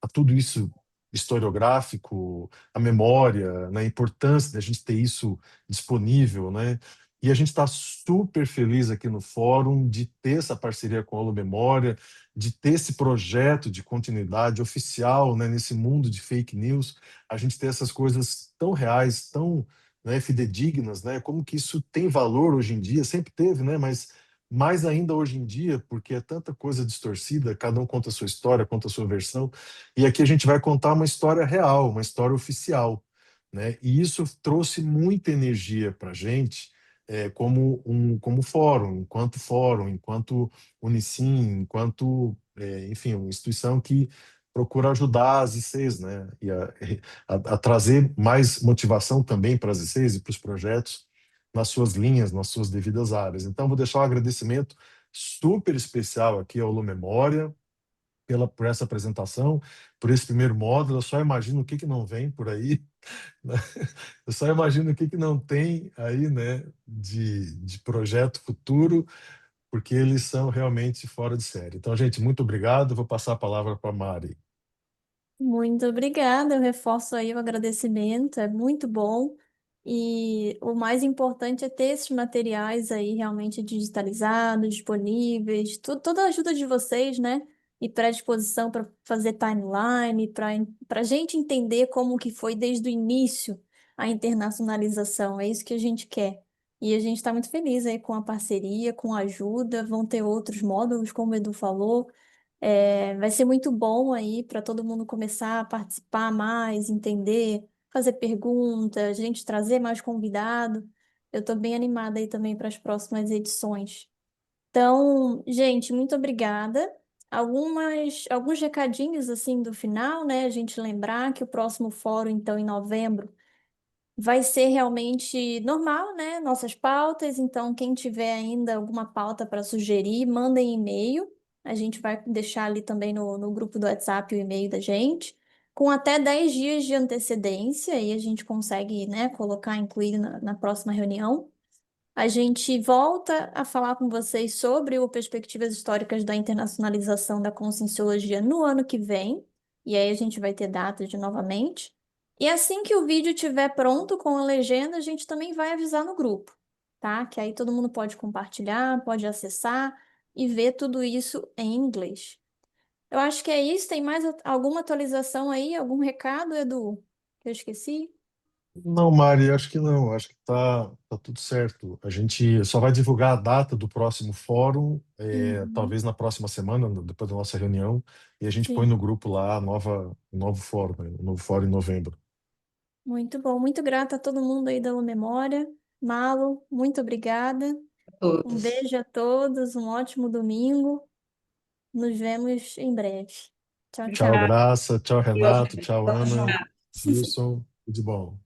a tudo isso historiográfico, a memória, né, a importância da gente ter isso disponível, né? E a gente está super feliz aqui no fórum de ter essa parceria com a Holo Memória, de ter esse projeto de continuidade oficial, né, nesse mundo de fake news, a gente ter essas coisas tão reais, tão, né, fidedignas, né? Como que isso tem valor hoje em dia, sempre teve, né? Mas mais ainda hoje em dia, porque é tanta coisa distorcida, cada um conta a sua história, conta a sua versão, e aqui a gente vai contar uma história real, uma história oficial, né? E isso trouxe muita energia para a gente, como fórum, enquanto Unicim, enquanto, enfim, uma instituição que procura ajudar as ICs, né? E a trazer mais motivação também para as ICs e para os projetos nas suas linhas, nas suas devidas áreas. Então, vou deixar um agradecimento super especial aqui ao Lu Memória por essa apresentação, por esse primeiro módulo. Eu só imagino o que não vem por aí, né? Eu só imagino o que não tem aí, né, de projeto futuro, porque eles são realmente fora de série. Então, gente, muito obrigado. Vou passar a palavra para a Mari. Muito obrigada, eu reforço aí o agradecimento, é muito bom. E o mais importante é ter esses materiais aí realmente digitalizados, disponíveis, toda a ajuda de vocês, né? E predisposição para fazer timeline, para a gente entender como que foi desde o início a internacionalização. É isso que a gente quer. E a gente está muito feliz aí com a parceria, com a ajuda. Vão ter outros módulos, como o Edu falou. Vai ser muito bom aí para todo mundo começar a participar mais, entender, fazer perguntas, a gente trazer mais convidado. Eu estou bem animada aí também para as próximas edições. Então, gente, muito obrigada. Alguns recadinhos assim do final, né? A gente lembrar que o próximo fórum, então, em novembro, vai ser realmente normal, né? Nossas pautas. Então, quem tiver ainda alguma pauta para sugerir, mandem e-mail. A gente vai deixar ali também no grupo do WhatsApp o e-mail da gente. Com até 10 dias de antecedência, aí a gente consegue, né, colocar, incluir na próxima reunião. A gente volta a falar com vocês sobre o Perspectivas Históricas da Internacionalização da Conscienciologia no ano que vem, e aí a gente vai ter datas de novamente. E assim que o vídeo estiver pronto com a legenda, a gente também vai avisar no grupo, tá? Que aí todo mundo pode compartilhar, pode acessar e ver tudo isso em inglês. Eu acho que é isso. Tem mais alguma atualização aí, algum recado, Edu, que eu esqueci? Não, Mari, acho que não. Acho que tá tudo certo. A gente só vai divulgar a data do próximo fórum, Uhum. talvez na próxima semana, depois da nossa reunião, e a gente põe no Sim. grupo lá o novo fórum, né? O novo fórum em novembro. Muito bom, muito grata a todo mundo aí da Memória. Malo, muito obrigada. Um Todos. beijo a todos, um ótimo domingo. Nos vemos em breve. Tchau, Tchau, tchau. Graça. Tchau, Renato. Tchau, Tamo Ana. junto. Wilson. Tudo de bom.